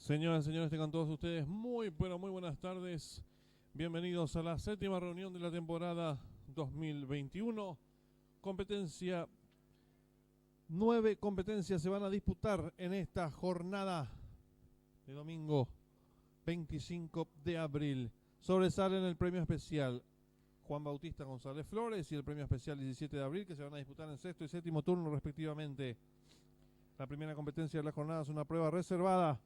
Señoras y señores, tengan todos ustedes muy, pero muy buenas tardes. Bienvenidos a la séptima reunión de la temporada 2021. Competencia, 9 competencias se van a disputar en esta jornada de domingo 25 de abril. Sobresalen el premio especial Juan Bautista González Flores y el premio especial 17 de abril, que se van a disputar en sexto y séptimo turno respectivamente. La primera competencia de la jornada es una prueba reservada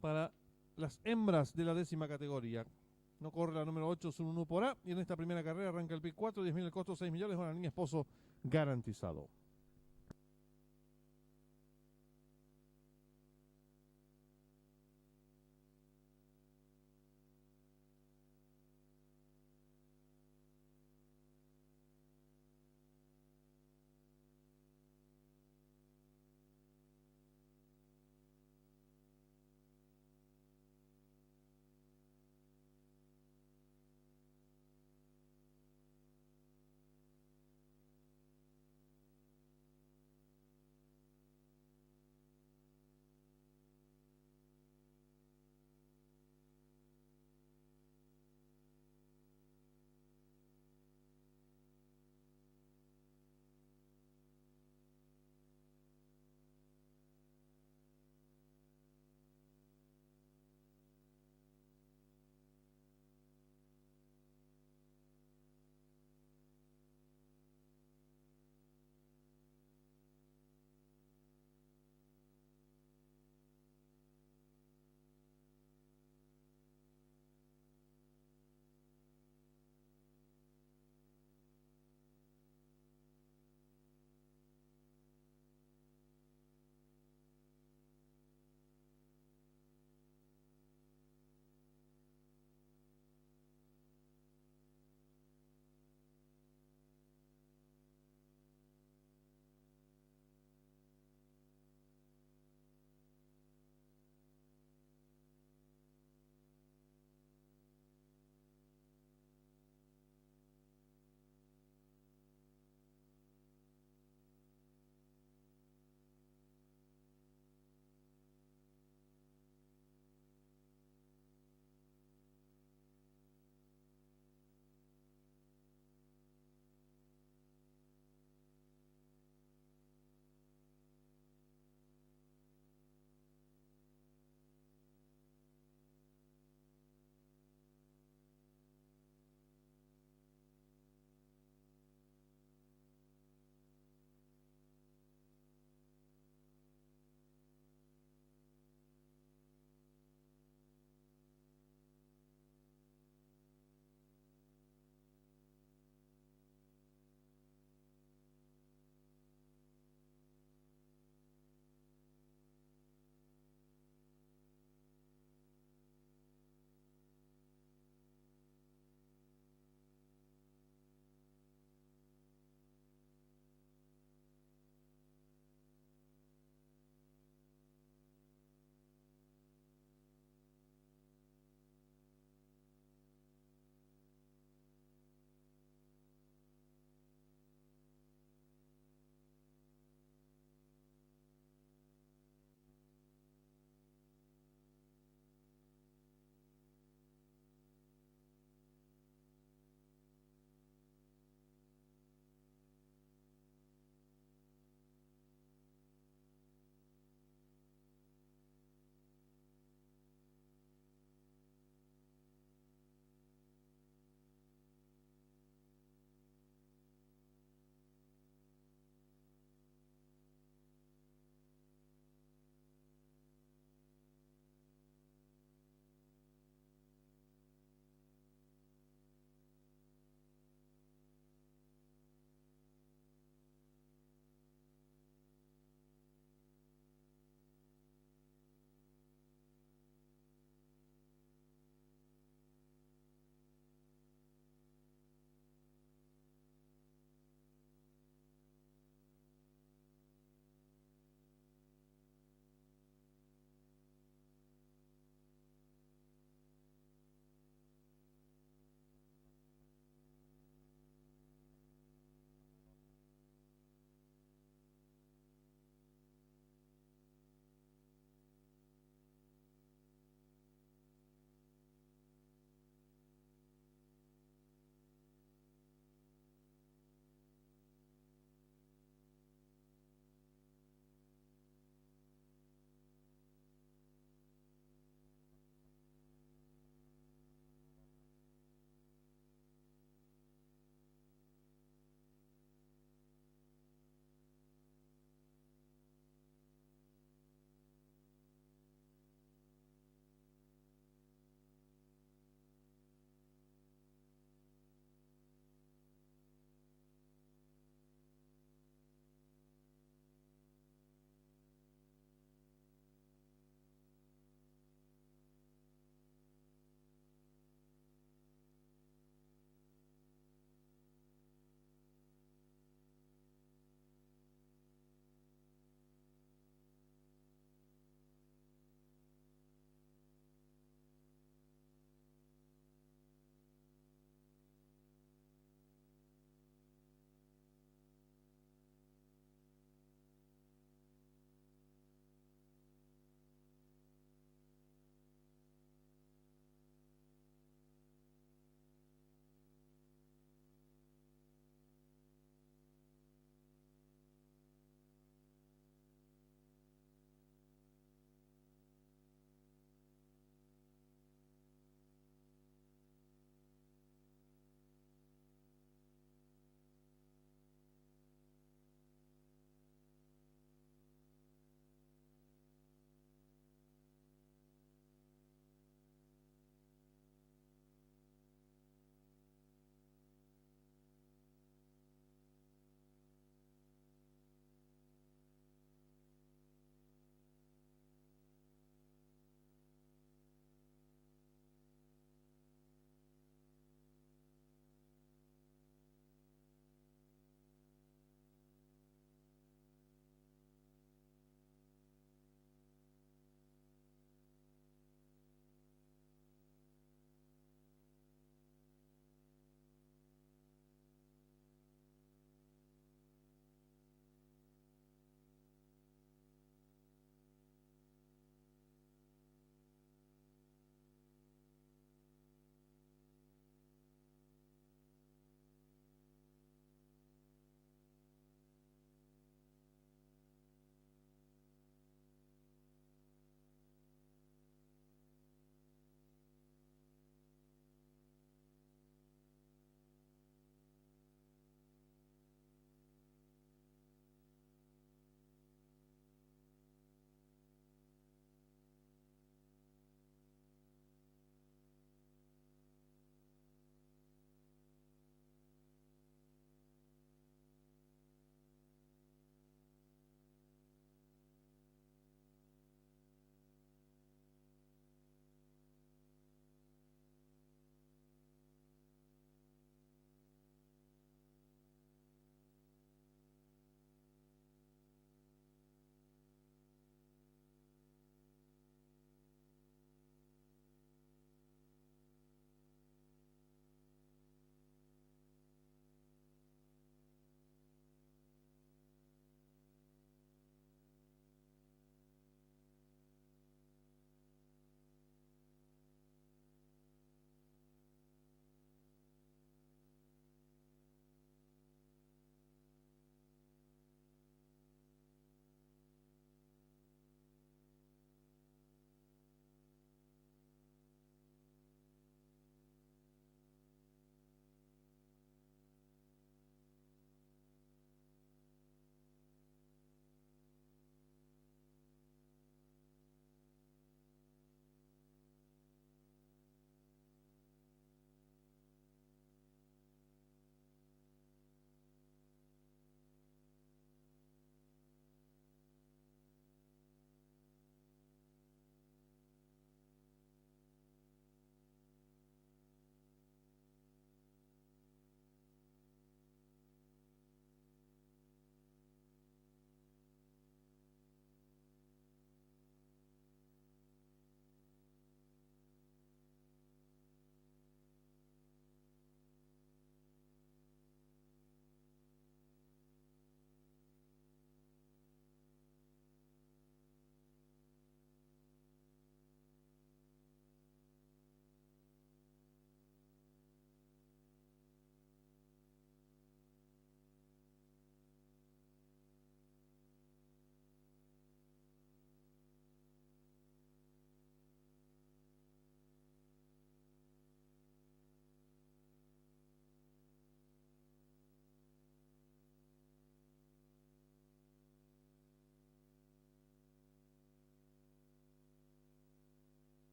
para las hembras de la 10ª categoría. No corre la número 8, es un 1 por A. Y en esta primera carrera arranca el pick 4, 10.000 el costo, 6 millones, con la línea esposo garantizado.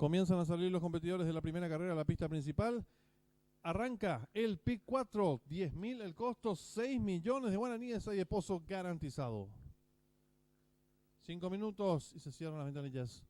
Comienzan a salir los competidores de la primera carrera a la pista principal. Arranca el pick 4, 10.000 el costo, 6 millones de guaraníes hay de pozo garantizado. 5 minutos y se cierran las ventanillas.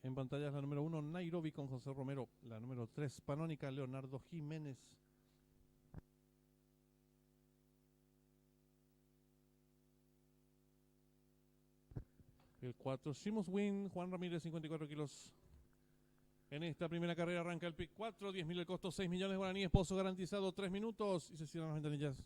En pantalla es la número 1, Nairobi con José Romero. La número 3, Panónica, Leonardo Jiménez. El 4, Seamus Win, Juan Ramírez, 54 kilos. En esta primera carrera arranca el pick 4, 10.000 el costo, 6 millones de guaraníes, pozo garantizado, 3 minutos y se cierran las ventanillas.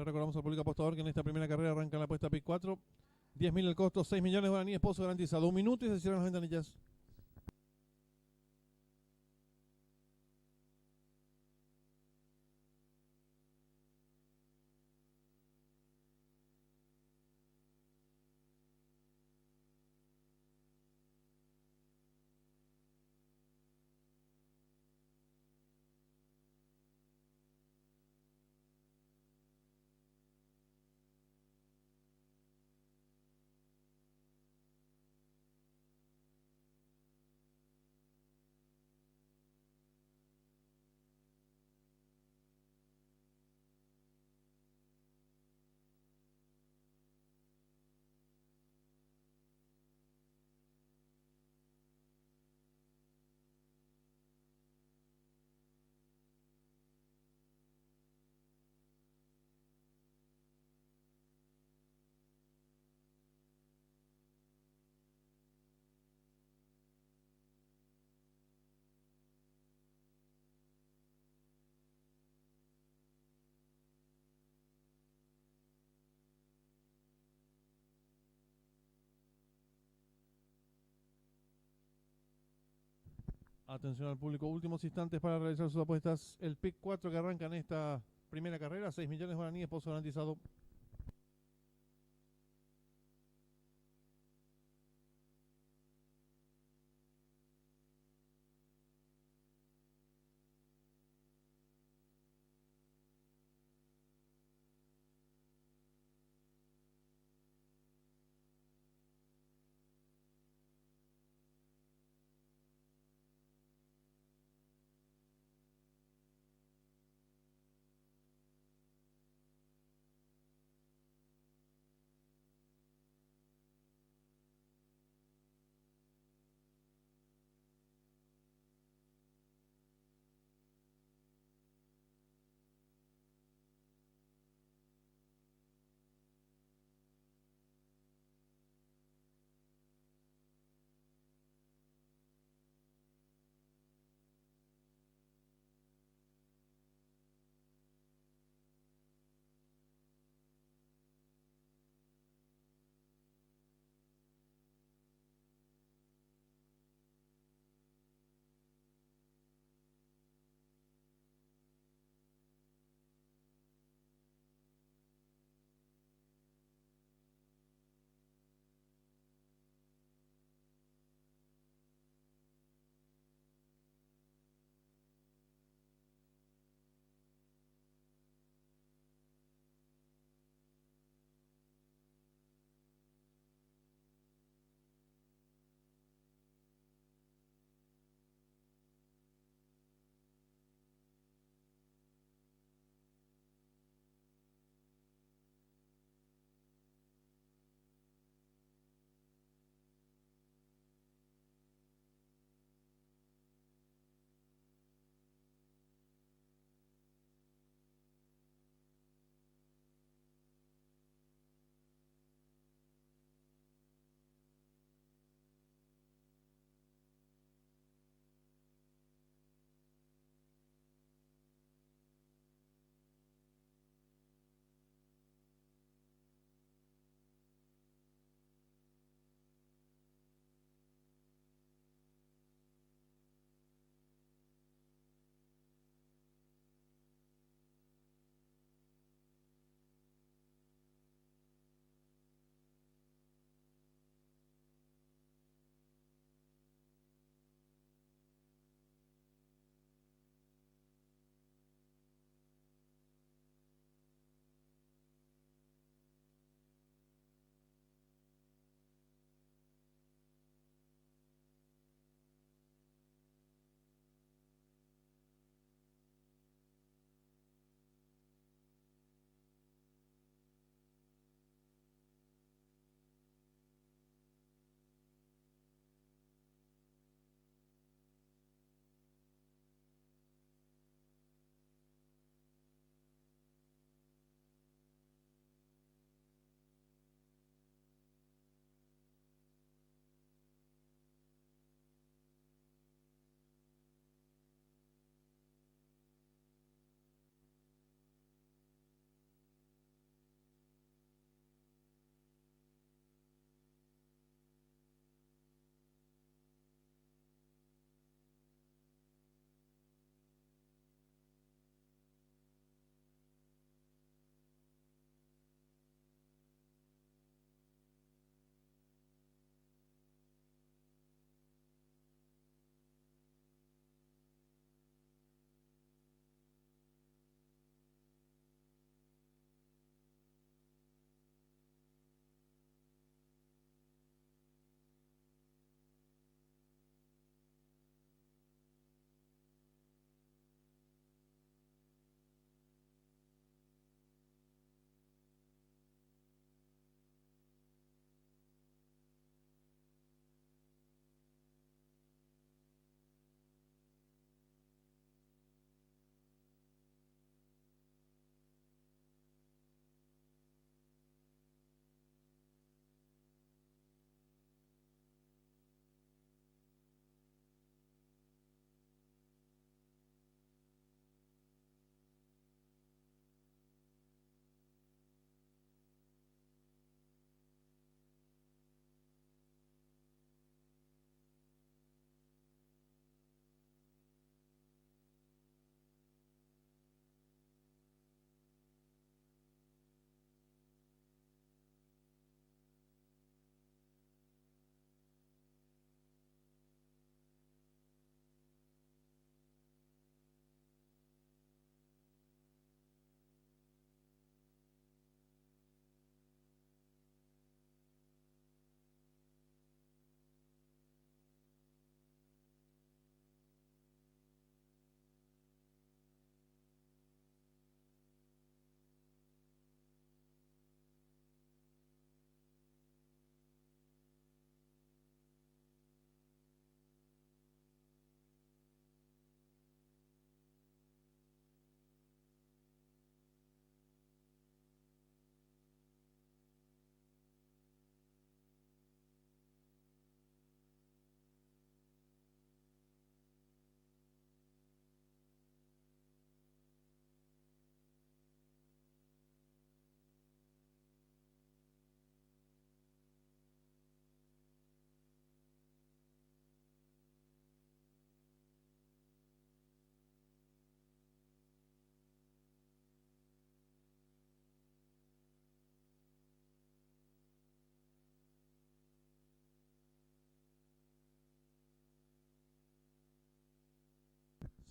Le recordamos al público apostador que en esta primera carrera arranca la apuesta PIC 4. 10.000 el costo, 6 millones de guaraníes, pozo garantizado. 1 minuto y se cierran las ventanillas. Atención al público, últimos instantes para realizar sus apuestas. El PIC 4 que arranca en esta primera carrera, 6 millones de guaraníes, pozo garantizado.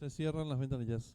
Se cierran las ventanillas.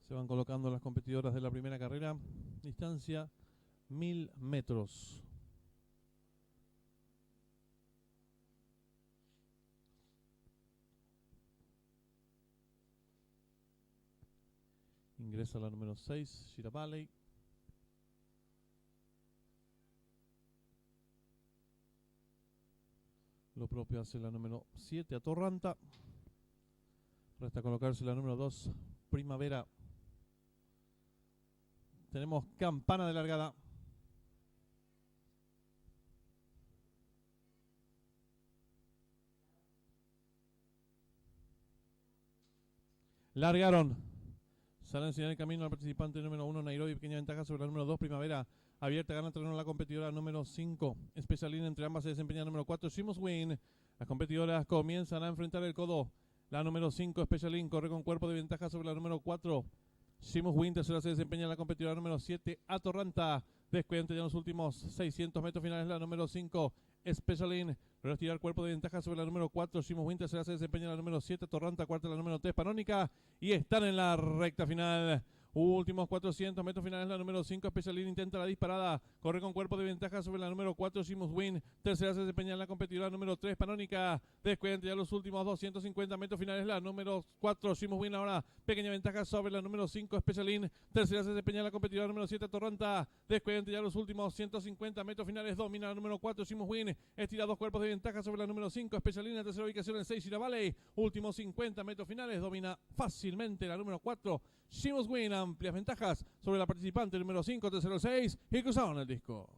Se van colocando las competidoras de la primera carrera. Distancia 1000 metros. Ingresa la número 6, Shira Valley. Lo propio hace la número 7, Atorranta. Resta colocarse la número 2, Primavera. Tenemos campana de largada. Largaron. Sale a enseñar el camino al participante número 1, Nairobi. Pequeña ventaja sobre la número 2, Primavera. Abierta, gana terreno la competidora número 5. Special Inn, entre ambas se desempeña la número 4, Seamus Win. Las competidoras comienzan a enfrentar el codo. La número 5, Special Inn, corre con cuerpo de ventaja sobre la número 4. Seamus Win, tercera se desempeña en la competidora número 7, Atorranta. Descuidante ya en los últimos 600 metros finales la número 5, Special Inn. Logra estirar cuerpo de ventaja sobre la número 4. Seamus Win, tercera se desempeña en la número 7, Atorranta. Cuarta la número 3, Panónica. Y están en la recta final. Últimos 400 metros finales la número 5, Special Inn intenta la disparada, corre con cuerpo de ventaja sobre la número 4, Seamus Win. Tercera se desempeña en la competidora número 3, Panónica. Descuidante ya los últimos 250 metros finales la número 4, Seamus Win. Ahora pequeña ventaja sobre la número 5, Special Inn. Tercera se desempeña en la competidora número 7, Atorranta. Descuidante ya los últimos 150 metros finales, domina la número 4, Seamus Win. Estira dos cuerpos de ventaja sobre la número 5, Special Inn. En tercera ubicación en 6, Shira Valley. Últimos 50 metros finales, domina fácilmente la número 4, Seamus Win. Amplias ventajas sobre la participante número 5, tercero 6 y cruzaron el disco.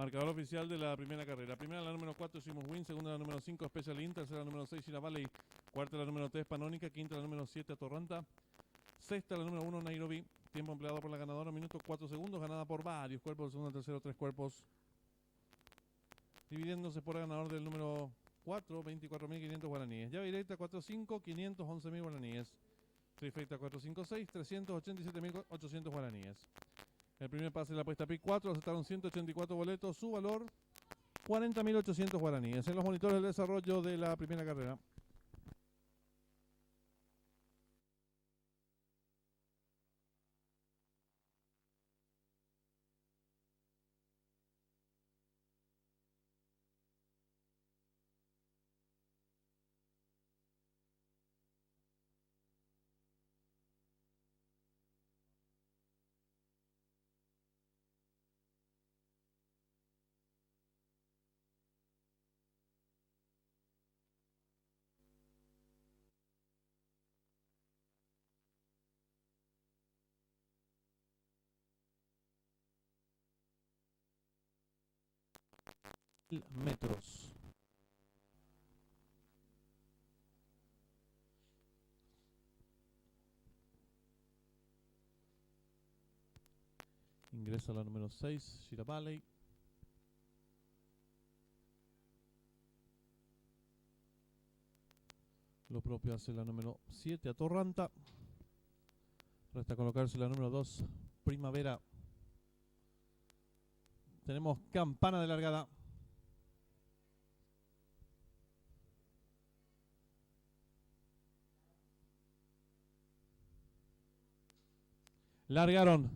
Marcador oficial de la primera carrera. Primera la número 4, Simus Win. Segunda la número 5, Special Inn. Tercera la número 6, Shira Valley. Cuarta la número 3, Panónica. Quinta la número 7, Atorranta. Sexta la número 1, Nairobi. Tiempo empleado por la ganadora, minutos 4 segundos. Ganada por varios cuerpos. Segundo, tercero, 3 cuerpos. Dividiéndose por el ganador del número 4, 24.500 guaraníes. Llave directa 4-5, 511.000 guaraníes. Trifecta 4-5-6, 387.800 guaraníes. El primer pase de la apuesta PIC 4, aceptaron 184 boletos, su valor 40.800 guaraníes. En los monitores del desarrollo de la primera carrera. Metros. Ingresa la número 6, Shira Valley. Lo propio hace la número 7, Atorranta. Resta colocarse la número 2, Primavera. Tenemos campana de largada. Largaron.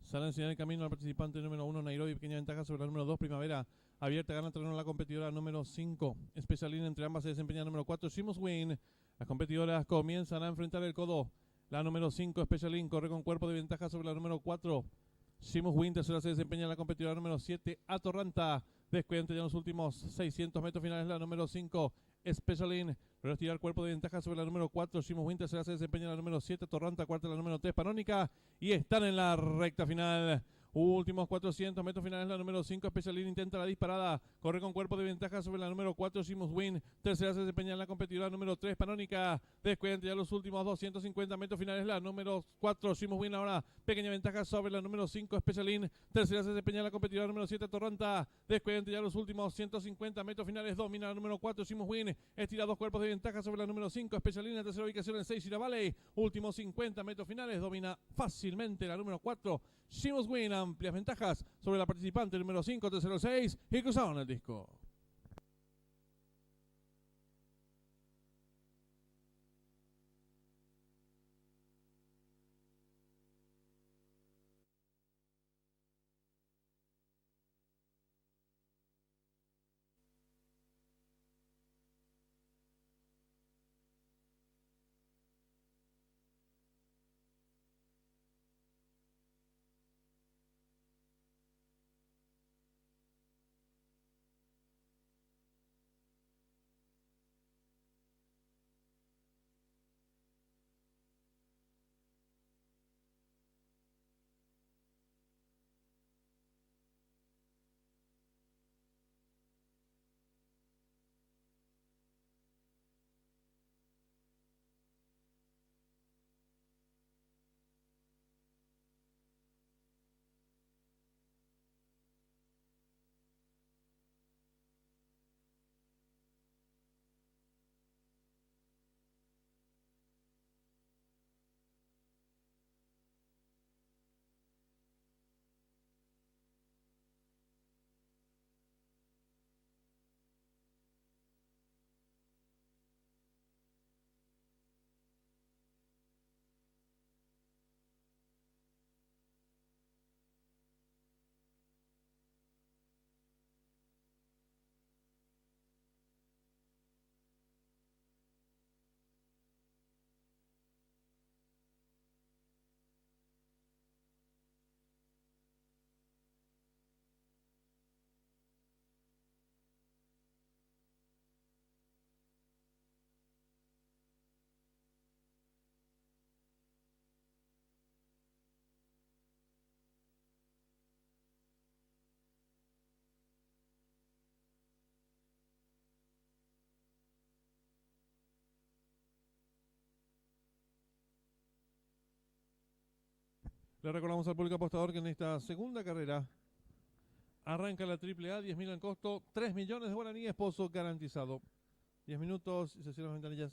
Sale a enseñar el camino al participante número 1, Nairobi. Pequeña ventaja sobre la número 2, Primavera. Abierta, gana el terreno la competidora número 5. Special Inn entre ambas se desempeña la número 4, Simus Win. Las competidoras comienzan a enfrentar el codo. La número 5, Special Inn, corre con cuerpo de ventaja sobre la número 4. Simus Win, tercera se desempeña la competidora número 7, Atorranta. Descuente ya en los últimos 600 metros finales la número 5, Special Inn. Pero estirar cuerpo de ventaja sobre la número 4. Simus Win, tercera se desempeña la número 7, Atorranta. Cuarta la número 3, Panónica. Y están en la recta final. Últimos 400 metros finales la número 5, Special Inn intenta la disparada, corre con cuerpo de ventaja sobre la número 4, Simus Win. Tercera se desempeña en la competidora número 3, Panónica. Descuenta ya los últimos 250 metros finales la número 4, Simus Win. Ahora pequeña ventaja sobre la número 5, Special Inn. Tercera se desempeña en la competidora número 7, Atorranta. Descuenta ya los últimos 150 metros finales, domina la número 4, Simus Win. Estira dos cuerpos de ventaja sobre la número 5, Special Inn. En tercera ubicación en 6, Shira Valley. Últimos 50 metros finales, domina fácilmente la número 4, Simus Win. Amplias ventajas sobre la participante número 5, tercero 6 y cruzaron el disco. Le recordamos al público apostador que en esta segunda carrera arranca la triple A, 10.000 al costo, 3 millones de guaraníes, pozo garantizado. 10 minutos y se cierran las ventanillas.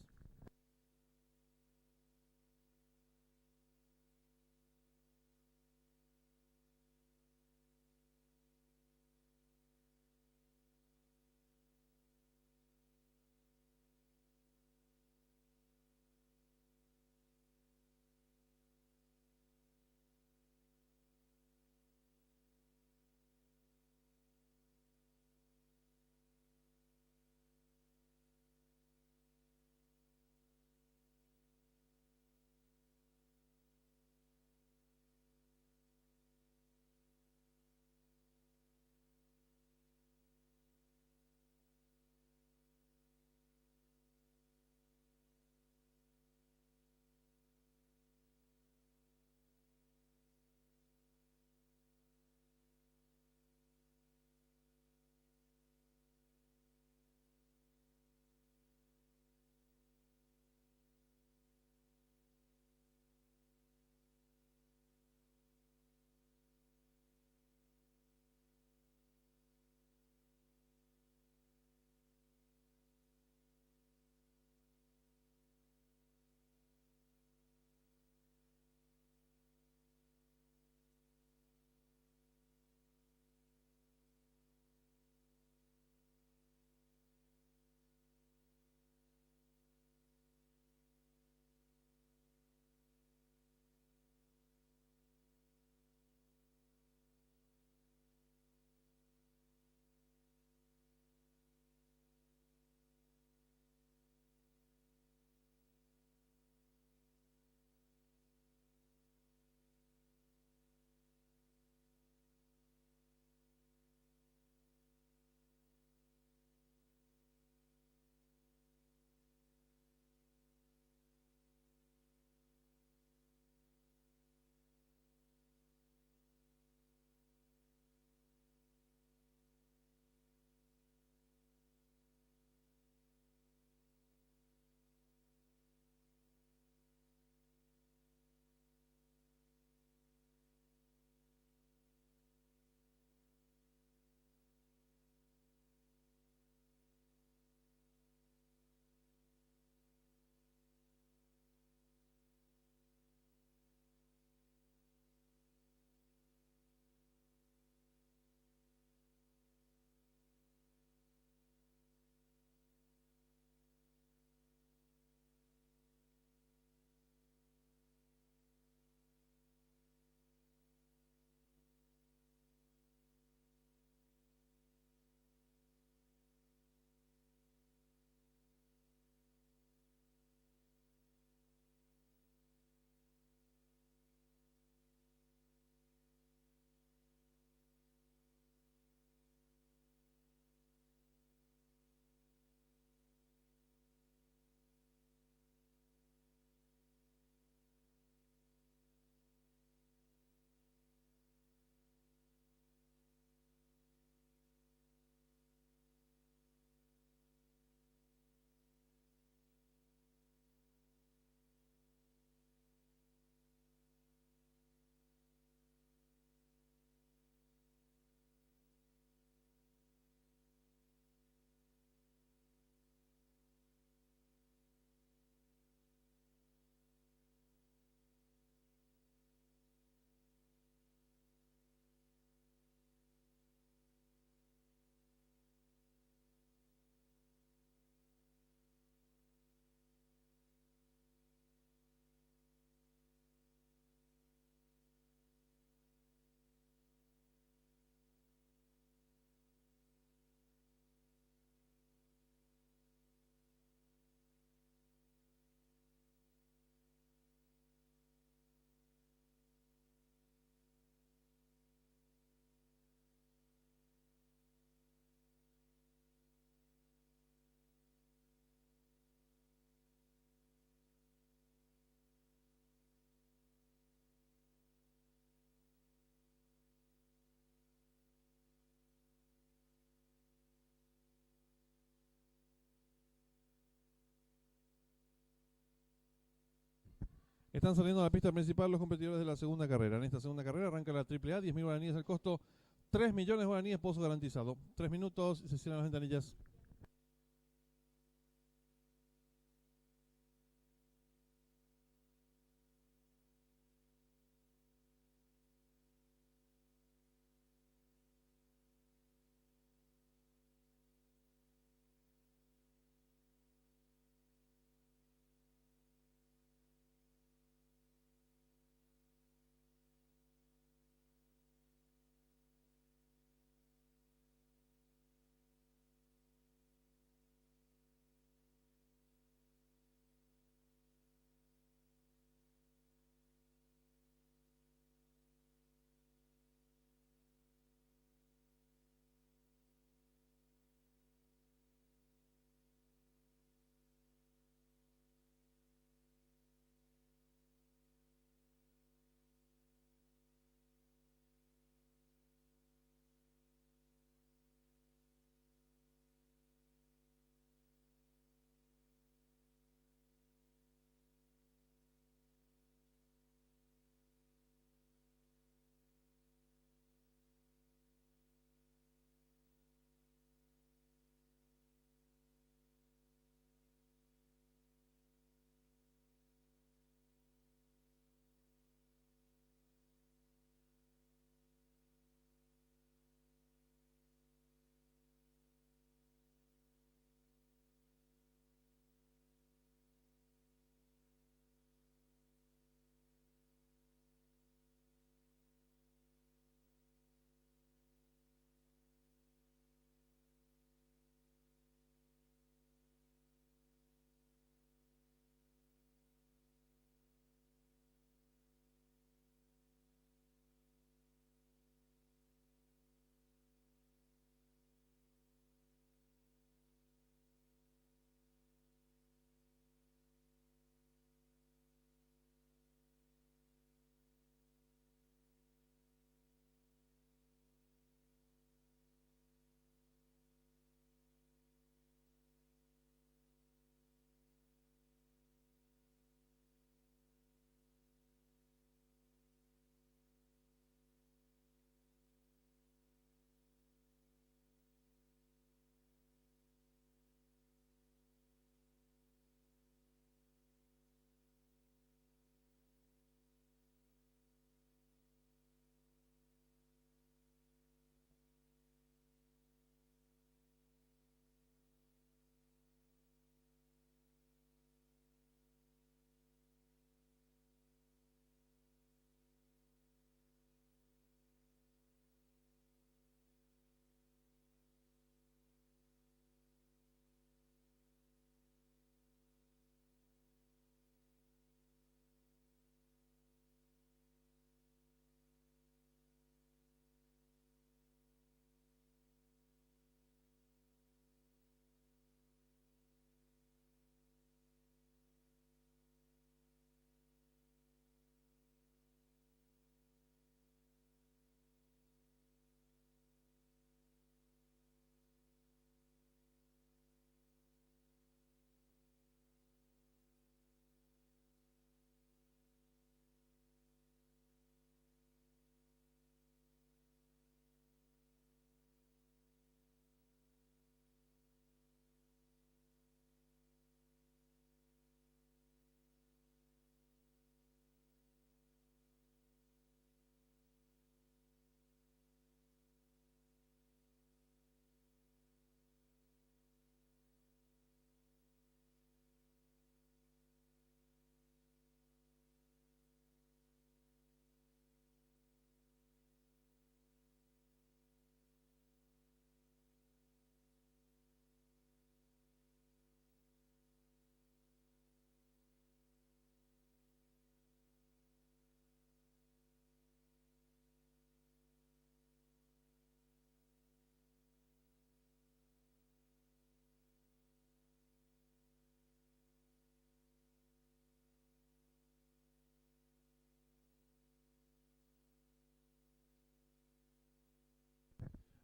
Están saliendo a la pista principal los competidores de la segunda carrera. En esta segunda carrera arranca la AAA, 10.000 guaraníes el costo, 3 millones de guaraníes, pozo garantizado. 3 minutos y se cierran las ventanillas.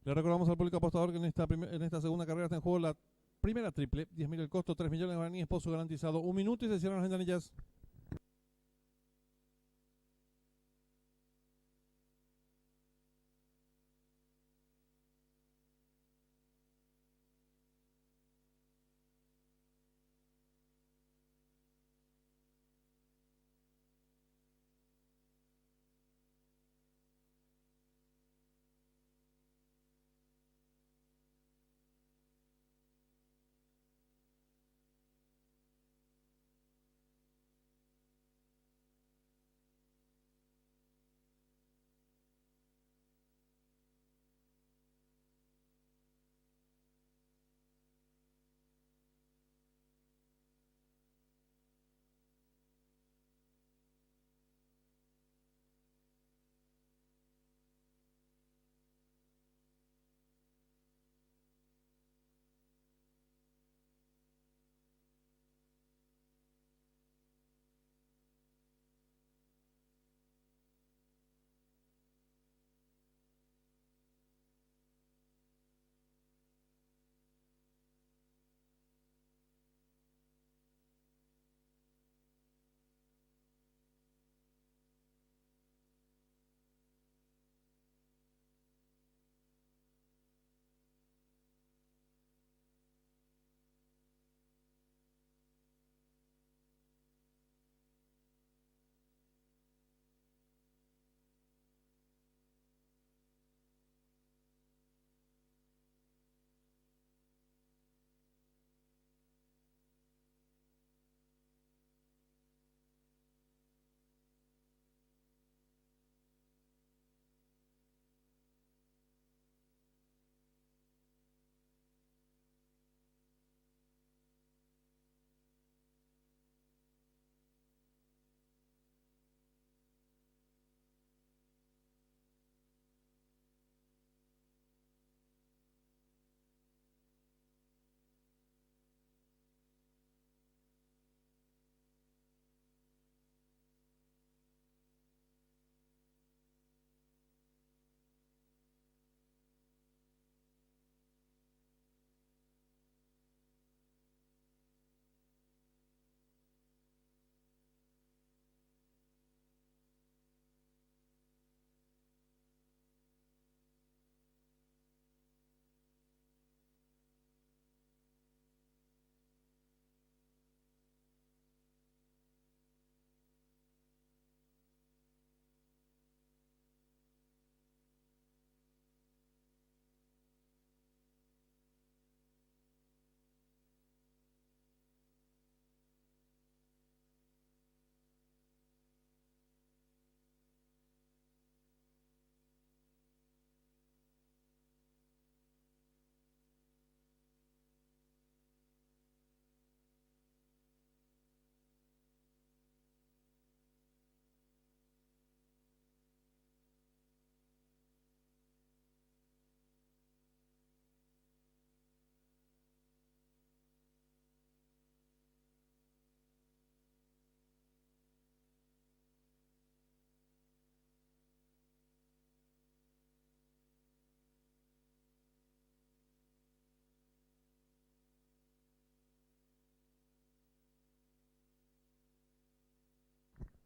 Le recordamos al público apostador que en esta segunda carrera está en juego la primera triple, 10.000 el costo, 3 millones de guaraníes, pozo garantizado. 1 minuto y se cierran las ventanillas.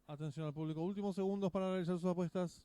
Atención al público, últimos segundos para realizar sus apuestas.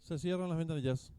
Se cierran las ventanillas.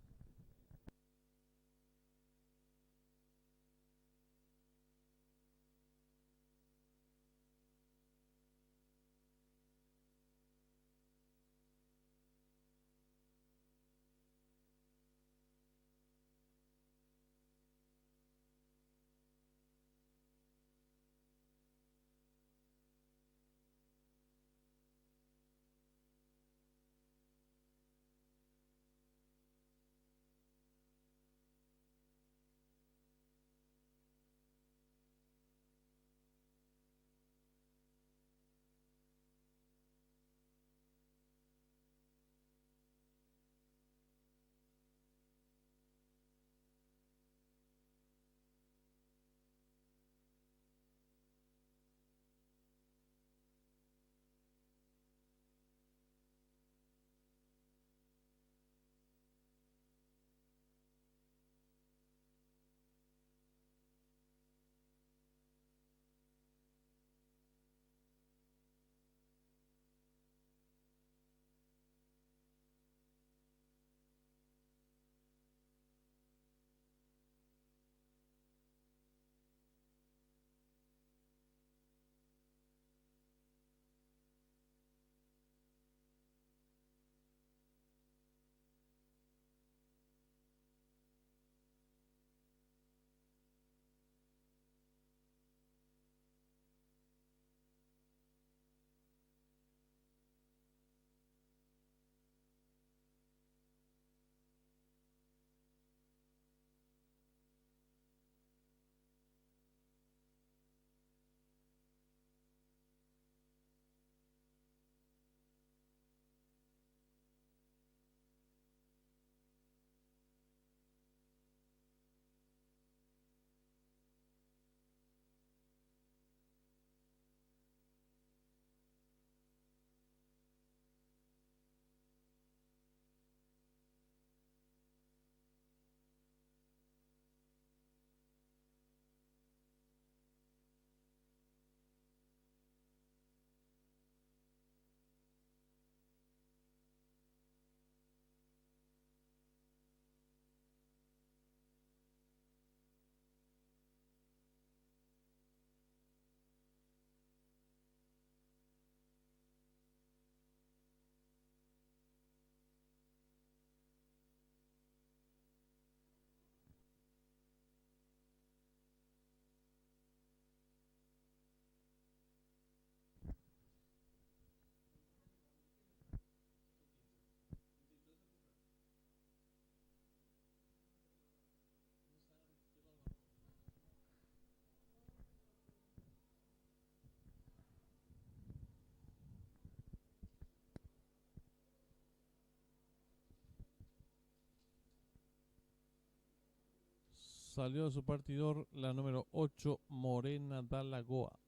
Salió de su partidor la número 8, Morena da Lagoa.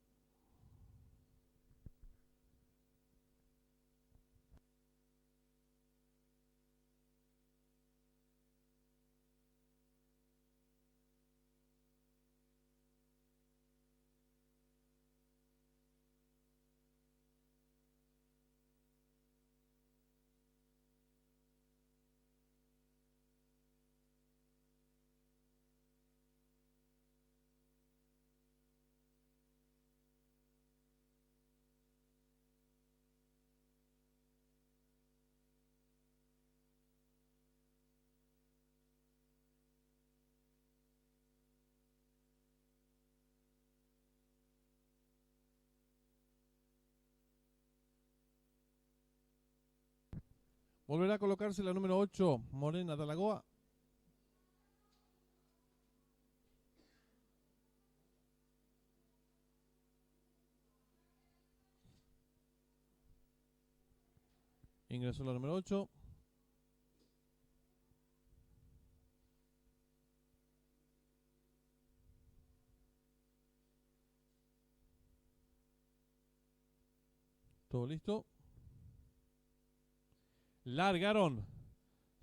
Volverá a colocarse la número 8, Morena de Alagoa. Ingresó la número 8. Todo listo. Largaron.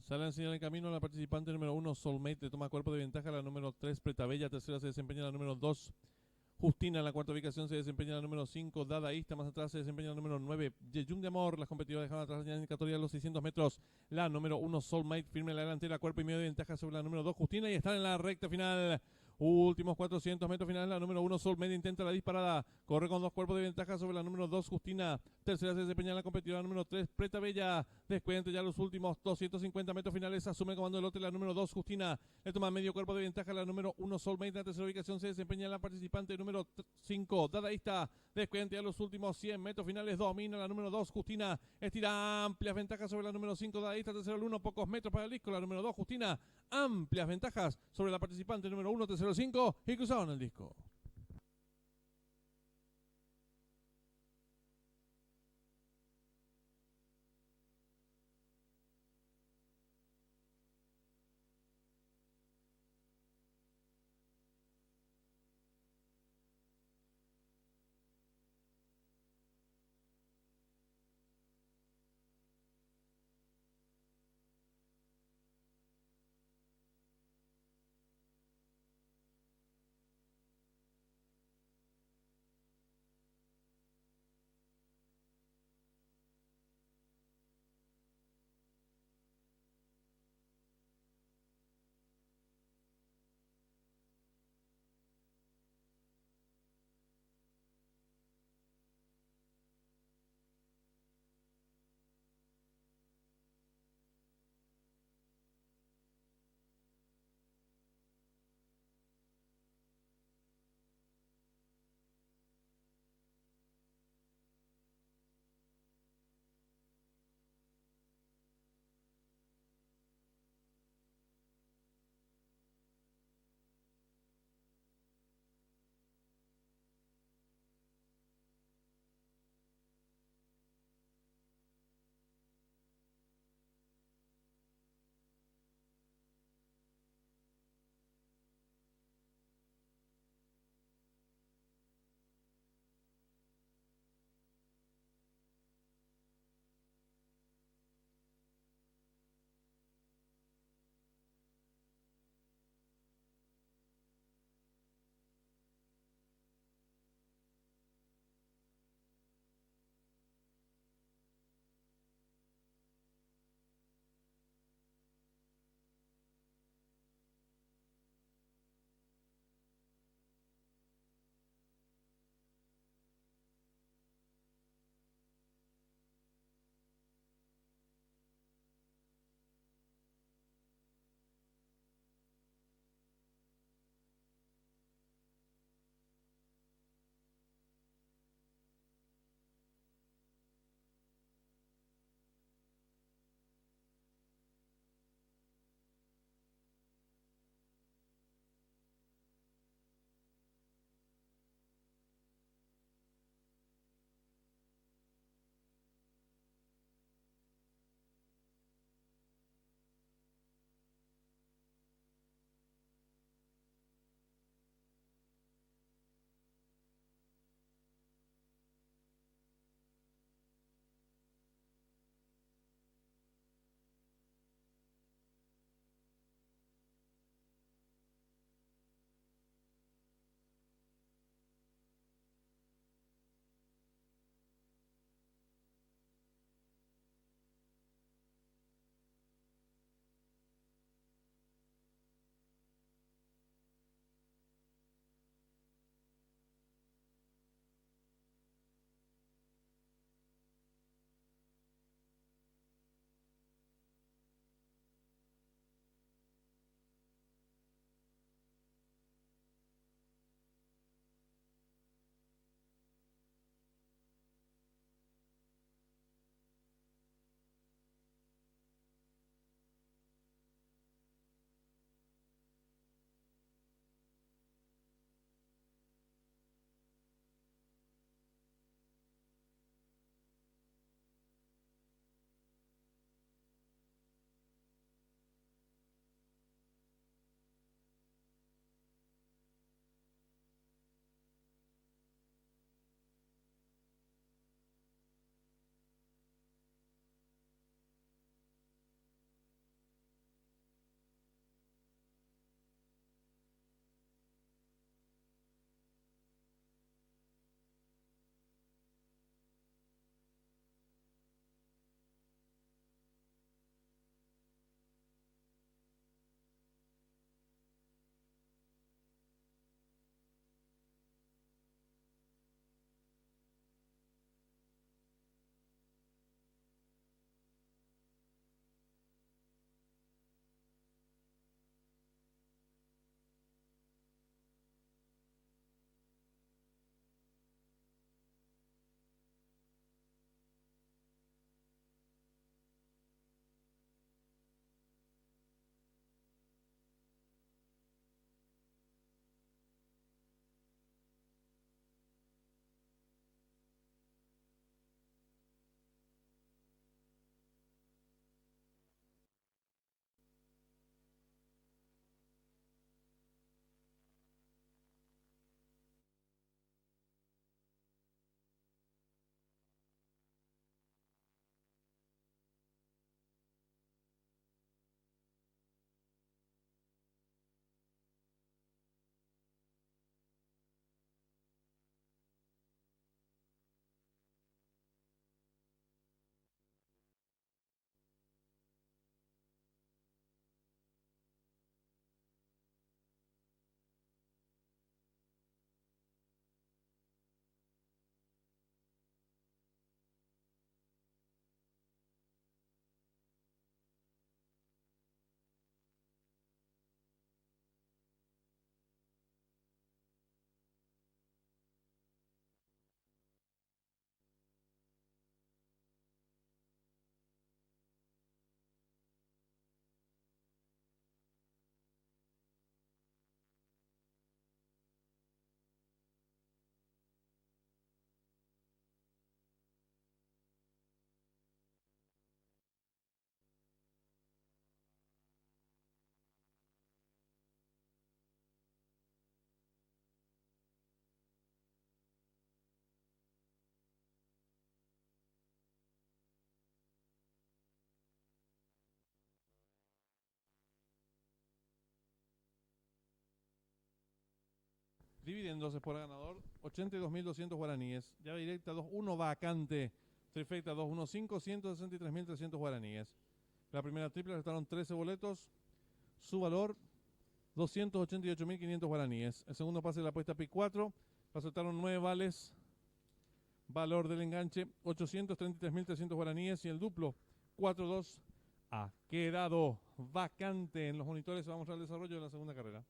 Sale a enseñar el camino a la participante número 1, Soulmate. Le toma cuerpo de ventaja la número 3, Pretabella. Tercera se desempeña la número 2, Justina. En la cuarta ubicación se desempeña la número 5, Dadaísta. Más atrás se desempeña la número 9, Yeyun de Amor. Las competidoras dejaron atrás la indicatoria de los 600 metros. La número 1, Soulmate, firme en la delantera, cuerpo y medio de ventaja sobre la número 2, Justina. Y están en la recta final. Últimos 400 metros finales. La número 1, Soulmate, intenta la disparada. Corre con 2 cuerpos de ventaja sobre la número 2, Justina. Tercera se desempeña la competidora número 3, Pretabella. Descuente ya los últimos 250 metros finales. Asume el comando del lote la número 2, Justina. Le toma medio cuerpo de ventaja la número 1, Soulmate. En la tercera ubicación se desempeña la participante número 5, Dadaísta. Descuente ya los últimos 100 metros finales. Domina la número 2, Justina. Estira amplias ventajas sobre la número 5, Dadaísta. Tercero el 1, pocos metros para el disco. La número 2, Justina. Amplias ventajas sobre la participante número 1, tercero 5. Y cruzaron el disco. Dividiéndose por ganador 82.200 guaraníes. Llave directa 2-1 vacante. Trifecta 2-1-5, 163.300 guaraníes. La primera triple restaron 13 boletos. Su valor 288.500 guaraníes. El segundo pase de la apuesta Pi 4. Resultaron 9 vales. Valor del enganche 833.300 guaraníes. Y el duplo 4-2 ha quedado vacante en los monitores. Vamos al desarrollo de la segunda carrera.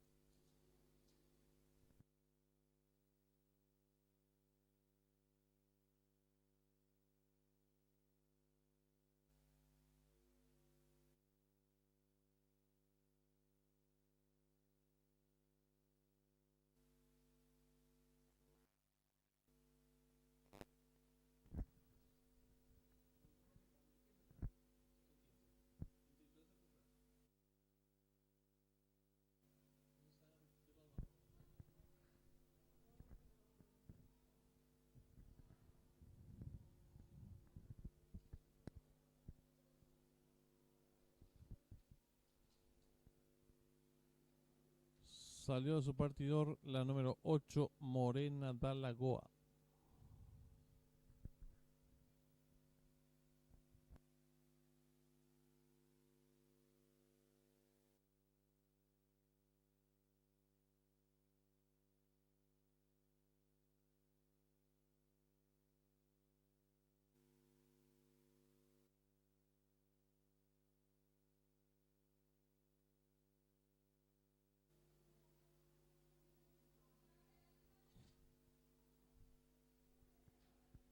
Salió de su partidor la número 8, Morena da Lagoa.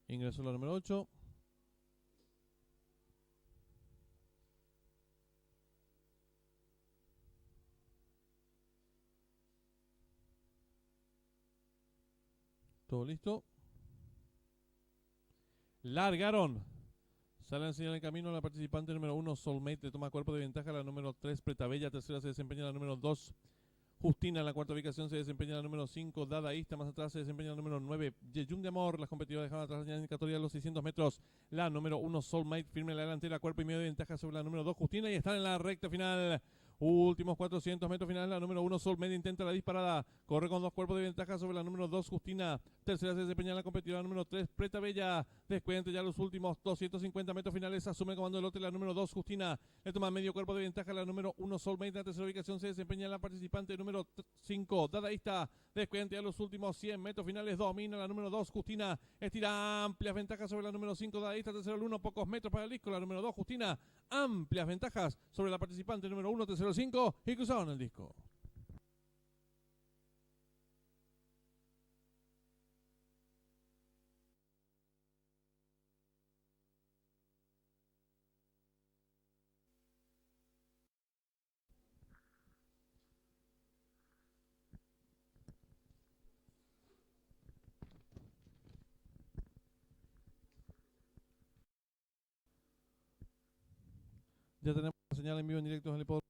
Ingresó la número 8. Todo listo. Largaron. Sale a enseñar el camino a la participante número 1, Soulmate. Le toma cuerpo de ventaja la número 3, Pretabella. Tercera se desempeña la número 2, Justina. En la cuarta ubicación se desempeña la número 5, Dadaísta. Más atrás se desempeña la número 9, Yeyun de Amor. Las competidoras dejaban atrás la indicatoria de los 600 metros. La número 1, Soulmate, firme en la delantera, cuerpo y medio de ventaja sobre la número 2, Justina. Y están en la recta final. Últimos 400 metros finales. La número 1, Soulmate, intenta la disparada. Corre con 2 cuerpos de ventaja sobre la número 2, Justina. Tercera se desempeña la competidora número 3, Pretabella. Descuente ya los últimos 250 metros finales. Asume el comando del lote la número 2, Justina. Le toma medio cuerpo de ventaja la número 1, Soulmate. En la tercera ubicación se desempeña la participante número 5, Dadaísta. Descuente ya los últimos 100 metros finales. Domina la número 2, Justina. Estira amplias ventajas sobre la número 5, Dadaísta. Tercero el 1, pocos metros para el disco. La número 2, Justina. Amplias ventajas sobre la participante número 1, tercero 5. Y cruzaron el disco. Ya tenemos la señal en vivo en directo en el hipódromo.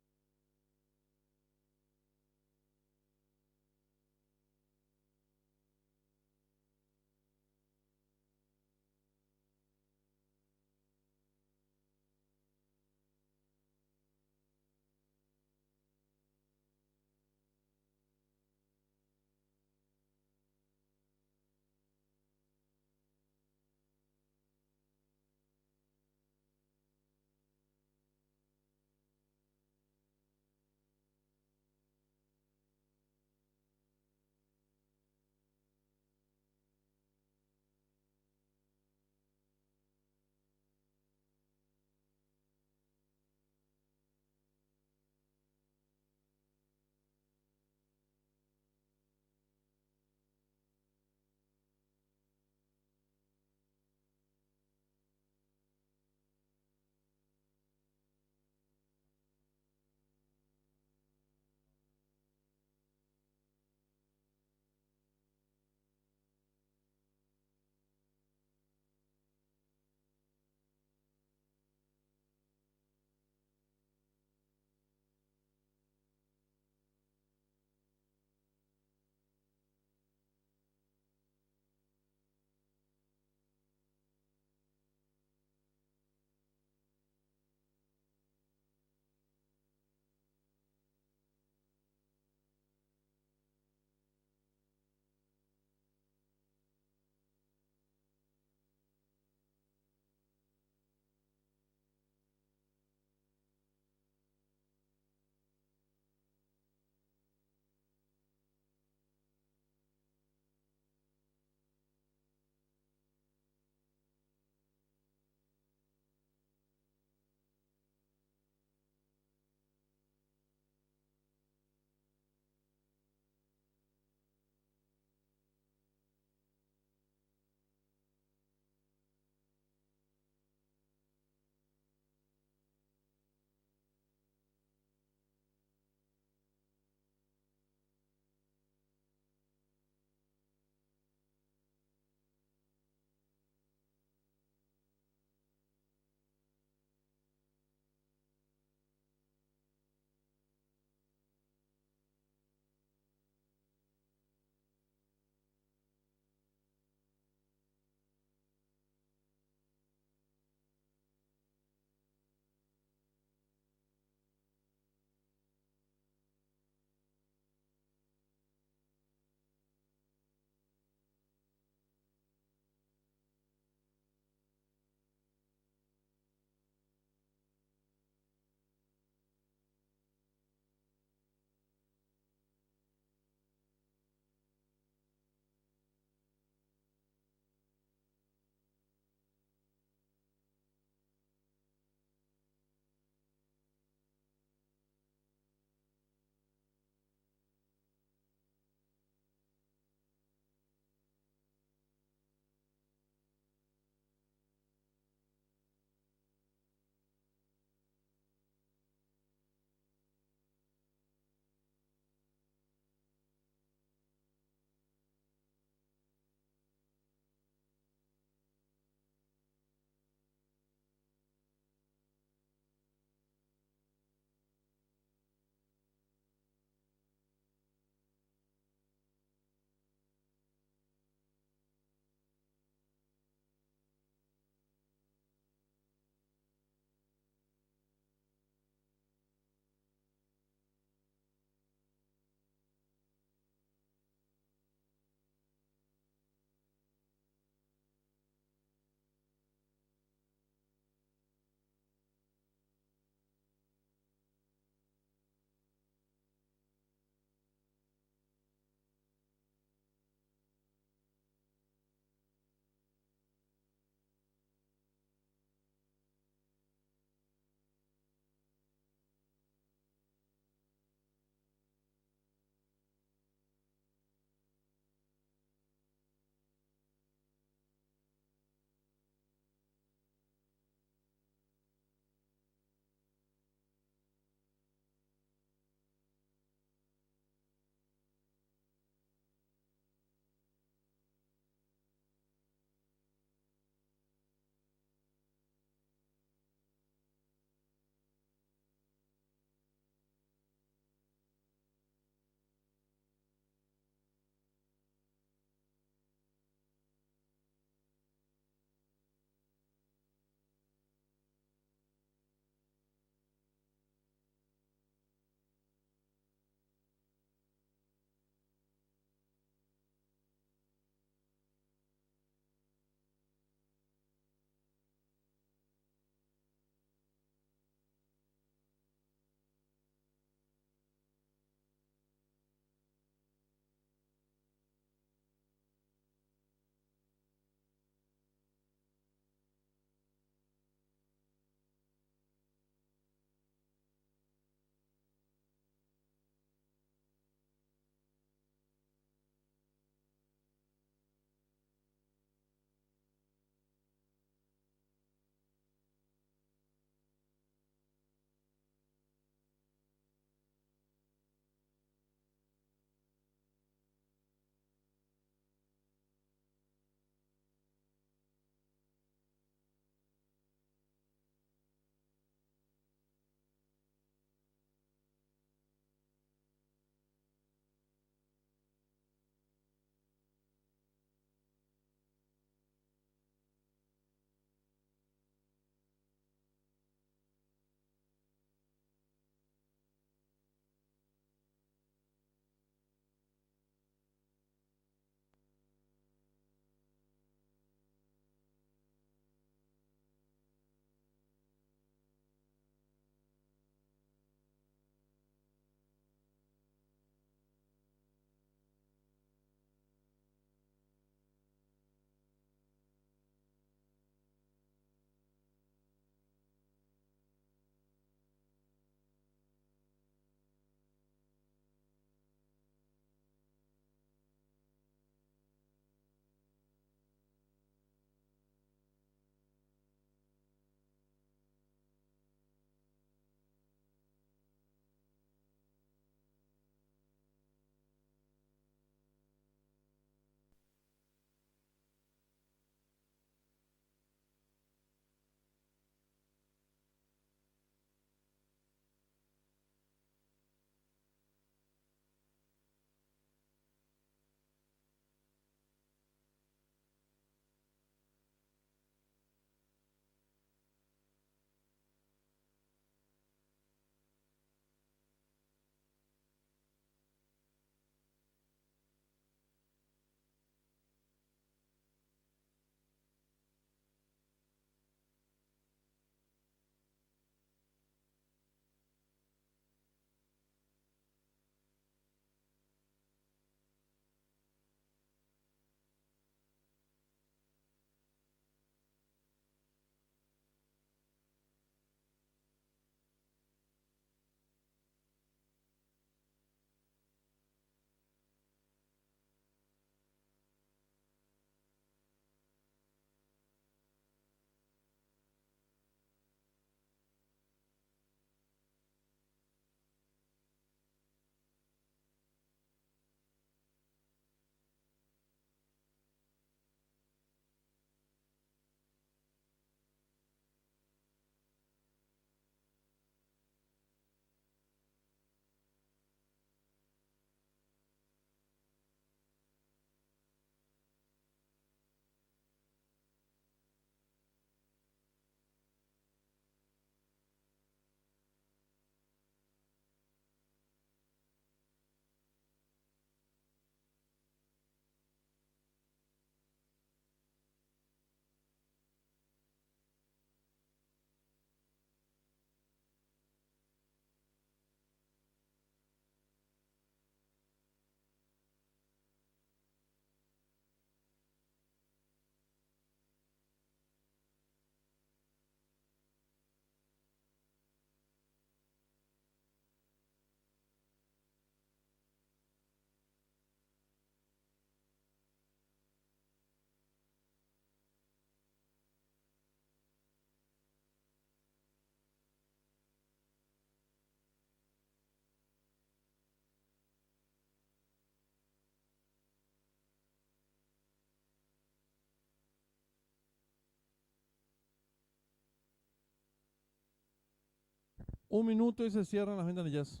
Un minuto y se cierran las ventanillas.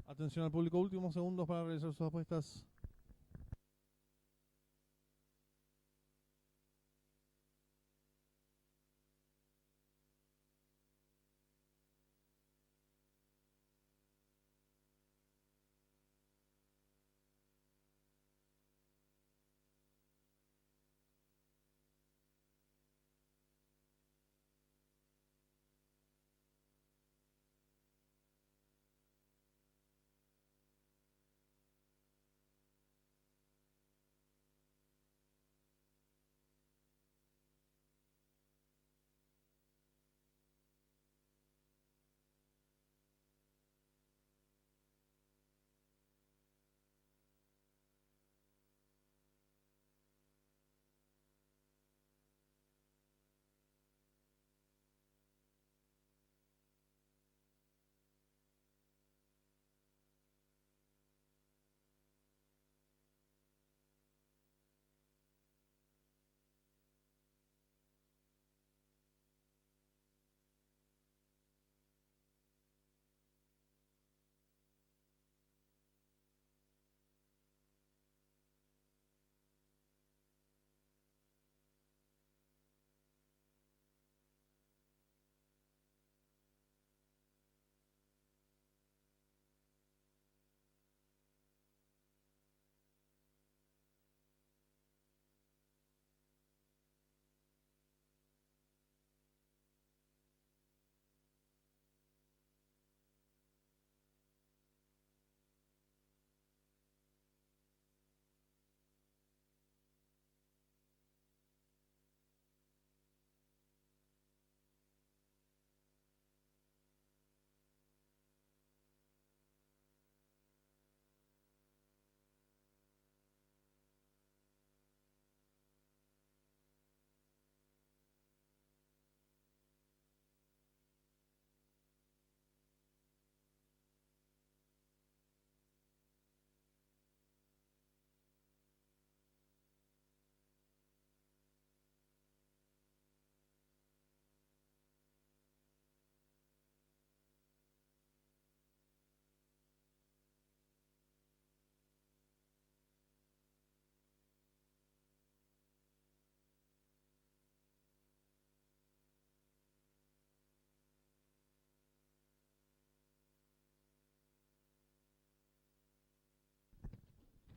Atención al público, últimos segundos para realizar sus apuestas.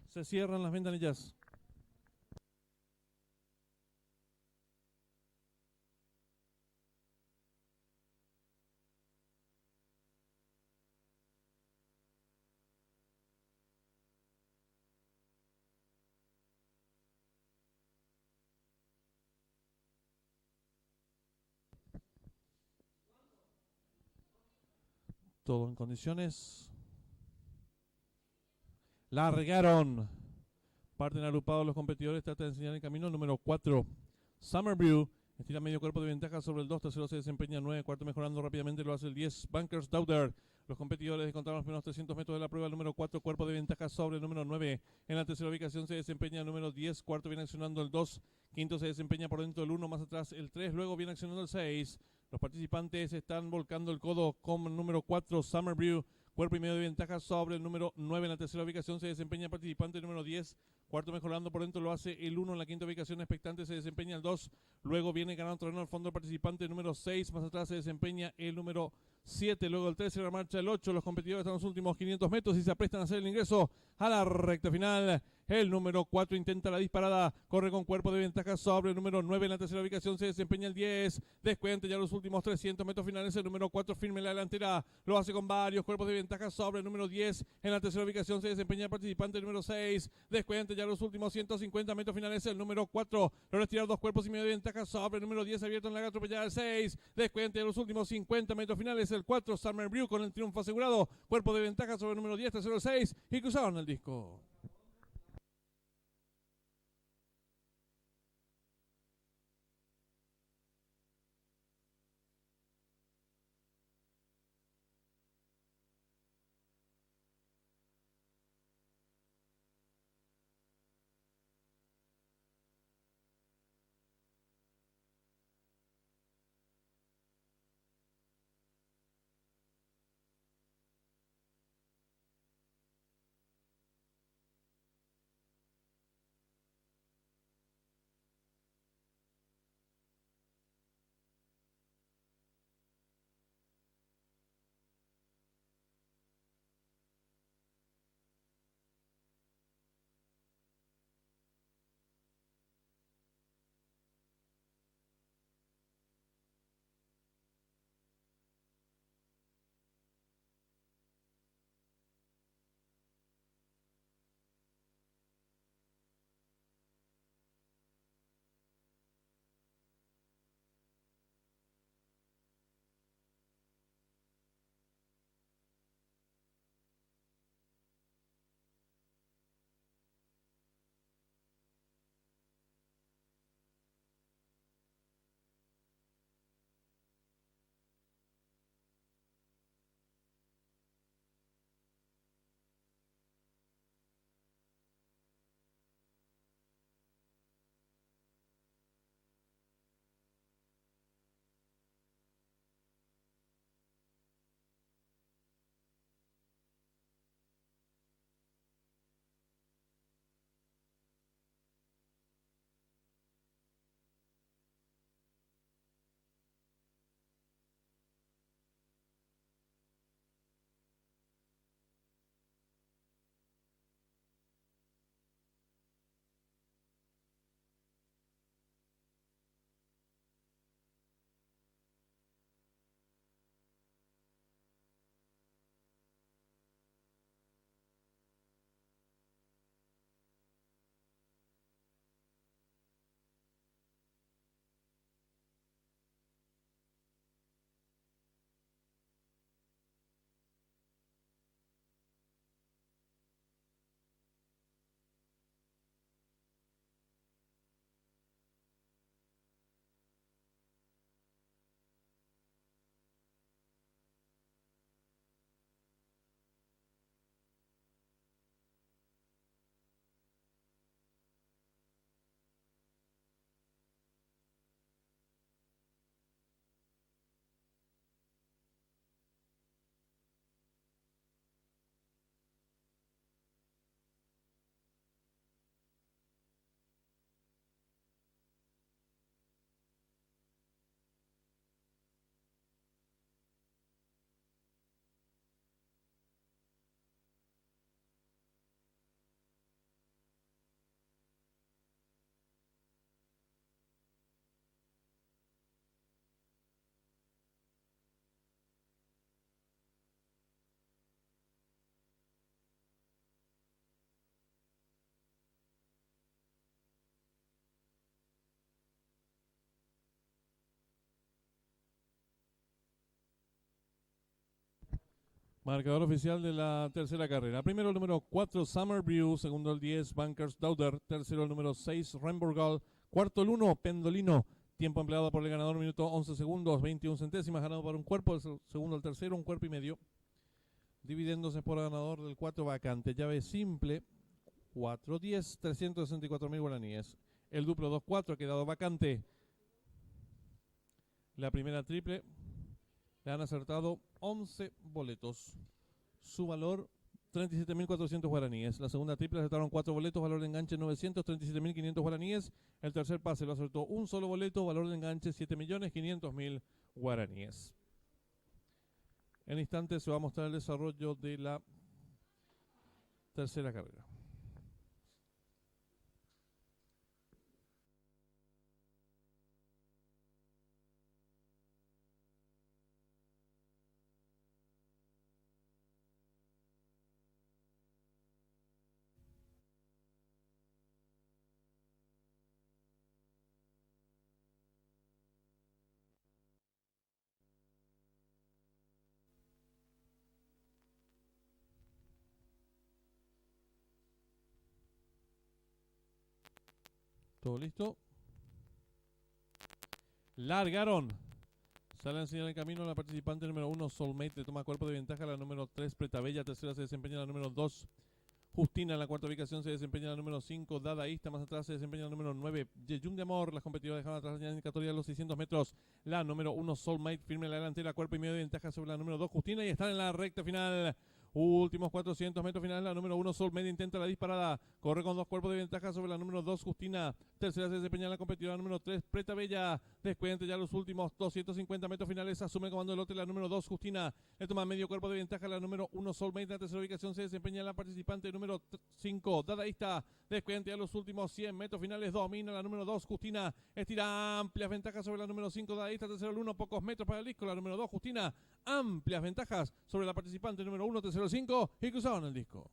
Se cierran las ventanillas. Todo en condiciones. Largaron. Parten agrupados los competidores. Trata de enseñar el camino. Número 4. Summerbrew. Estira medio cuerpo de ventaja sobre el 2. Tercero se desempeña 9. Cuarto mejorando rápidamente. Lo hace el 10. Bunkers Daughter. Los competidores descontaron los primeros 300 metros de la prueba. El número 4. Cuerpo de ventaja sobre el número 9. En la tercera ubicación se desempeña el número 10. Cuarto viene accionando el 2. Quinto se desempeña por dentro del 1. Más atrás el 3. Luego viene accionando el 6. Los participantes están volcando el codo con el número 4. Summerbrew. Cuerpo y medio de ventaja sobre el número 9. En la tercera ubicación se desempeña el participante número 10. Cuarto mejorando por dentro lo hace el 1. En la quinta ubicación expectante se desempeña el 2. Luego viene ganando terreno al fondo el participante número 6. Más atrás se desempeña el número 7. Luego el 13. La marcha el 8. Los competidores están en los últimos 500 metros y se aprestan a hacer el ingreso a la recta final. El número 4 intenta la disparada. Corre con cuerpo de ventaja sobre el número 9. En la tercera ubicación se desempeña el 10. Descuente ya los últimos 300 metros finales. El número 4 firme en la delantera. Lo hace con varios cuerpos de ventaja sobre el número 10. En la tercera ubicación se desempeña el participante número 6. Descuente ya los últimos 150 metros finales. El número 4 logra estirar 2 cuerpos y medio de ventaja sobre el número 10. Abierto en la atropellada el 6. Descuente ya los últimos 50 metros finales. El 4 Summerbrew con el triunfo asegurado. Cuerpo de ventaja sobre el número 10. Tercero el 6. Y cruzaron el disco. Marcador oficial de la tercera carrera. Primero el número 4, Summer Brew. Segundo el 10, Bankers Dauder. Tercero el número 6, Remburgal. Cuarto el 1, Pendolino. Tiempo empleado por el ganador, minuto 11 segundos, 21 centésimas. Ganado por un cuerpo. El segundo al tercero, un cuerpo y medio. Dividiéndose por ganador del 4 vacante. Llave simple, 4-10, 364.000 guaraníes. El duplo 2-4 ha quedado vacante. La primera triple le han acertado 11 boletos. Su valor 37.400 guaraníes. La segunda triple acertaron 4 boletos, valor de enganche 937.500 guaraníes. El tercer pase lo acertó un solo boleto, valor de enganche 7.500.000 guaraníes. En instantes se va a mostrar el desarrollo de la tercera carrera. ¿Todo listo? Largaron. Sale a enseñar el camino la participante número 1, Soulmate. Le toma cuerpo de ventaja la número 3, Pretabella. Tercera se desempeña la número 2, Justina. En la cuarta ubicación se desempeña la número 5, Dadaísta. Más atrás se desempeña la número 9, Yeyum de Amor. Las competidoras dejaron atrás la indicatoria de los 600 metros. La número 1, Soulmate, firme en la delantera. Cuerpo y medio de ventaja sobre la número 2, Justina. Y están en la recta final. Últimos 400 metros finales. La número 1, Soulmate, intenta la disparada. Corre con 2 cuerpos de ventaja sobre la número 2, Justina. Tercera se desempeña la competidora número 3, Pretabella. Descuente ya los últimos 250 metros finales. Asume el comando del lote la número 2, Justina. Le toma medio cuerpo de ventaja la número 1, Soulmate. En la tercera ubicación se desempeña la participante número 5, Dadaísta. Descuente ya los últimos 100 metros finales. Domina la número 2, Justina. Estira amplias ventajas sobre la número 5, Dadaísta. Tercero el 1, pocos metros para el disco. La número 2, Justina. Amplias ventajas sobre la participante número 1, tercero el 5. Y cruzaron el disco.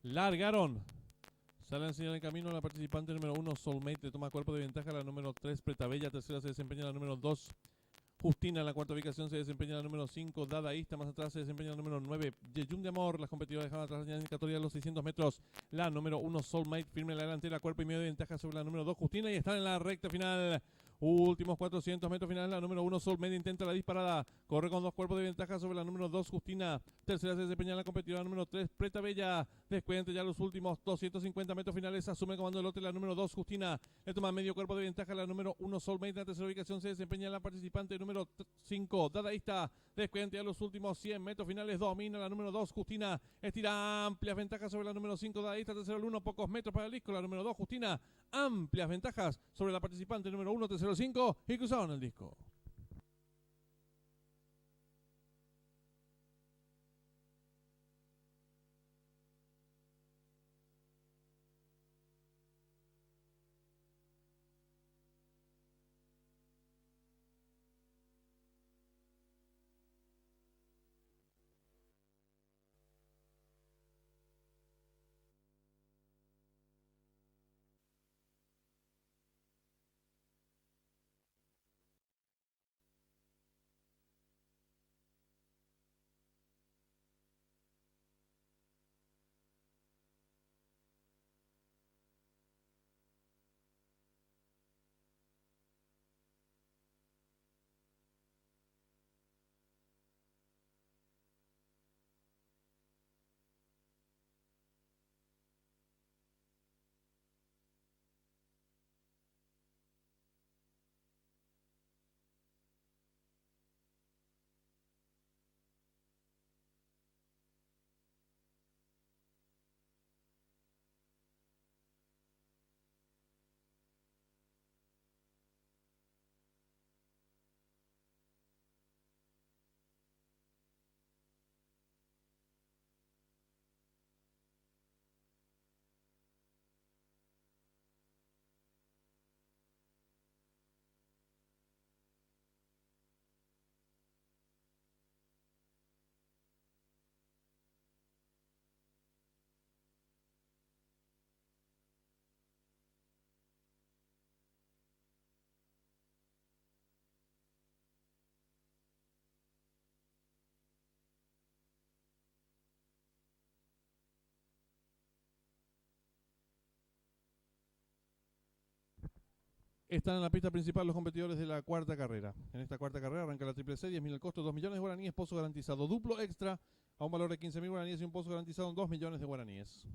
Largaron. Sale a enseñar el camino la participante número 1, Soulmate. Le toma cuerpo de ventaja la número 3, Pretabella. Tercera se desempeña la número 2, Justina. En la cuarta ubicación se desempeña la número 5, Dadaísta. Más atrás se desempeña la número 9, Yeyum de Amor. Las competidoras dejaron atrás la indicatoria de los 600 metros. La número 1, Soulmate, firme en la delantera. Cuerpo y medio de ventaja sobre la número 2, Justina. Y están en la recta final. Últimos 400 metros finales. La número 1, Soulmate, intenta la disparada. Corre con 2 cuerpos de ventaja sobre la número 2, Justina. Tercera se desempeña la competidora número 3, Pretabella. Descuente ya los últimos 250 metros finales. Asume el comando del lote la número 2, Justina. Le toma medio cuerpo de ventaja la número 1, Soulmate. En la tercera ubicación se desempeña la participante número 5, Dadaísta. Descuente ya los últimos 100 metros finales. Domina la número 2, Justina. Estira amplias ventajas sobre la número 5, Dadaísta. Tercero el 1, pocos metros para el disco. La número 2, Justina. Amplias ventajas sobre la participante número 1, tercero número 5 y cruzaron el disco. Están en la pista principal los competidores de la cuarta carrera. En esta cuarta carrera arranca la triple C, 10.000 el costo, 2 millones de guaraníes, pozo garantizado duplo extra a un valor de 15.000 guaraníes y un pozo garantizado en 2 millones de guaraníes.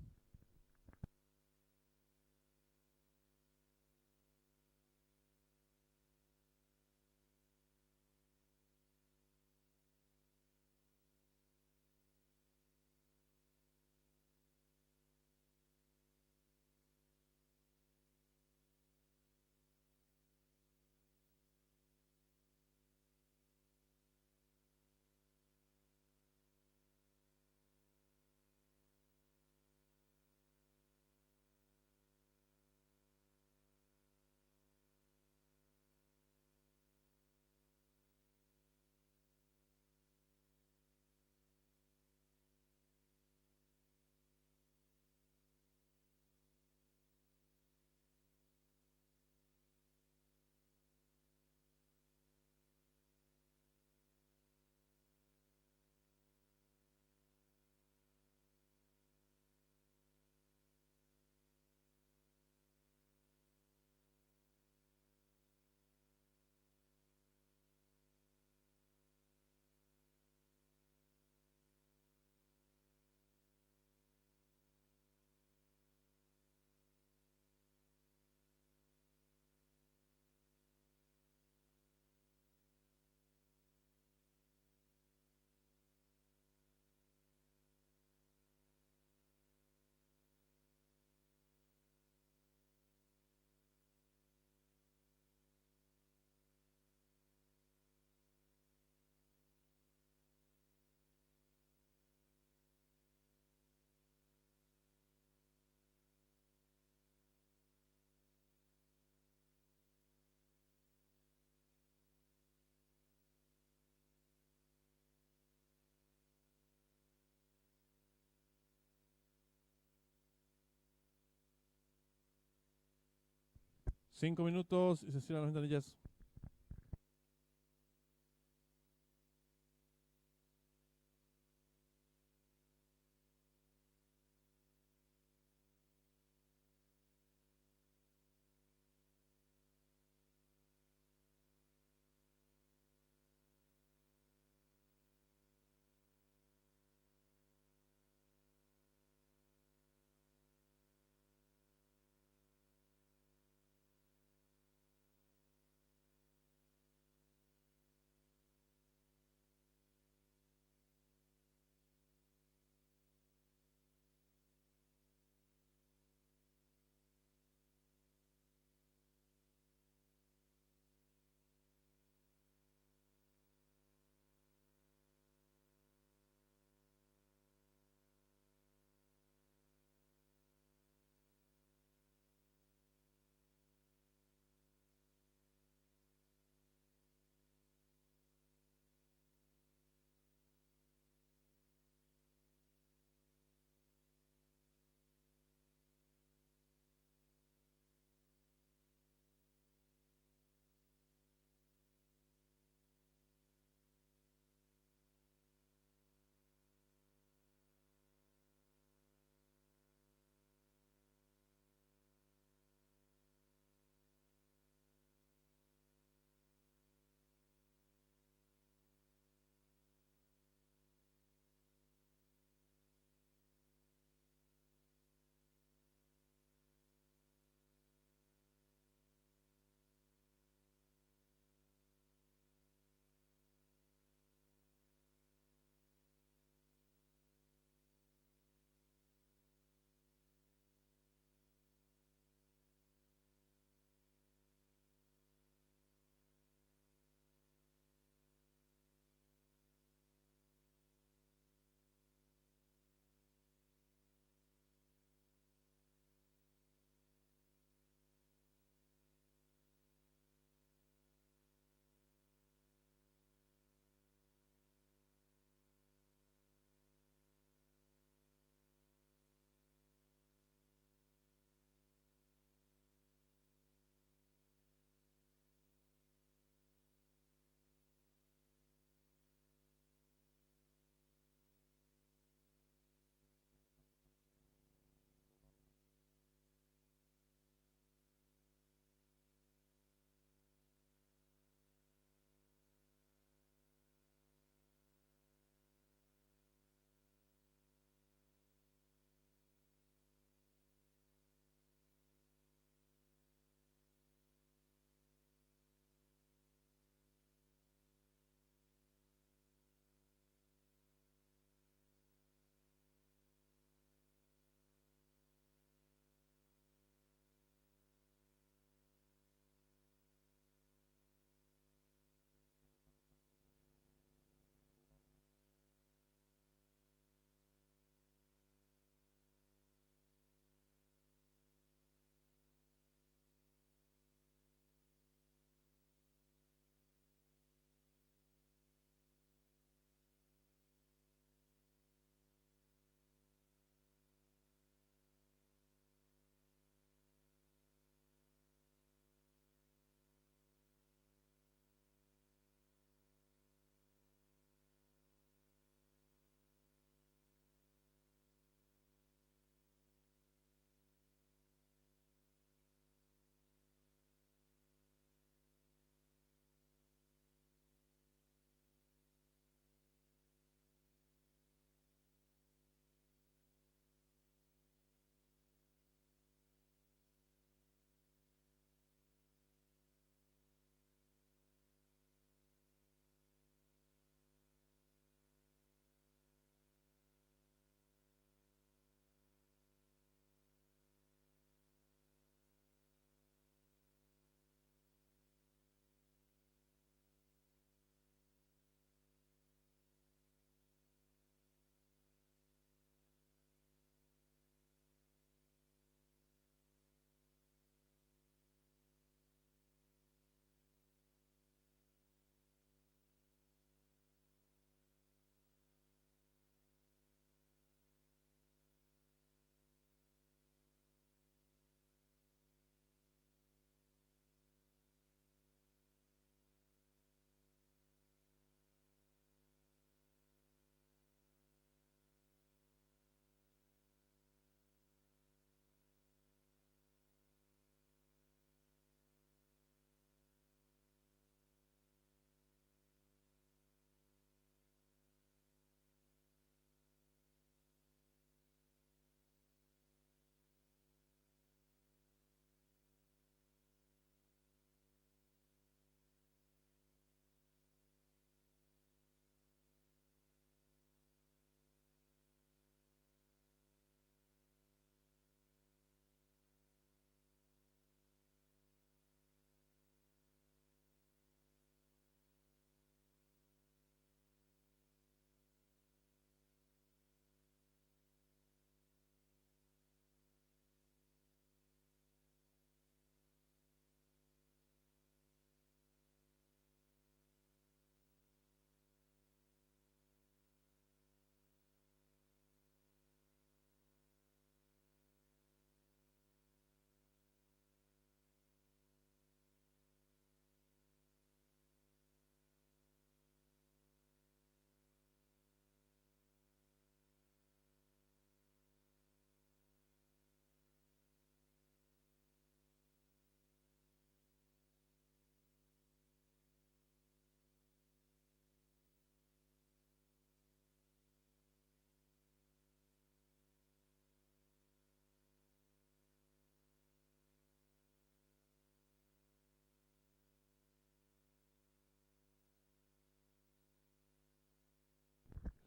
Cinco minutos y se cierran las ventanillas.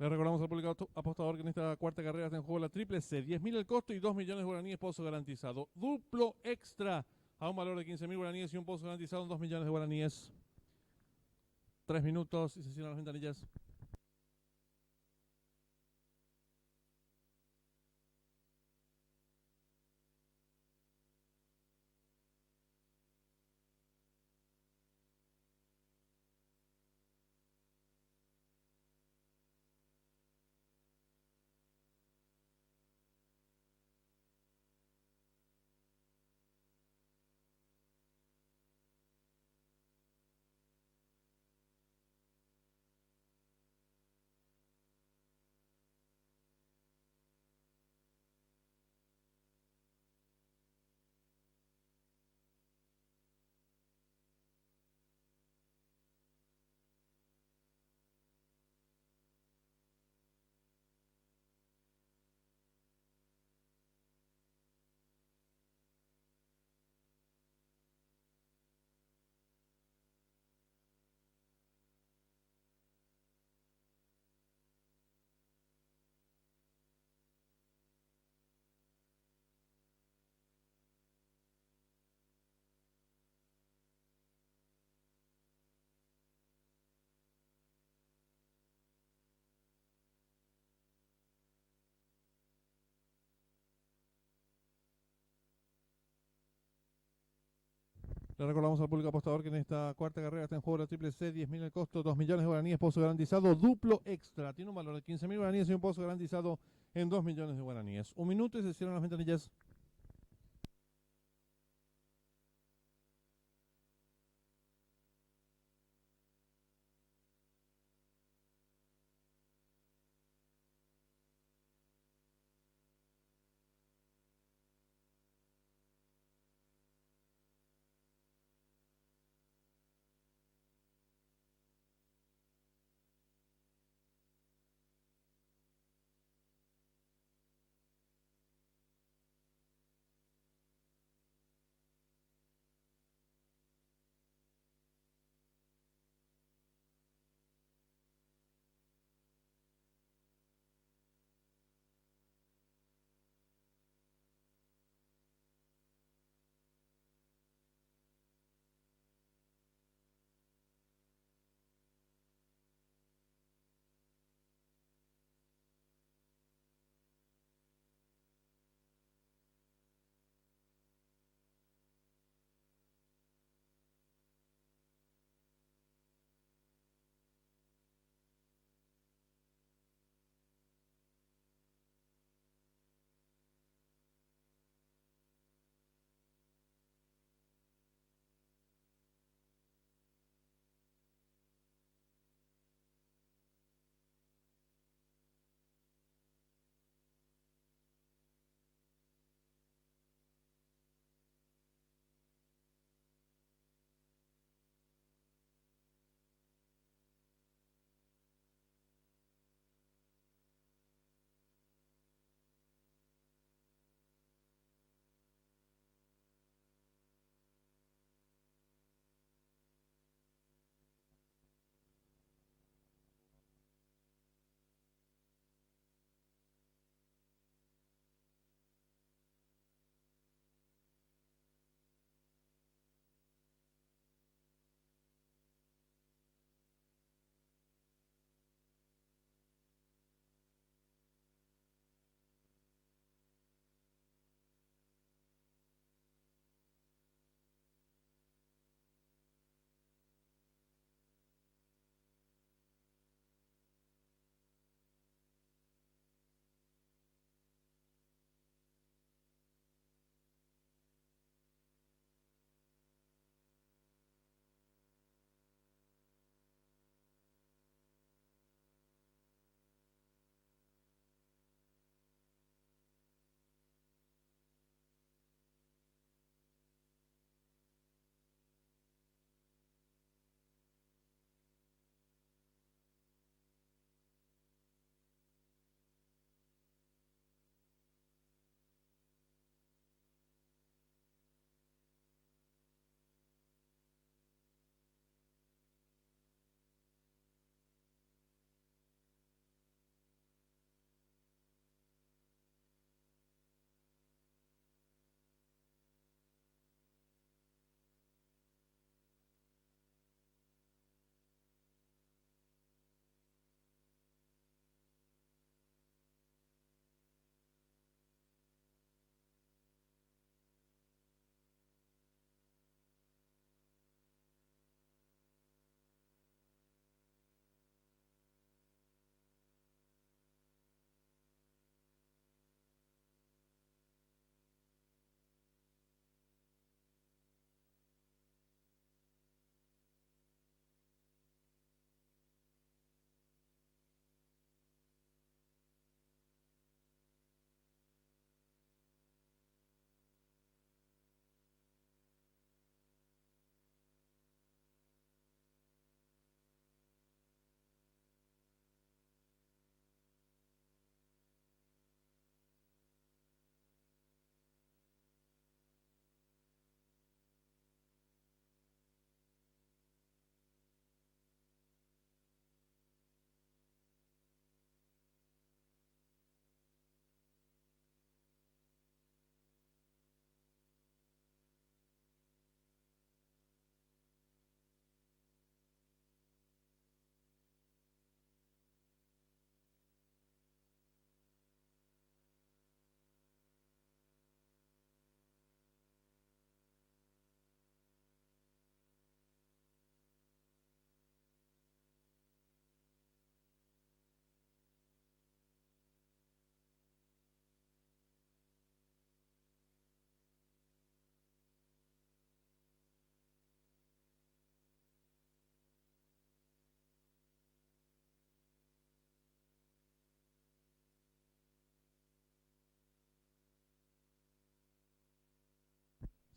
Le recordamos al público apostador que en esta cuarta carrera está en juego la triple C. 10.000 el costo y 2 millones de guaraníes, pozo garantizado. Duplo extra a un valor de 15.000 guaraníes y un pozo garantizado en 2 millones de guaraníes. 3 minutos y se cierran las ventanillas. Le recordamos al público apostador que en esta cuarta carrera está en juego la triple C. 10.000 el costo, 2 millones de guaraníes, pozo garantizado. Duplo extra. Tiene un valor de 15.000 guaraníes y un pozo garantizado en 2 millones de guaraníes. 1 minuto y se cierran las ventanillas.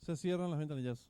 Se cierran las ventanillas.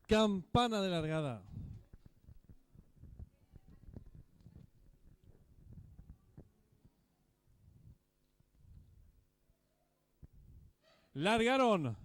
Campana de largada. Largaron.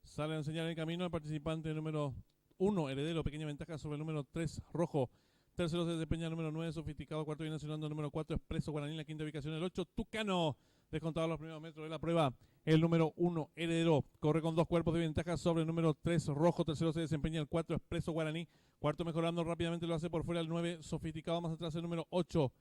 Sale a enseñar el camino el participante número 1, Heredero, pequeña ventaja sobre el número 3, Rojo. Tercero se desempeña el número 9, Sofisticado. Cuarto viene nacionando el número 4, Expreso Guaraní. La quinta ubicación el 8, Tucano. Descontado los primeros metros de la prueba, el número 1, Heredero. Corre con 2 cuerpos de ventaja sobre el número 3, Rojo. Tercero se desempeña el 4, Expreso Guaraní. Cuarto mejorando rápidamente lo hace por fuera el 9, Sofisticado. Más atrás el número 8,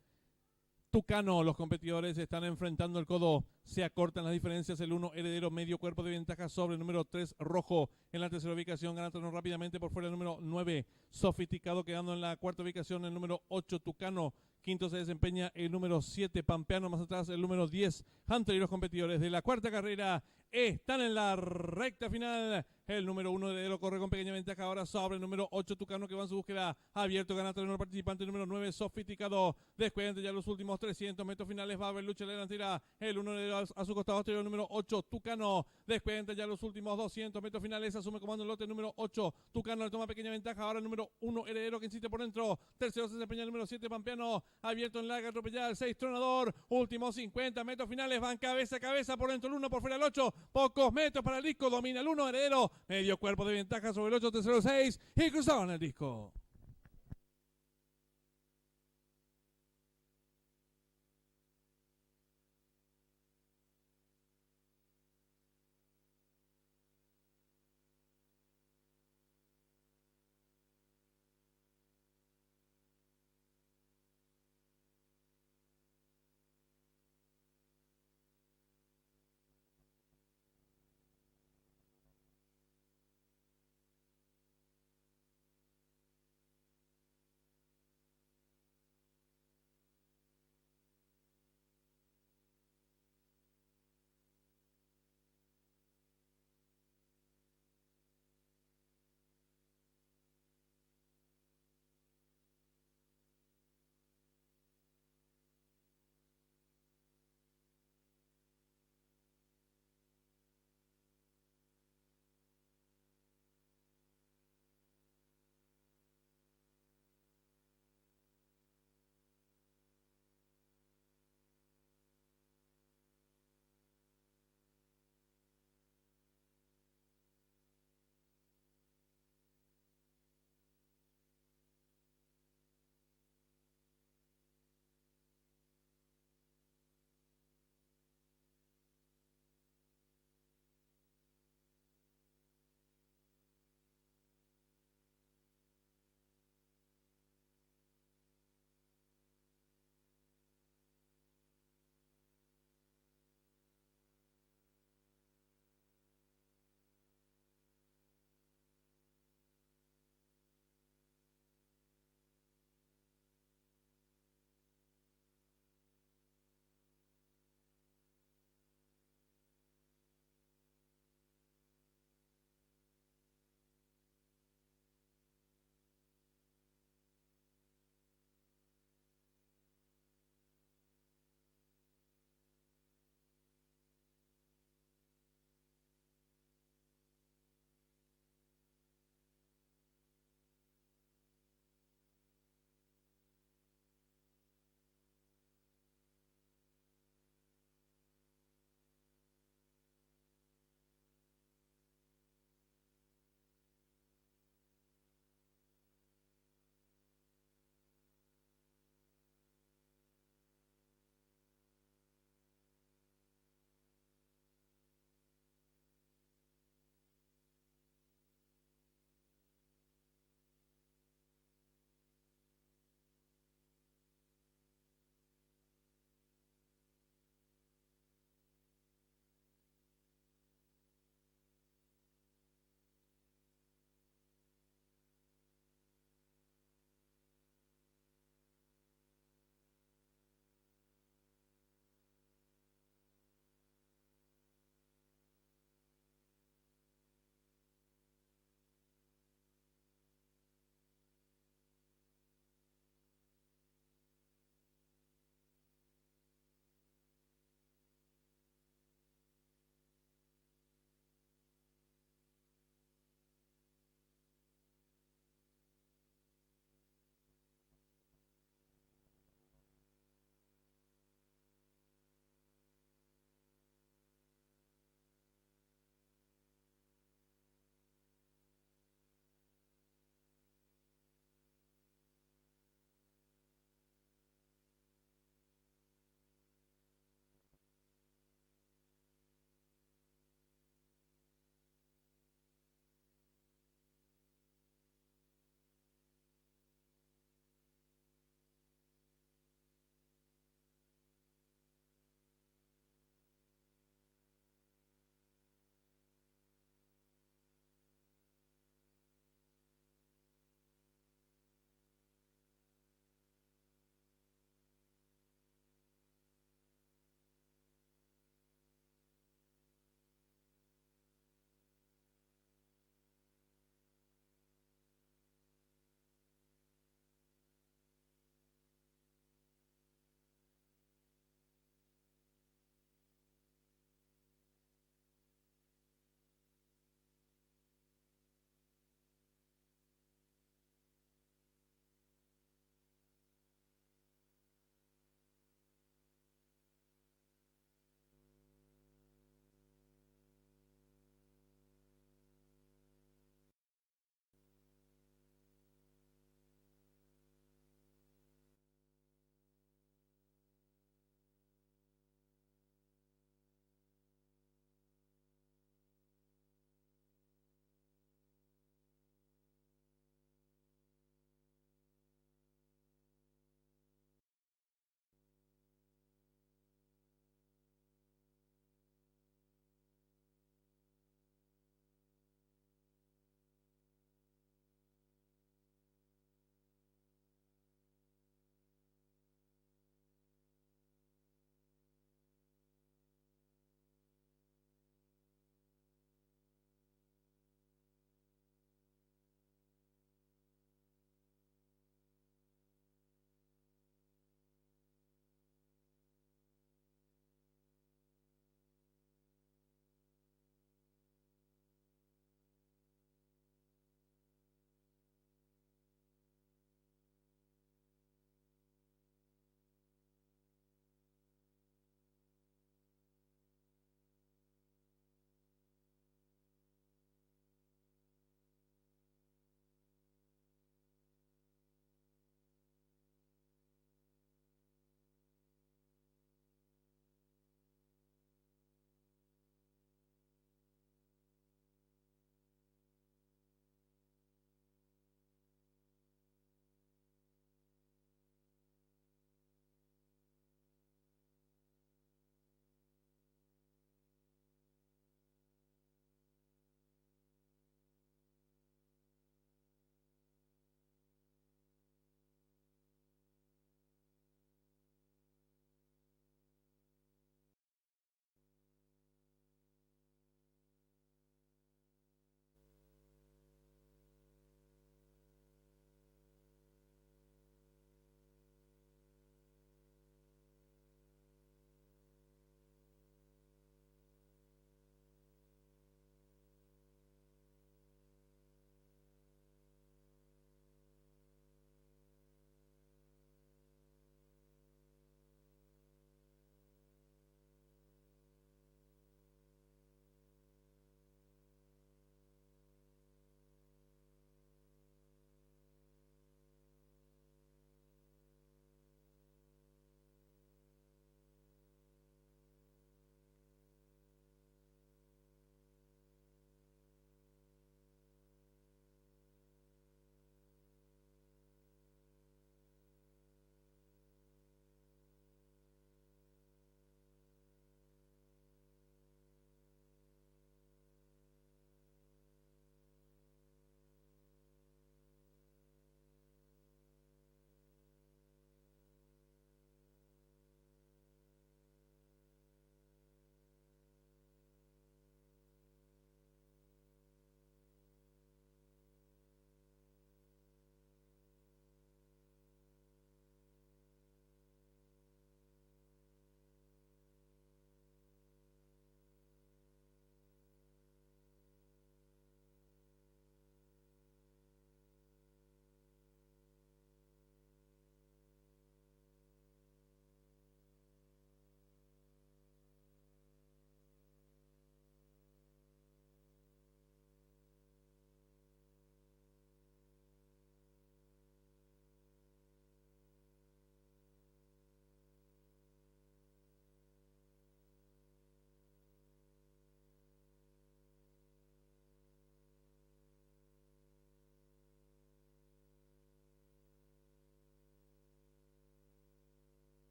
Tucano. Los competidores están enfrentando el codo. Se acortan las diferencias. El 1, Heredero, medio cuerpo de ventaja sobre el número 3, Rojo. En la tercera ubicación, ganando rápidamente por fuera el número 9, Sofisticado. Quedando en la cuarta ubicación el número 8, Tucano. Quinto se desempeña el número 7, Pampeano. Más atrás el número 10, Hunter. Y los competidores de la cuarta carrera están en la recta final. El número 1, Heredero, corre con pequeña ventaja ahora sobre el número 8, Tucano, que va en su búsqueda. Abierto, gana el participante número 9, Sofisticado. Descuenta ya los últimos 300 metros finales. Va a haber lucha en la delantera. El 1, Heredero, a su costado exterior el número 8, Tucano. Descuenta ya los últimos 200 metros finales. Asume comando el lote número 8, Tucano. Le toma pequeña ventaja ahora el número 1, Heredero, que insiste por dentro. Tercero se desempeña el número 7, Pampeano. Abierto en larga, atropellada el 6, Tronador. Últimos 50 metros finales. Van cabeza a cabeza por dentro el 1, por fuera el 8. Pocos metros para el disco. Domina el 1, Heredero. Medio cuerpo de ventaja sobre el 8, tercero 6. Y cruzaron el disco.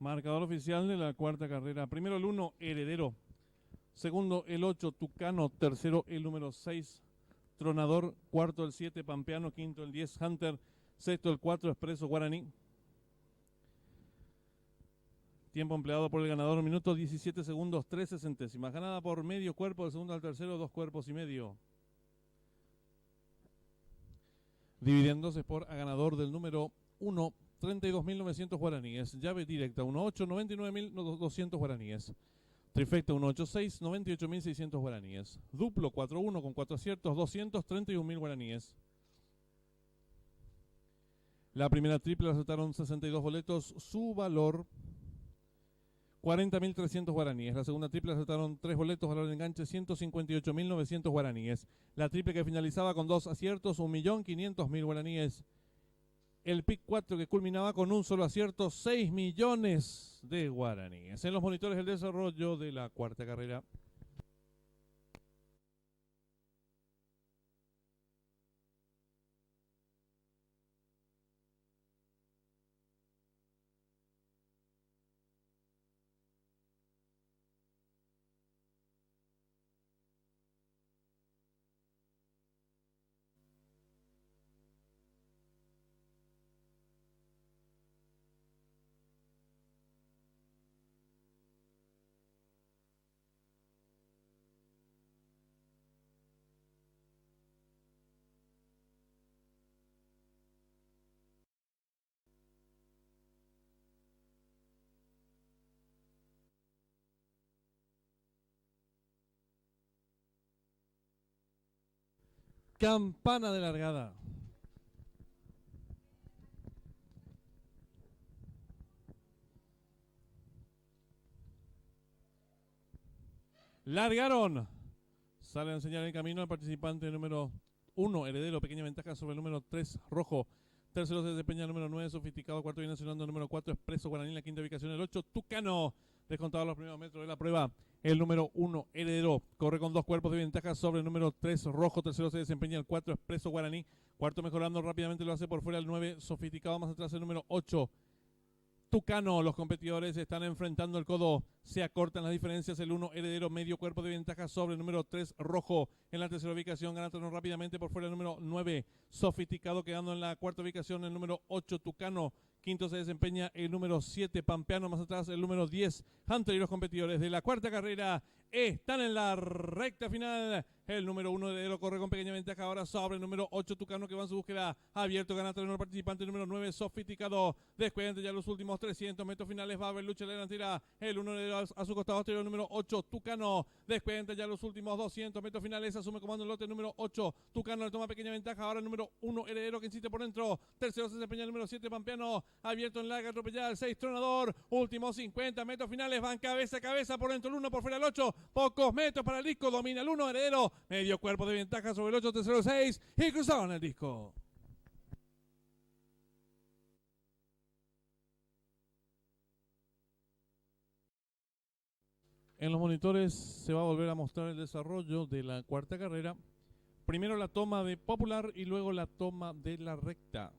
Marcador oficial de la cuarta carrera. Primero el 1, Heredero. Segundo el 8, Tucano. Tercero el número 6, Tronador. Cuarto el 7, Pampeano. Quinto el 10, Hunter. Sexto el 4, Expreso Guaraní. Tiempo empleado por el ganador, minutos 17 segundos 13 centésimas. Ganada por medio cuerpo, del segundo al tercero, 2 cuerpos y medio. Dividiéndose por a ganador del número 1, 32.900 guaraníes. Llave directa 1.8, 99.200 guaraníes. Trifecta 1.86, 98.600 guaraníes. Duplo 4.1 con 4 aciertos, 231.000 guaraníes. La primera triple aceptaron 62 boletos, su valor 40.300 guaraníes. La segunda triple aceptaron 3 boletos, valor de enganche 158.900 guaraníes. La triple que finalizaba con 2 aciertos, 1.500.000 guaraníes. El pick 4 que culminaba con un solo acierto, 6 millones de guaraníes. En los monitores el desarrollo de la cuarta carrera. Campana de largada. Largaron. Sale a enseñar el camino al participante número 1, Heredero, pequeña ventaja sobre el número 3, Rojo. Tercero se desempeña el número 9, Sofisticado. Cuarto viene sonando el número 4, Expreso Guaraní. La quinta ubicación el 8, Tucano. Descontado los primeros metros de la prueba. El número 1, Heredero, corre con 2 cuerpos de ventaja sobre el número 3, Rojo. Tercero se desempeña el 4, Expreso Guaraní. Cuarto mejorando rápidamente, lo hace por fuera el 9, Sofisticado. Más atrás el número 8, Tucano. Los competidores están enfrentando el codo. Se acortan las diferencias. El 1, Heredero, medio cuerpo de ventaja sobre el número 3, Rojo. En la tercera ubicación, ganando rápidamente por fuera el número 9, Sofisticado. Quedando en la cuarta ubicación el número 8, Tucano. Quinto se desempeña el número 7, Pampeano. Más atrás el número 10, Hunter. Y los competidores de la cuarta carrera están en la recta final. El número 1, Heredero, corre con pequeña ventaja ahora sobre el número 8, Tucano, que va en su búsqueda. Abierto, gana terreno el participante número 9, Sofisticado. Descuenta ya los últimos 300 metros finales. Va a haber lucha en la delantera. El 1, Heredero, a su costado exterior, el número 8, Tucano. Descuenta ya los últimos 200 metros finales. Asume comando el lote número 8, Tucano. Le toma pequeña ventaja ahora el número 1, Heredero, que insiste por dentro. Tercero se desempeña el número 7, Pampeano. Abierto en larga, atropellada el 6, Tronador. Últimos 50 metros finales. Van cabeza a cabeza por dentro el 1, por fuera el 8. Pocos metros para el disco. Domina el 1, Heredero. Medio cuerpo de ventaja sobre el 8, tercero 6. Y cruzaron el disco. En los monitores se va a volver a mostrar el desarrollo de la cuarta carrera. Primero la toma de Popular y luego la toma de la recta.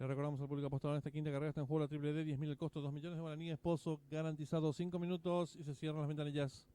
Le recordamos al público apostador en esta quinta carrera está en juego la triple D, 10.000 el costo, 2 millones de guaraníes, pozo garantizado, 5 minutos y se cierran las ventanillas.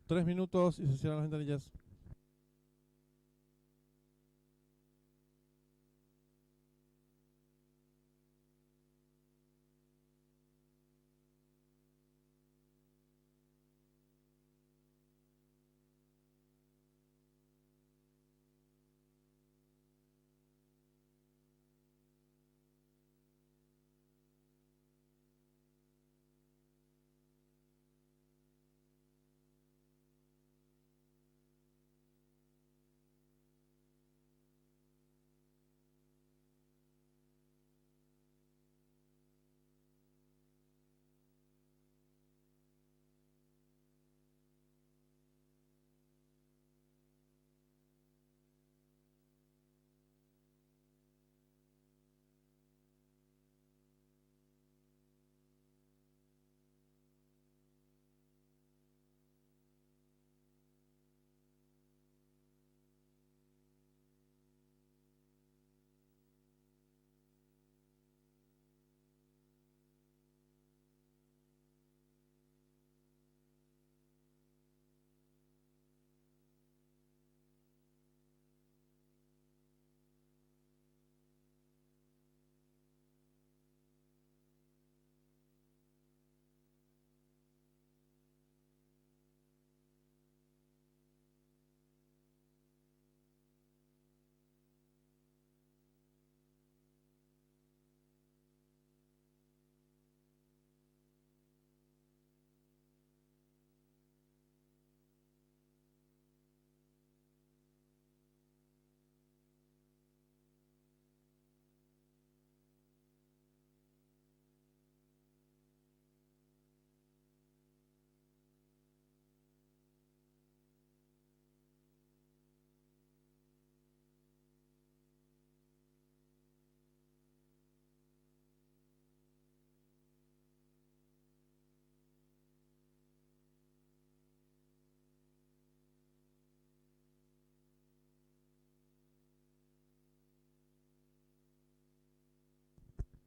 3 minutos y se cierran las ventanillas.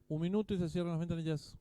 Un minuto y se cierran las ventanillas.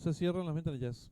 Se cierran las ventanillas.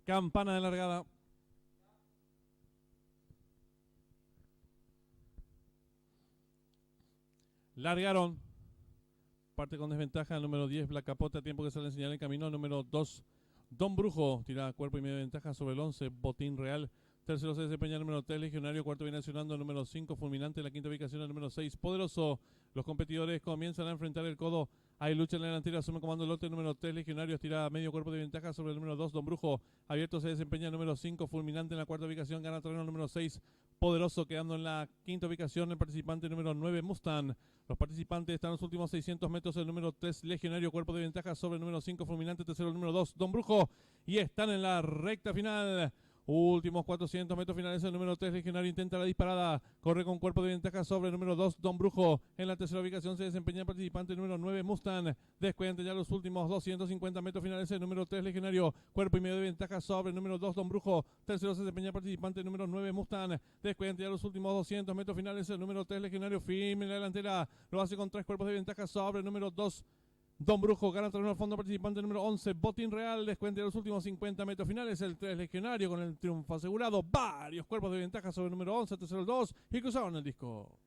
Campana de largada. Largaron. Parte con desventaja. Número 10, Black Capota. Tiempo que sale en señal en camino. Número 2, Don Brujo. Tira cuerpo y medio de ventaja sobre el 11, Botín Real. Tercero se desempeña el número 3, Legionario. Cuarto viene accionando el número 5, Fulminante. La quinta ubicación el número 6, Poderoso. Los competidores comienzan a enfrentar el codo. Hay lucha en la delantera, asume comando el lote número 3, Legionario. Tira medio cuerpo de ventaja sobre el número 2, Don Brujo. Abierto se desempeña el número 5, Fulminante. En la cuarta ubicación gana terreno el número 6, Poderoso. Quedando en la quinta ubicación el participante número 9, Mustang. Los participantes están en los últimos 600 metros. El número 3, Legionario. Cuerpo de ventaja sobre el número 5, Fulminante. Tercero el número 2, Don Brujo. Y están en la recta final. Últimos 400 metros finales, el número 3, Legionario, intenta la disparada. Corre con cuerpo de ventaja sobre el número 2, Don Brujo. En la tercera ubicación se desempeña el participante número 9, Mustang. Descuenta ya los últimos 250 metros finales, el número 3, Legionario. Cuerpo y medio de ventaja sobre el número 2, Don Brujo. Tercero se desempeña el participante número 9, Mustang. Descuenta ya los últimos 200 metros finales, el número 3, Legionario. Firme en la delantera. Lo hace con 3 cuerpos de ventaja sobre el número 2, Don Brujo. Gana terreno al fondo participante número 11, Botín Real. Descuenta los últimos 50 metros finales, el 3, Legionario, con el triunfo asegurado. Varios cuerpos de ventaja sobre el número 11, tercero el 2, y cruzaron el disco.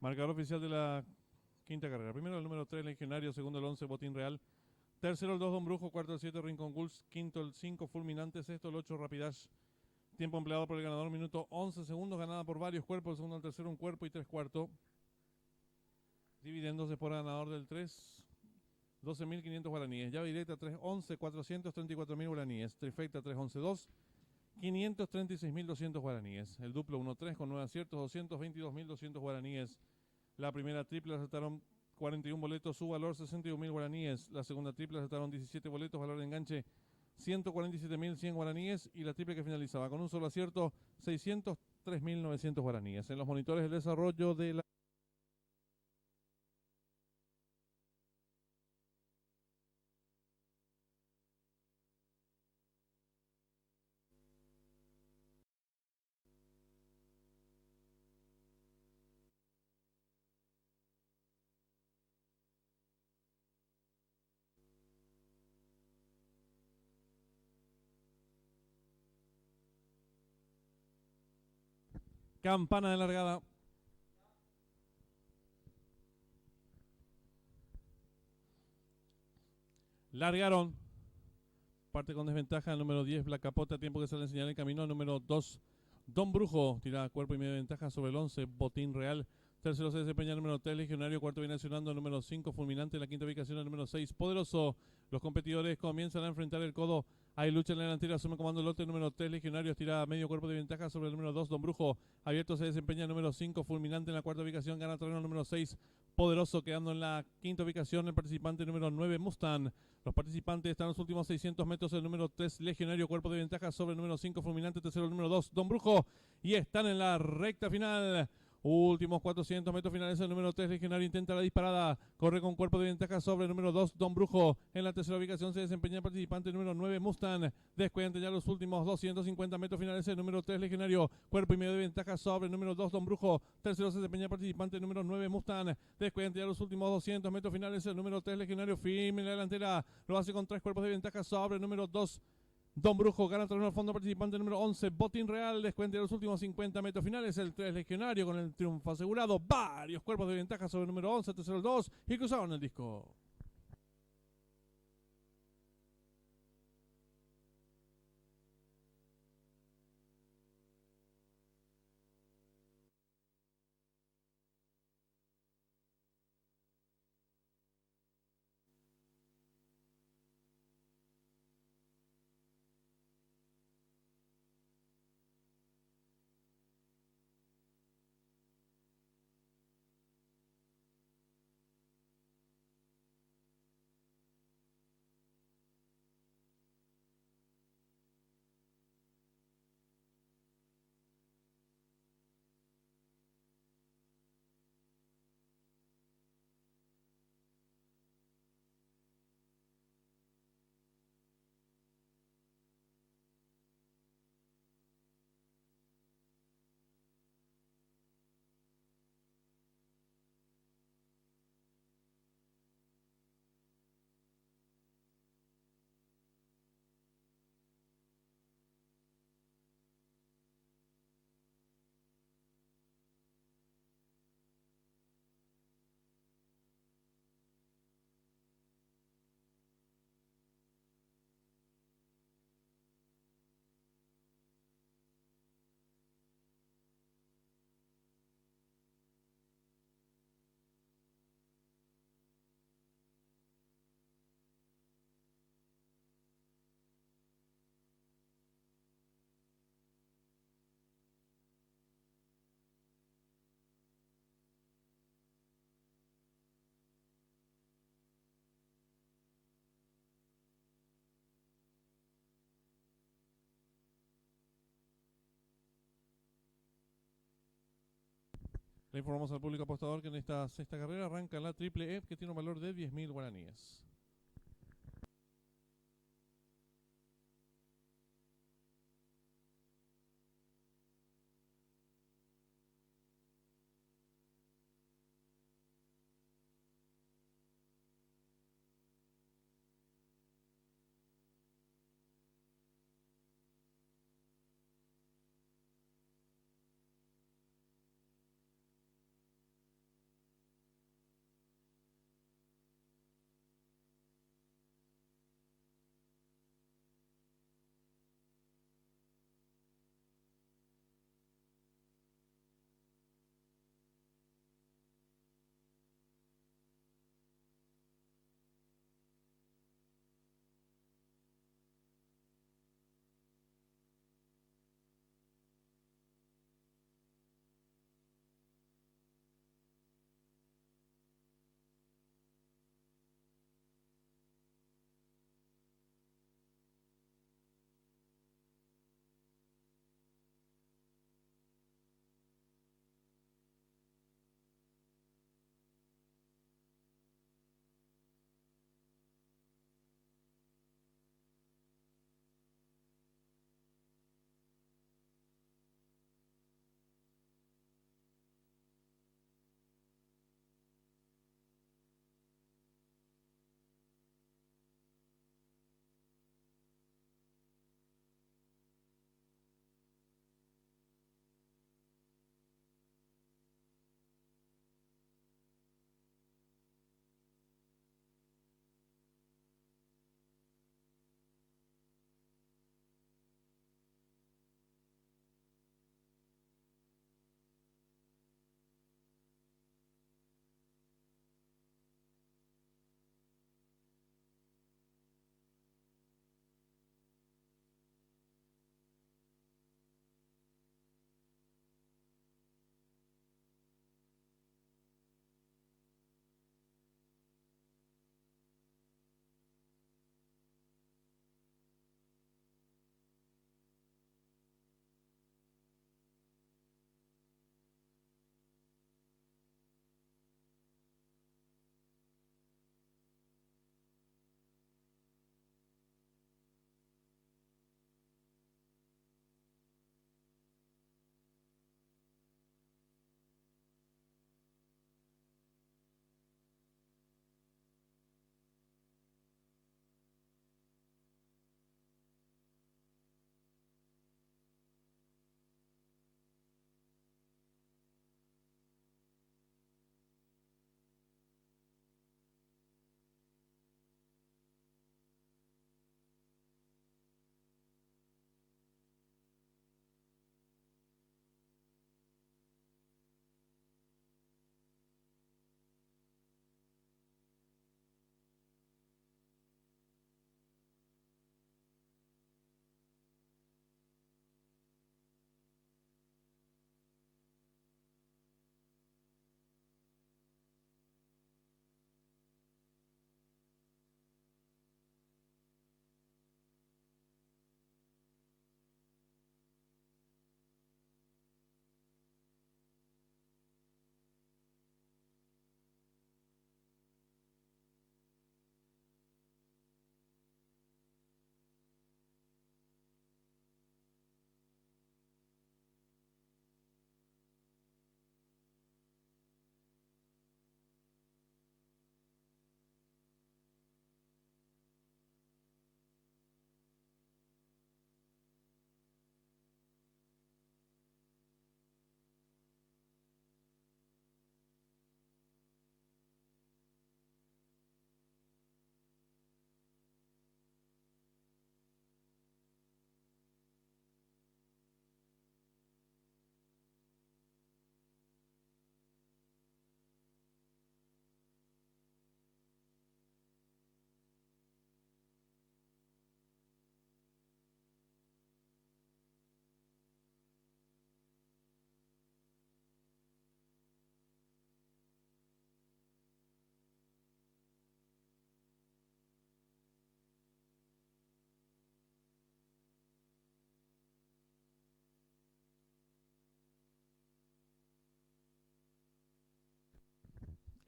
Marcador oficial de la quinta carrera. Primero el número 3, Legionario. Segundo el 11, Botín Real. Tercero el 2, Don Brujo. Cuarto el 7, Rincón Gulls. Quinto el 5, Fulminante. Sexto el 8, Rapidash. Tiempo empleado por el ganador, minuto 11 segundos. Ganada por varios cuerpos. El segundo al tercero, un cuerpo y 3/4. Dividiéndose por ganador del 3, 12.500 guaraníes. Llave directa 311, 434.000 guaraníes. Trifecta 311-2, 536.200 guaraníes. El duplo 1-3 con 9 aciertos, 222.200 guaraníes. La primera triple acertaron 41 boletos, su valor 61.000 guaraníes. La segunda triple acertaron 17 boletos, valor de enganche 147.100 guaraníes. Y la triple que finalizaba con un solo acierto, 603.900 guaraníes. En los monitores el desarrollo de la campana de largada. Largaron. Parte con desventaja el número 10, Black Capota, tiempo que sale a enseñar el camino. El número 2, Don Brujo, tira cuerpo y medio de ventaja sobre el 11, Botín Real. Tercero se desempeña el número 3, Legionario. Cuarto viene accionando el número 5, Fulminante. En la quinta ubicación el número 6, Poderoso. Los competidores comienzan a enfrentar el codo. Hay lucha en la delantera, asume comando el lote número 3, Legionarios, tira medio cuerpo de ventaja sobre el número 2, Don Brujo. Abierto se desempeña el número 5, Fulminante. En la cuarta ubicación gana terreno el número 6, Poderoso, quedando en la quinta ubicación el participante número 9, Mustang. Los participantes están en los últimos 600 metros. El número 3, Legionario, cuerpo de ventaja sobre el número 5, Fulminante. Tercero el número 2, Don Brujo. Y están en la recta final. Últimos 400 metros finales. El número 3, Legionario, intenta la disparada. Corre con cuerpo de ventaja sobre el número 2, Don Brujo. En la tercera ubicación se desempeña el participante número 9, Mustang. Descuentan ya los últimos 250 metros finales. El número 3, Legionario. Cuerpo y medio de ventaja sobre el número 2, Don Brujo. Tercero se desempeña el participante número 9, Mustang. Descuentan ya los últimos 200 metros finales. El número 3, Legionario, firme en la delantera. Lo hace con 3 cuerpos de ventaja sobre el número 2, Don Brujo. Gana terreno al fondo participante número 11, Botín Real. Descuenta los últimos 50 metros finales. El 3, Legionario, con el triunfo asegurado. Varios cuerpos de ventaja sobre el número 11, tercero el 2. Y cruzaron el disco. Le informamos al público apostador que en esta sexta carrera arranca la triple E, que tiene un valor de 10.000 guaraníes.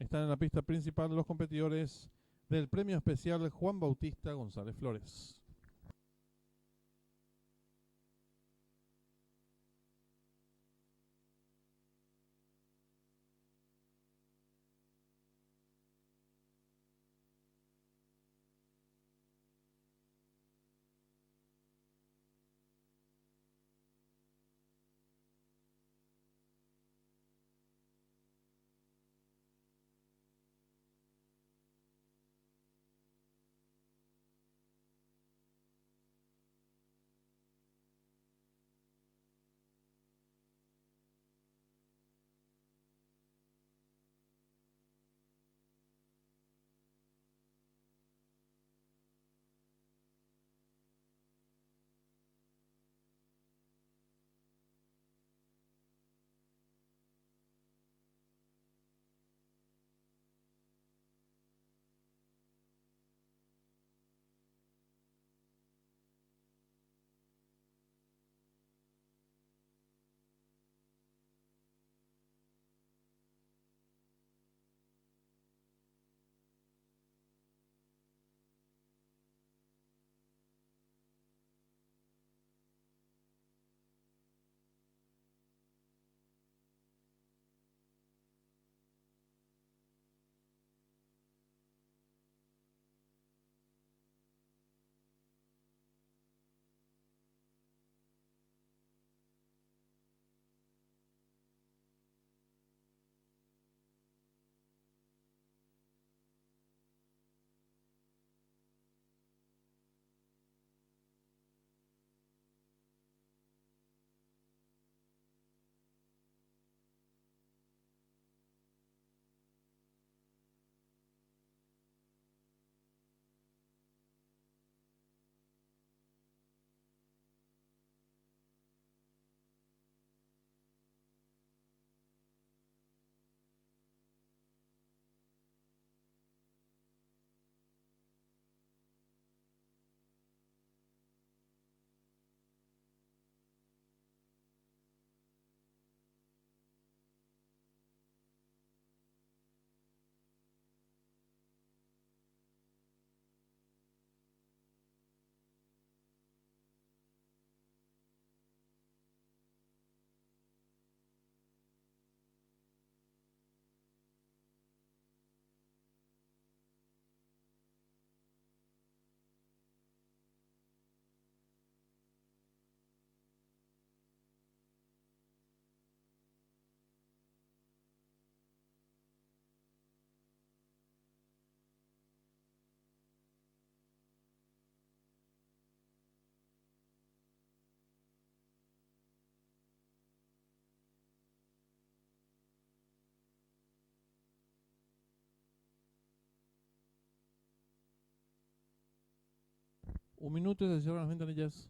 Están en la pista principal los competidores del premio especial Juan Bautista González Flores. Un minuto y se cierran las ventanillas.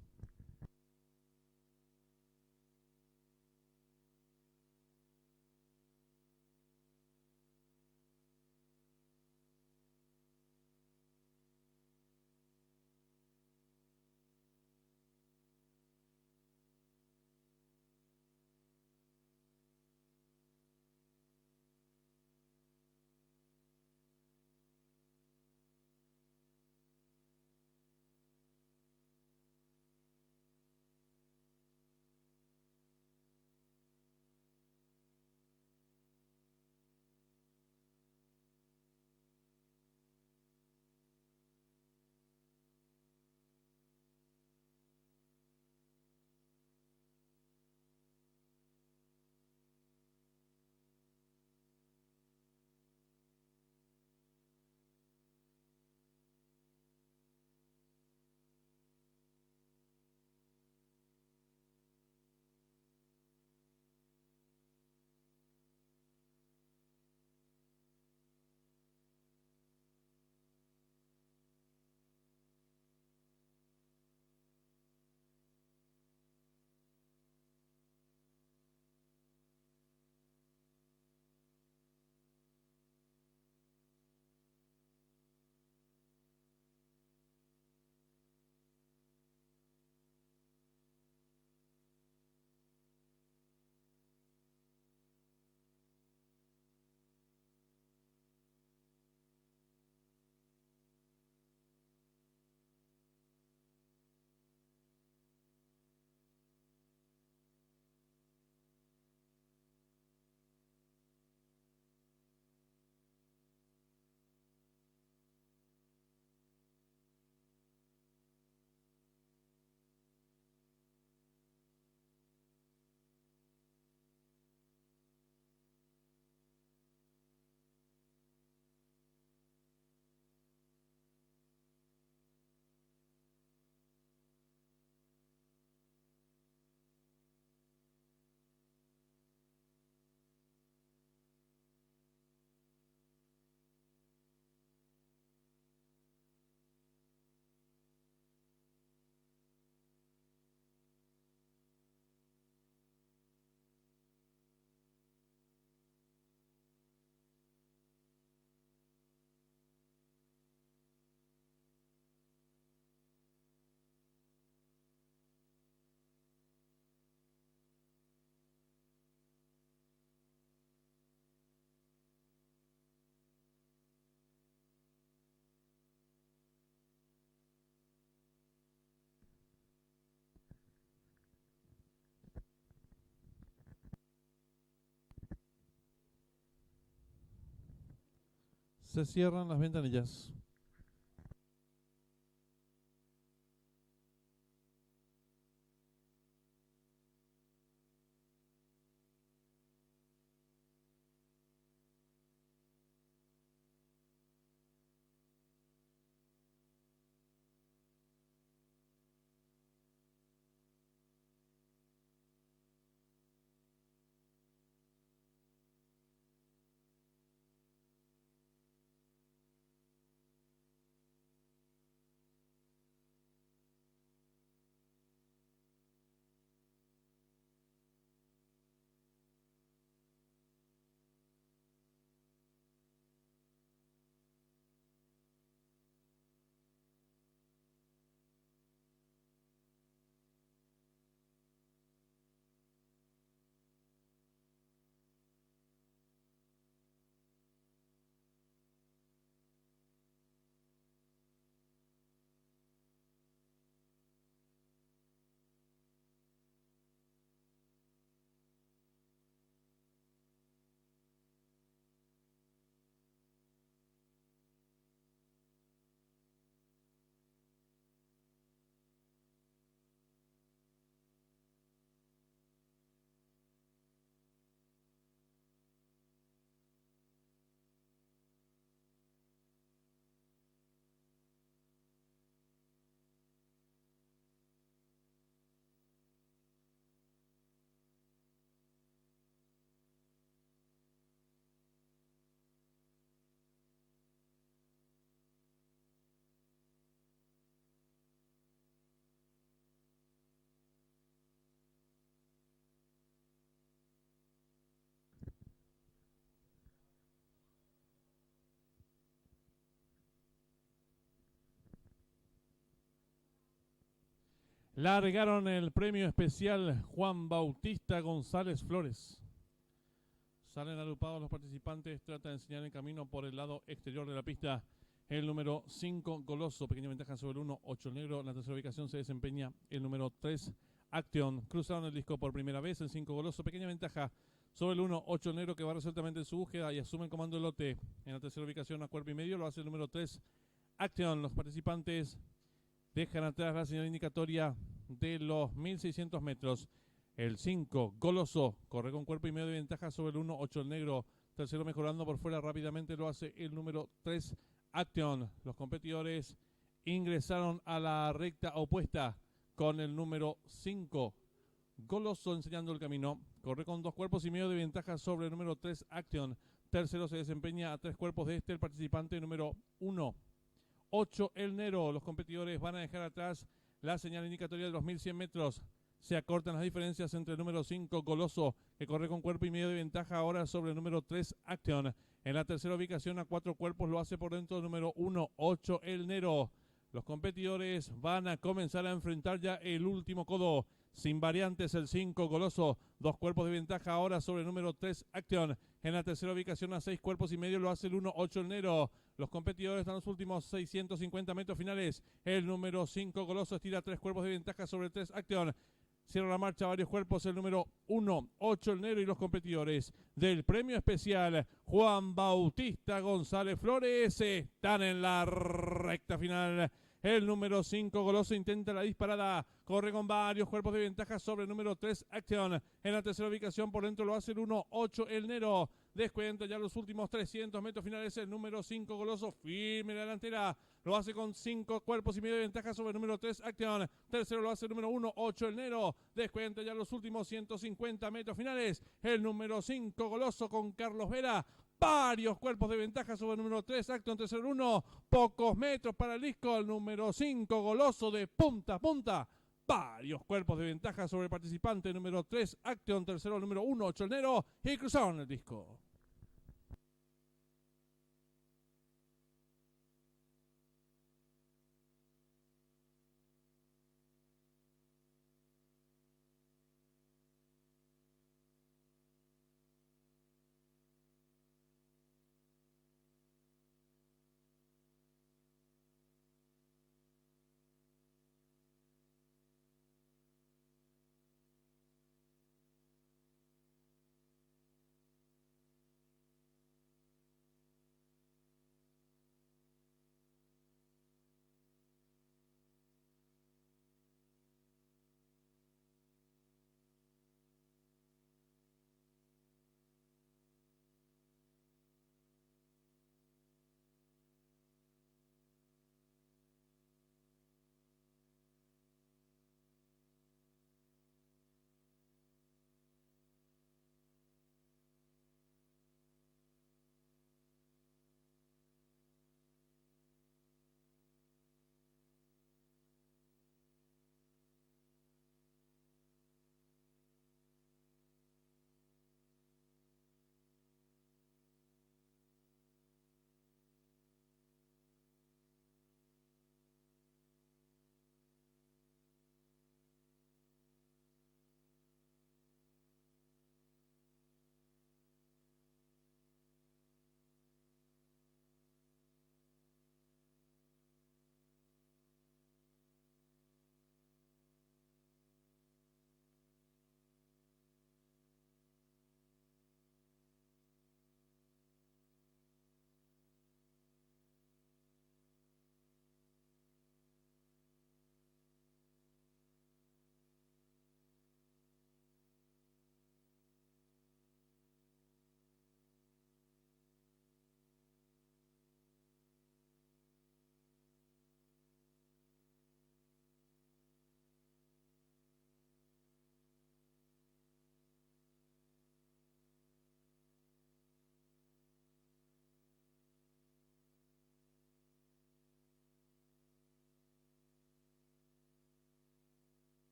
Se cierran las ventanillas. Largaron el premio especial Juan Bautista González Flores. Salen agrupados los participantes, trata de enseñar el camino por el lado exterior de la pista. El número 5, Goloso, pequeña ventaja sobre el 1, 8 negro. En la tercera ubicación se desempeña el número 3, Action. Cruzaron el disco por primera vez, el 5, Goloso, pequeña ventaja sobre el 1, 8 negro, que va resueltamente en su búsqueda y asume el comando del lote. En la tercera ubicación a cuerpo y medio lo hace el número 3, Action. Los participantes dejan atrás la señal indicatoria de los 1600 metros. El 5, Goloso, corre con cuerpo y medio de ventaja sobre el 1, 8 el negro. Tercero mejorando por fuera rápidamente lo hace el número 3, Action. Los competidores ingresaron a la recta opuesta con el número 5, Goloso enseñando el camino. Corre con 2 cuerpos y medio de ventaja sobre el número 3, Action. Tercero se desempeña a 3 cuerpos de el participante número 1, 8 el Nero. Los competidores van a dejar atrás la señal indicatoria de los 1100 metros. Se acortan las diferencias entre el número 5, Goloso, que corre con cuerpo y medio de ventaja ahora sobre el número 3, Action. En la tercera ubicación a 4 cuerpos lo hace por dentro el número 1, 8 el Nero. Los competidores van a comenzar a enfrentar ya el último codo. Sin variantes el 5, Goloso. 2 cuerpos de ventaja ahora sobre el número 3, Action. En la tercera ubicación a 6 cuerpos y medio lo hace el 1, 8 el Nero. Los competidores están en los últimos 650 metros finales. El número 5, Goloso, estira 3 cuerpos de ventaja sobre el 3, Action. Cierra la marcha varios cuerpos el número 1, 8 el Nero, y los competidores del premio especial Juan Bautista González Flores están en la recta final. El número 5, Goloso, intenta la disparada. Corre con varios cuerpos de ventaja sobre el número 3, Action. En la tercera ubicación por dentro lo hace el 1, 8 el Nero. Descuenta ya los últimos 300 metros finales el número 5, Goloso, firme la delantera. Lo hace con 5 cuerpos y medio de ventaja sobre el número 3, Action. Tercero lo hace el número 1, 8 el Nero. Descuenta ya los últimos 150 metros finales el número 5, Goloso, con Carlos Vera. Varios cuerpos de ventaja sobre el número 3, Action. Tercero el 1, pocos metros para el disco. El número 5, Goloso, de punta a punta. Varios cuerpos de ventaja sobre el participante número 3, Action. Tercero el número 1, 8 el Nero. Y cruzaron el disco.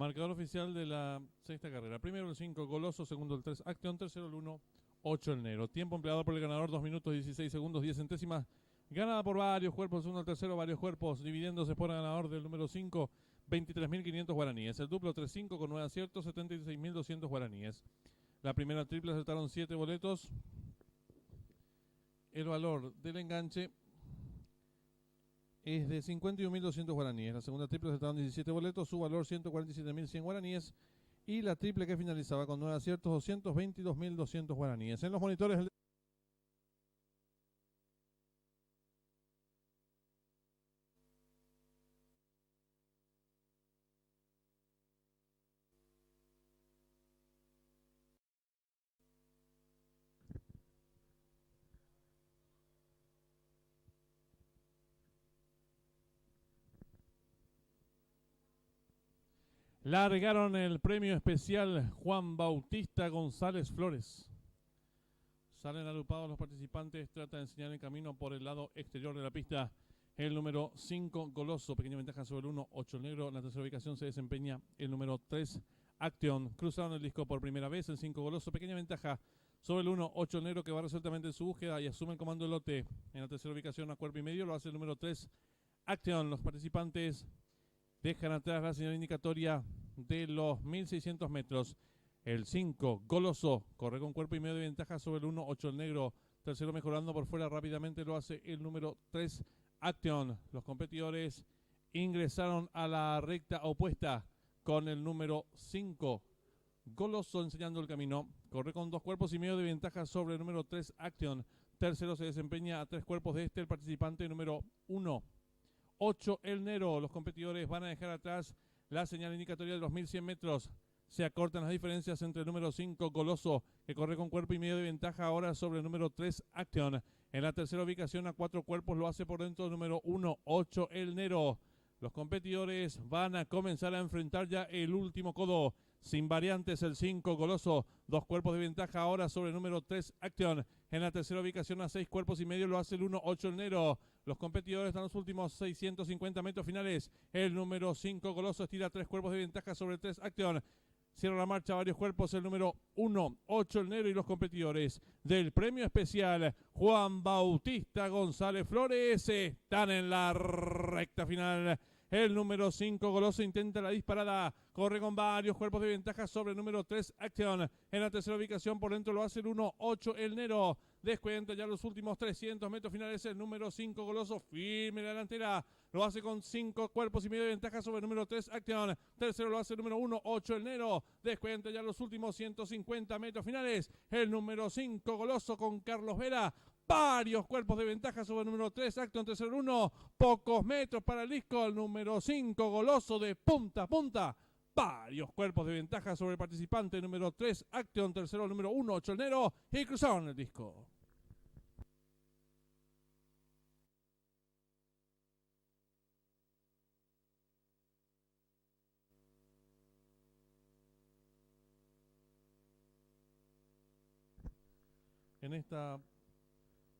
Marcador oficial de la sexta carrera. Primero el 5, Goloso. Segundo el 3, Action. Tercero el 1, 8, el Nero. Tiempo empleado por el ganador, 2 minutos 16 segundos 10 centésimas. Ganada por varios cuerpos, segundo al tercero, varios cuerpos, dividiéndose por el ganador del número 5, 23.500 guaraníes. El duplo 3-5 con 9 aciertos, 76.200 guaraníes. La primera triple acertaron 7 boletos. El valor del enganche es de 51.200 guaraníes. La segunda triple acertaron 17 boletos, su valor 147.100 guaraníes. Y la triple que finalizaba con 9 aciertos, 222.200 guaraníes. En los monitores... Largaron el premio especial Juan Bautista González Flores. Salen agrupados los participantes, trata de enseñar el camino por el lado exterior de la pista. El número 5, Goloso, pequeña ventaja sobre el 1, 8 el Negro. En la tercera ubicación se desempeña el número 3, Action. Cruzaron el disco por primera vez, el 5, Goloso, pequeña ventaja sobre el 1, 8 el Negro, que va resueltamente en su búsqueda y asume el comando del lote. En la tercera ubicación a cuerpo y medio lo hace el número 3, Action. Los participantes dejan atrás la señal indicatoria de los 1.600 metros. El 5, Goloso, corre con cuerpo y medio de ventaja sobre el 1, 8 el Negro. Tercero mejorando por fuera rápidamente lo hace el número 3, Action. Los competidores ingresaron a la recta opuesta con el número 5, Goloso enseñando el camino. Corre con 2 cuerpos y medio de ventaja sobre el número 3, Action. Tercero se desempeña a 3 cuerpos de el participante número 1, 8 el Nero. Los competidores van a dejar atrás la señal indicatoria de los 1.100 metros. Se acortan las diferencias entre el número 5, Goloso, que corre con cuerpo y medio de ventaja ahora sobre el número 3, Action. En la tercera ubicación a 4 cuerpos lo hace por dentro el número 1, 8 el Nero. Los competidores van a comenzar a enfrentar ya el último codo. Sin variantes el 5, Goloso. 2 cuerpos de ventaja ahora sobre el número 3, Action. En la tercera ubicación a 6 cuerpos y medio lo hace el 1, 8 el Nero. Los competidores están en los últimos 650 metros finales. El número 5, Goloso, estira 3 cuerpos de ventaja sobre el 3, Action. Cierra la marcha varios cuerpos el número 1, 8 el Nero, y los competidores del premio especial Juan Bautista González Flores están en la recta final. El número 5, Goloso, intenta la disparada. Corre con varios cuerpos de ventaja sobre el número 3, Action. En la tercera ubicación por dentro lo hace el 1, 8 el Nero. Descuenta ya los últimos 300 metros finales el número 5, Goloso, firme en la delantera. Lo hace con 5 cuerpos y medio de ventaja sobre el número 3, Action. Tercero lo hace el número 1, 8 el Nero. Descuenta ya los últimos 150 metros finales el número 5, Goloso, con Carlos Vera. Varios cuerpos de ventaja sobre el número 3, Action. Tercero 1, pocos metros para el disco. El número 5, Goloso, de punta a punta. Varios cuerpos de ventaja sobre el participante número 3, Action. Tercero número 1, 8 el Nero. Y cruzaron el disco. En esta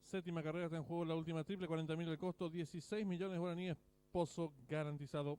séptima carrera está en juego la última triple, 40.000 el costo, 16 millones de guaraníes, pozo garantizado.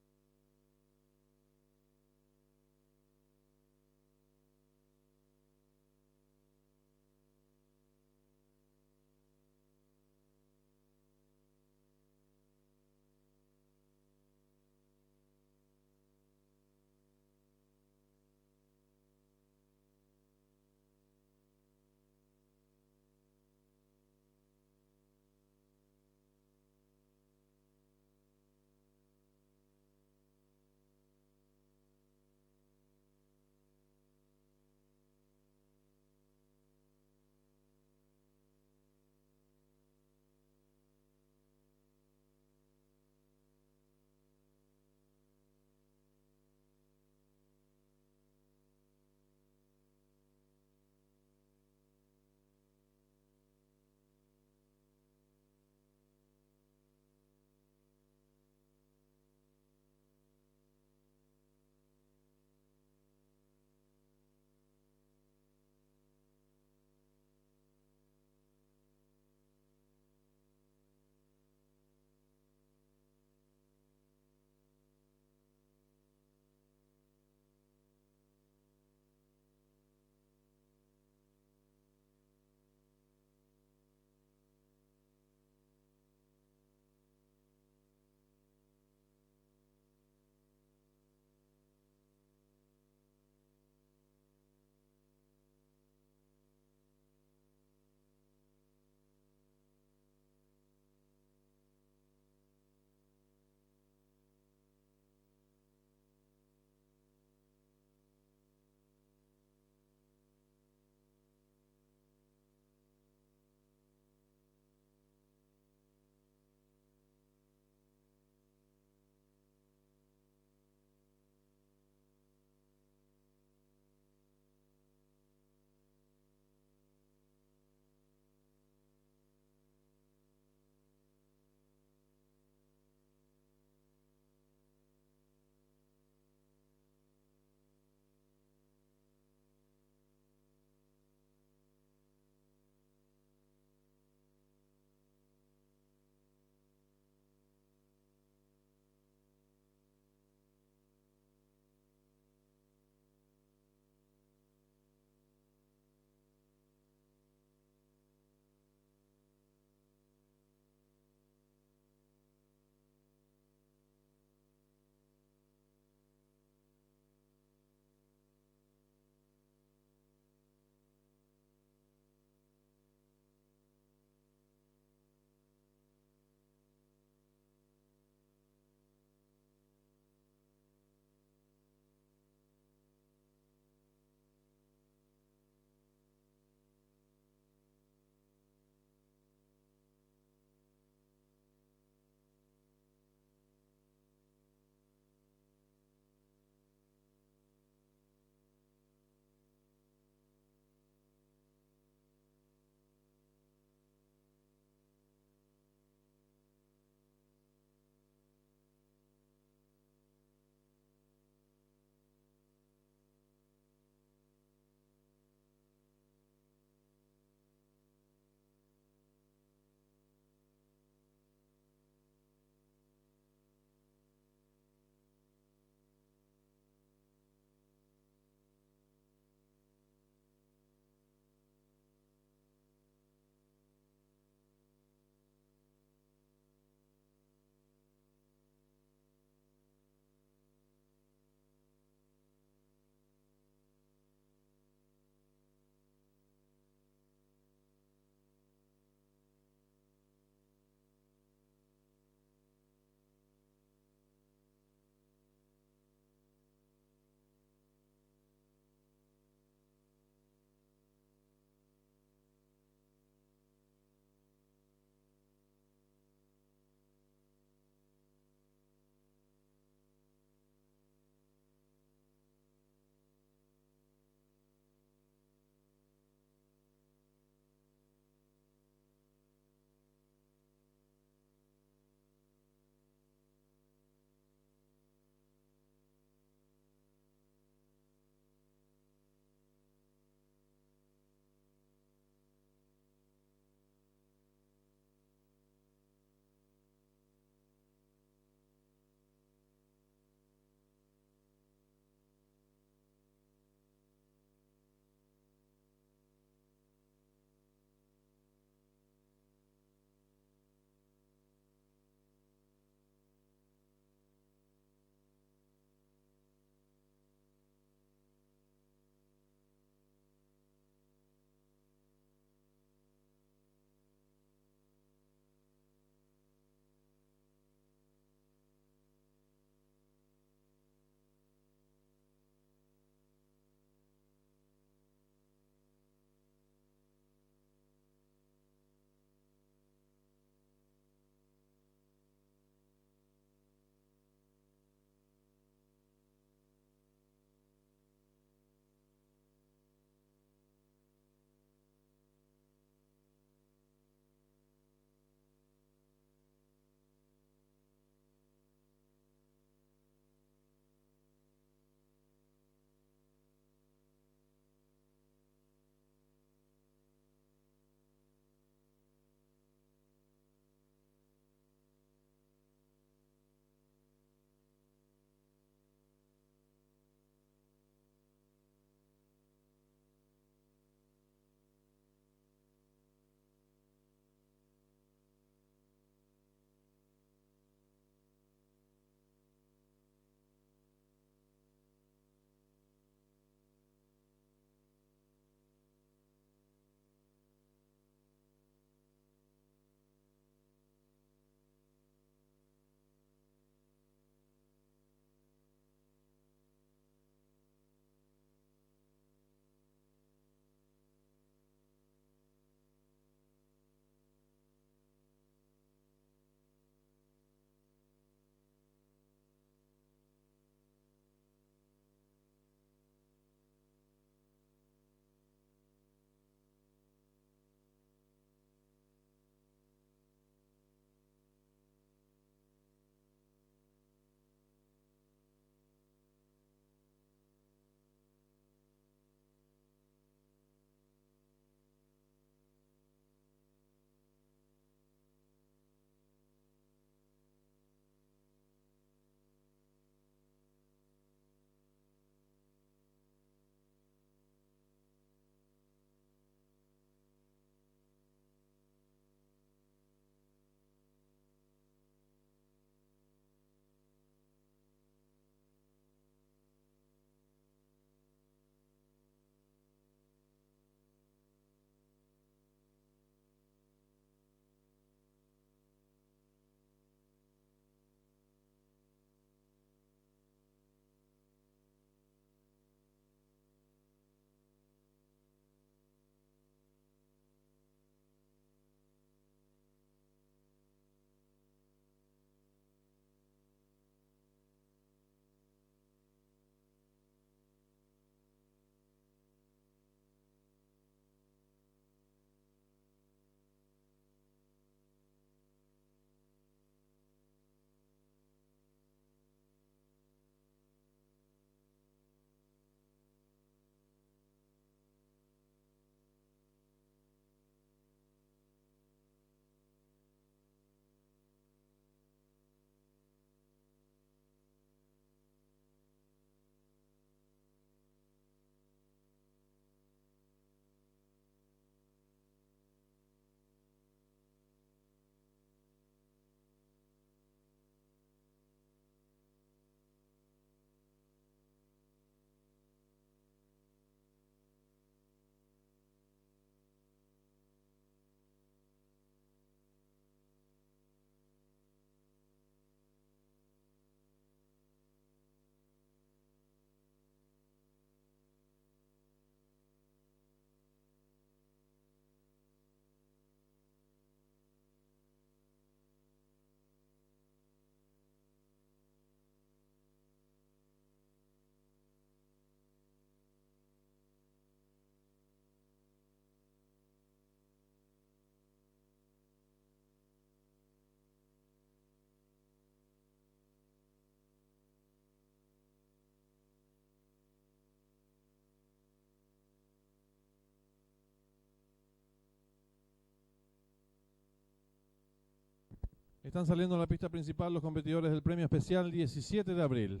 Están saliendo a la pista principal los competidores del premio especial 17 de abril.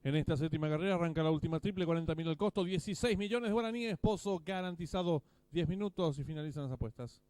En esta séptima carrera arranca la última triple, 40.000 el costo, 16 millones de guaraníes, pozo garantizado 10 minutos y finalizan las apuestas.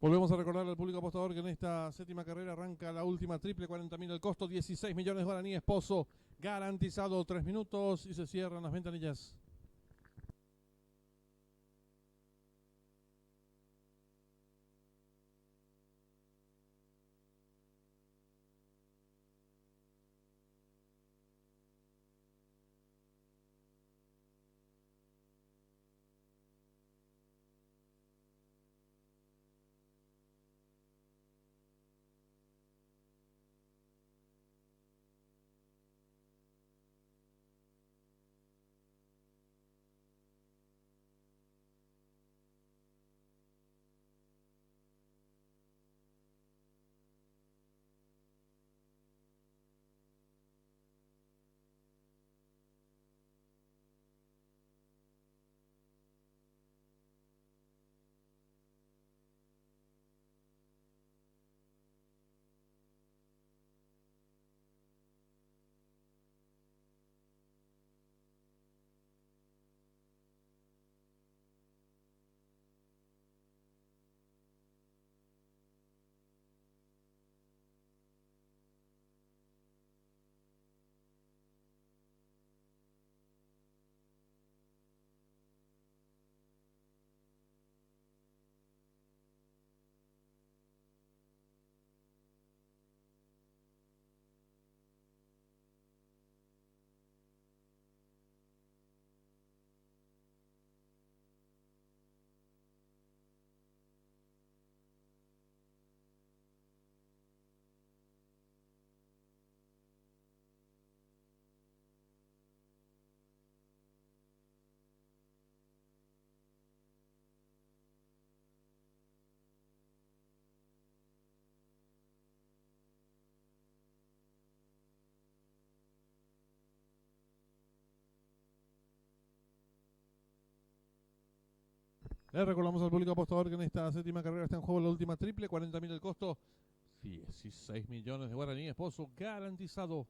Volvemos a recordar al público apostador que en esta séptima carrera arranca la última triple, 40.000 el costo, 16 millones de guaraníes, Pozo garantizado 3 minutos y se cierran las ventanillas. Le recordamos al público apostador que en esta séptima carrera está en juego la última triple, 40.000 el costo, 16 millones de guaraníes, Pozo garantizado.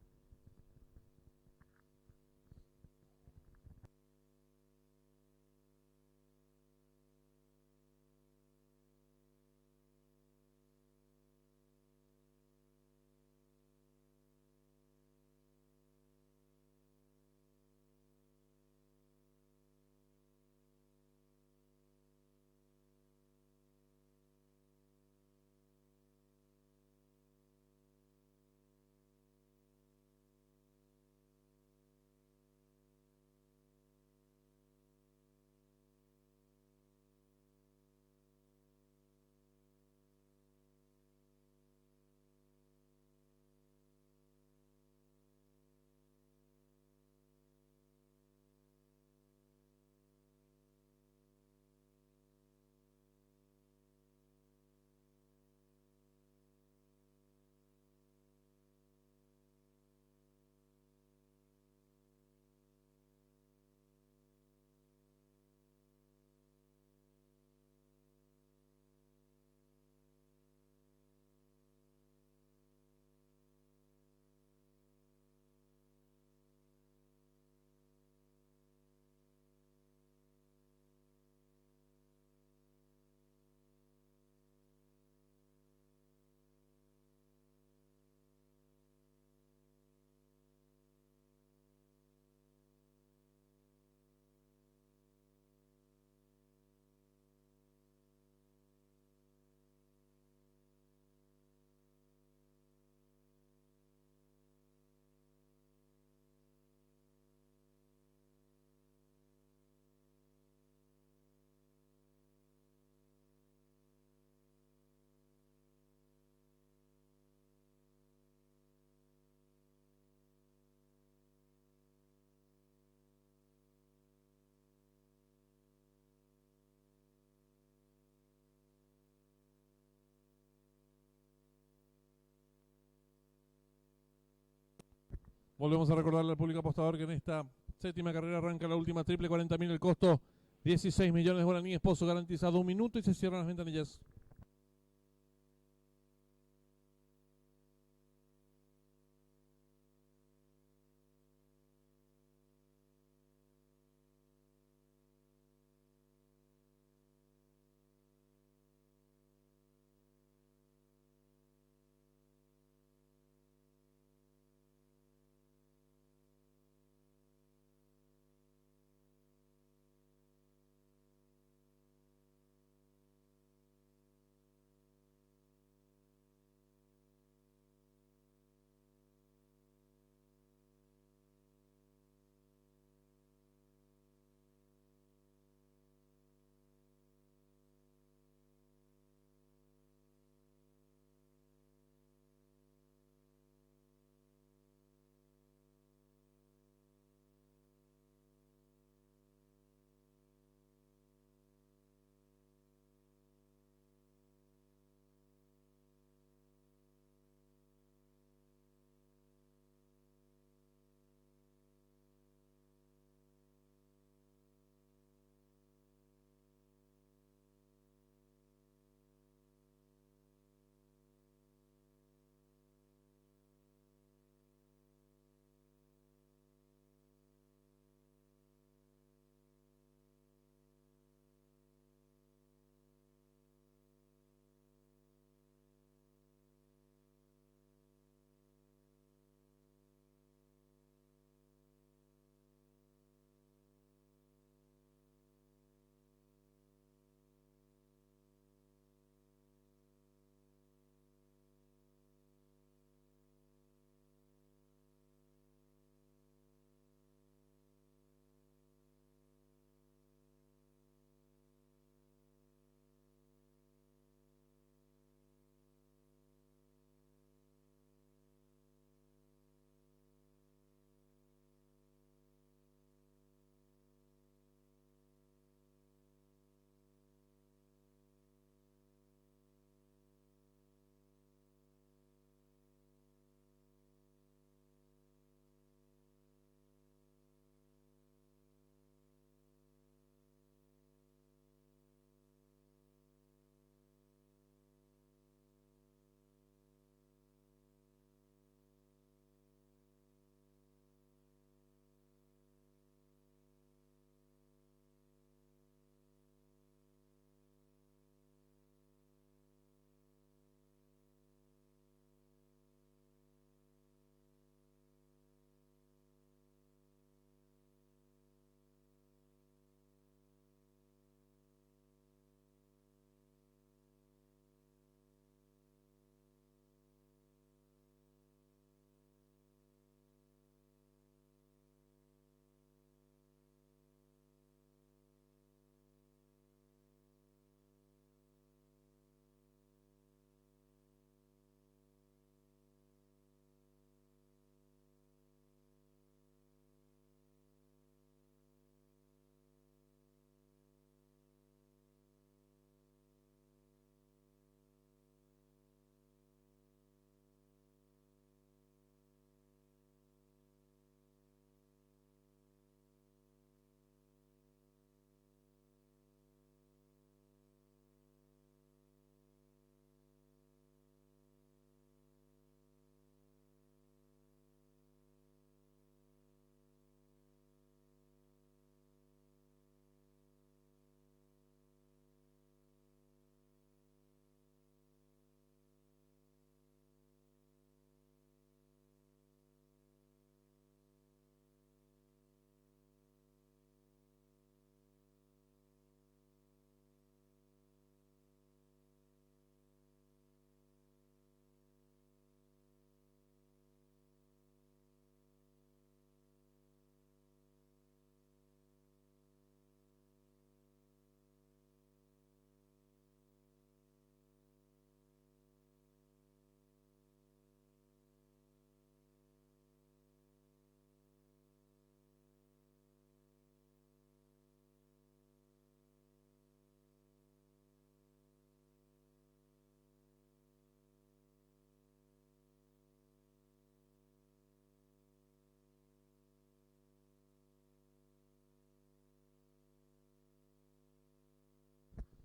Volvemos a recordarle al público apostador que en esta séptima carrera arranca la última triple, 40.000 el costo, 16 millones de guaraníes, Pozo garantizado 1 minuto y se cierran las ventanillas.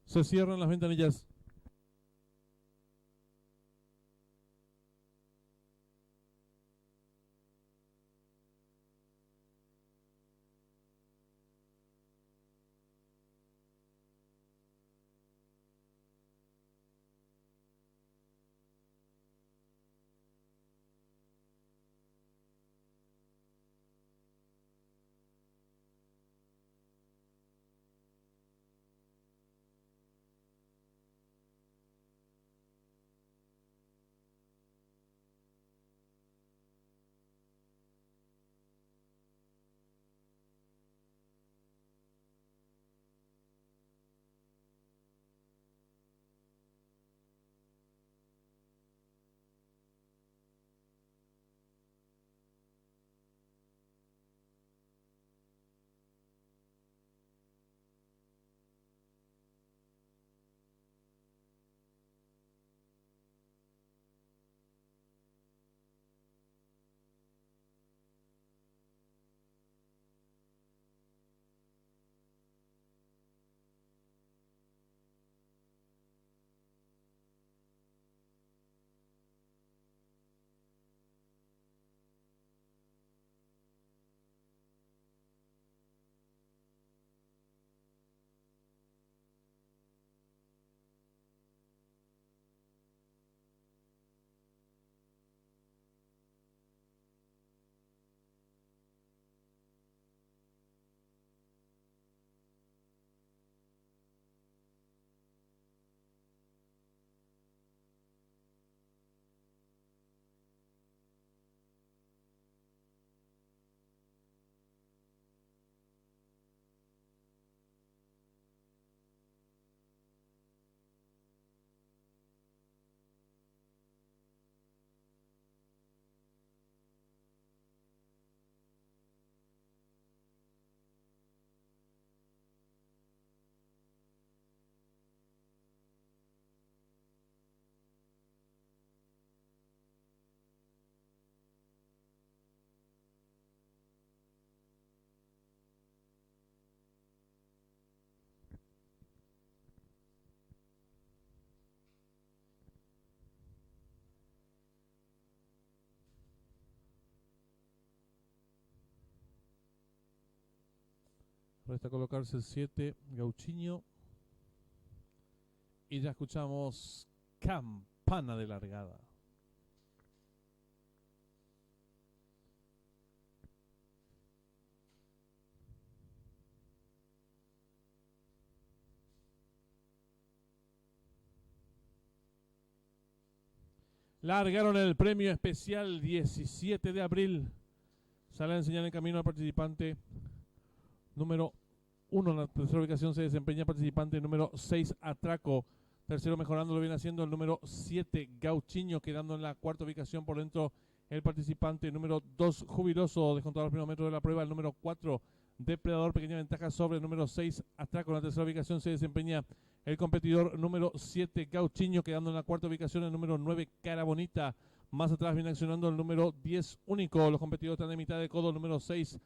Se cierran las ventanillas. Resta colocarse el 7, Gauchinho. Y ya escuchamos campana de largada. Largaron el premio especial 17 de abril. Sale a enseñar en camino al participante número 1. En la tercera ubicación se desempeña participante número 6, Atraco. Tercero, mejorando, lo viene haciendo el número 7, Gauchinho, quedando en la cuarta ubicación. Por dentro, el participante número 2, Jubiloso, descontado los primeros metros de la prueba. El número 4, Depredador, pequeña ventaja sobre el número 6, Atraco. En la tercera ubicación se desempeña el competidor número 7, Gauchinho, quedando en la cuarta ubicación el número 9, Cara Bonita. Más atrás viene accionando el número 10, Único. Los competidores están de mitad de codo. El número 6,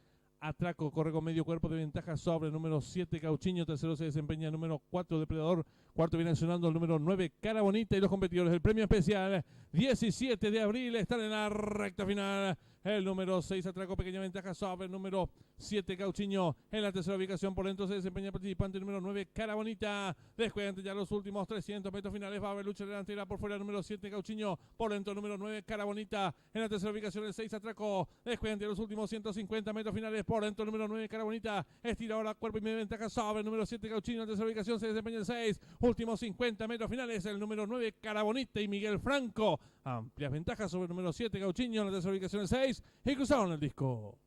Atraco, corre con medio cuerpo de ventaja sobre el número 7, Gauchinho. Tercero se desempeña el número 4, Depredador. Cuarto viene accionando el número 9, Cara Bonita. Y los competidores del premio especial 17 de abril están en la recta final. El número 6, Atraco, pequeña ventaja sobre el número 7, Gauchinho. En la tercera ubicación por dentro se desempeña el participante número 9, Cara Bonita. Descuidan ya los últimos 300 metros finales. Va a haber lucha delantera por fuera el número 7, Gauchinho. Por dentro el número 9, Cara Bonita. En la tercera ubicación el 6, Atraco. Descuidan ya los últimos 150 metros finales. Por dentro el número 9, Cara Bonita. Estira ahora cuerpo y media ventaja sobre el número 7, Gauchinho. En la tercera ubicación se desempeña el 6. Últimos 50 metros finales el número 9, Cara Bonita y Miguel Franco. Amplias ventajas sobre el número 7, Gauchinho. En la tercera ubicación el 6. Y cruzaron el disco.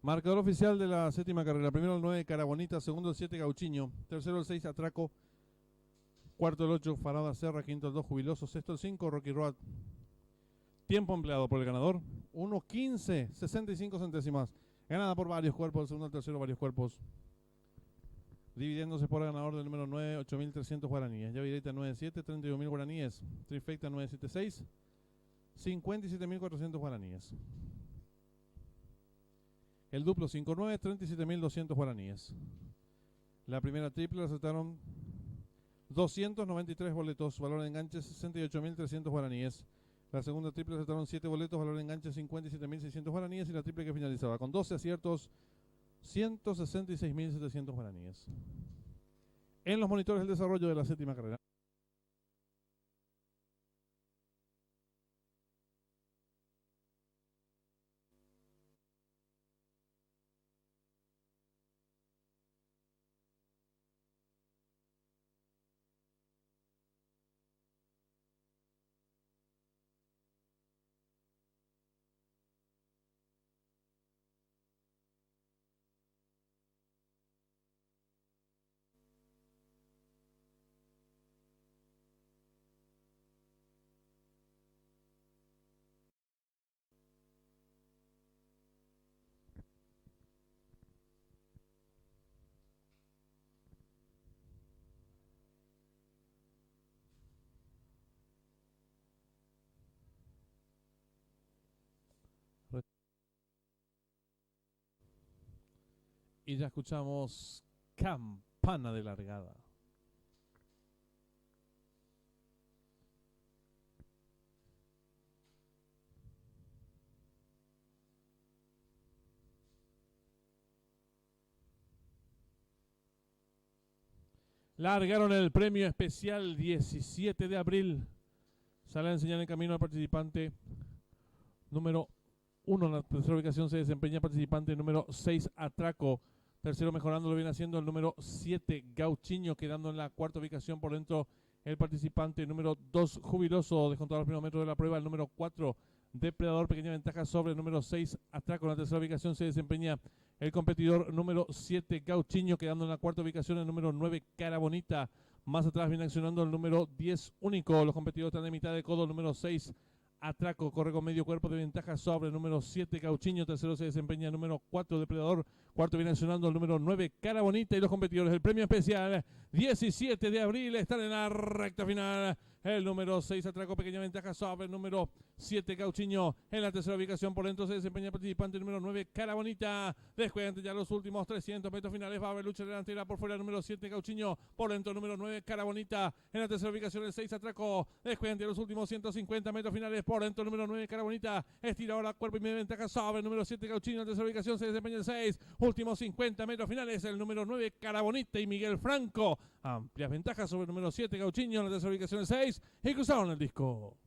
Marcador oficial de la séptima carrera. Primero el 9, Carabonita. Segundo el 7, Gauchiño. Tercero el 6, Atraco. Cuarto el 8, Farada Serra. Quinto el 2, Jubiloso. Sexto el 5, Rocky Road. Tiempo empleado por el ganador. 1:15, 65 centésimas. Ganada por varios cuerpos. El segundo al tercero, varios cuerpos. Dividiéndose por el ganador del número 9, 8.300 guaraníes. Llave directa 9.7, 31.000 guaraníes. Trifecta 9.76, 57.400 guaraníes. El duplo 5-9, 37.200 guaraníes. La primera triple la aceptaron 293 boletos, valor de enganche 68.300 guaraníes. La segunda triple aceptaron 7 boletos, valor de enganche 57.600 guaraníes. Y la triple que finalizaba con 12 aciertos, 166.700 guaraníes. En los monitores del desarrollo de la séptima carrera. Y ya escuchamos campana de largada. Largaron el premio especial 17 de abril. Sale a enseñar el camino al participante número 1. En la tercera ubicación se desempeña participante número 6, Atraco. Tercero mejorando lo viene haciendo el número 7, Gauchiño, quedando en la cuarta ubicación por dentro el participante número 2, Jubiloso, descontado los primeros metros de la prueba. El número 4, Depredador, pequeña ventaja sobre el número 6, Atraco. En la tercera ubicación se desempeña el competidor número 7, Gauchiño, quedando en la cuarta ubicación el número 9, Carabonita. Más atrás viene accionando el número 10, Único. Los competidores están de mitad de codo. El número 6, Atraco, corre con medio cuerpo de ventaja sobre el número 7, Gauchiño. Tercero se desempeña el número 4, Depredador. Cuarto viene accionando el número 9, Carabonita. Y los competidores del premio especial 17 de abril están en la recta final. El número 6, Atraco, pequeña ventaja sobre el número 7, Gauchiño. En la tercera ubicación por dentro se desempeña el participante número 9, Carabonita. Descuidan ya los últimos 300 metros finales. Va a haber lucha delantera por fuera el número 7, Gauchiño. Por dentro el número 9, Carabonita. En la tercera ubicación el 6, Atraco. Descuidan ya los últimos 150 metros finales. Por dentro el número 9, Carabonita. Estira ahora cuerpo y media ventaja sobre el número 7, Gauchiño. En la tercera ubicación se desempeña el 6. Últimos 50 metros finales el número 9, Carabonita y Miguel Franco. Amplias ventajas sobre el número 7, Gauchiño. En la tercera ubicación el 6. Y cruzaron el disco.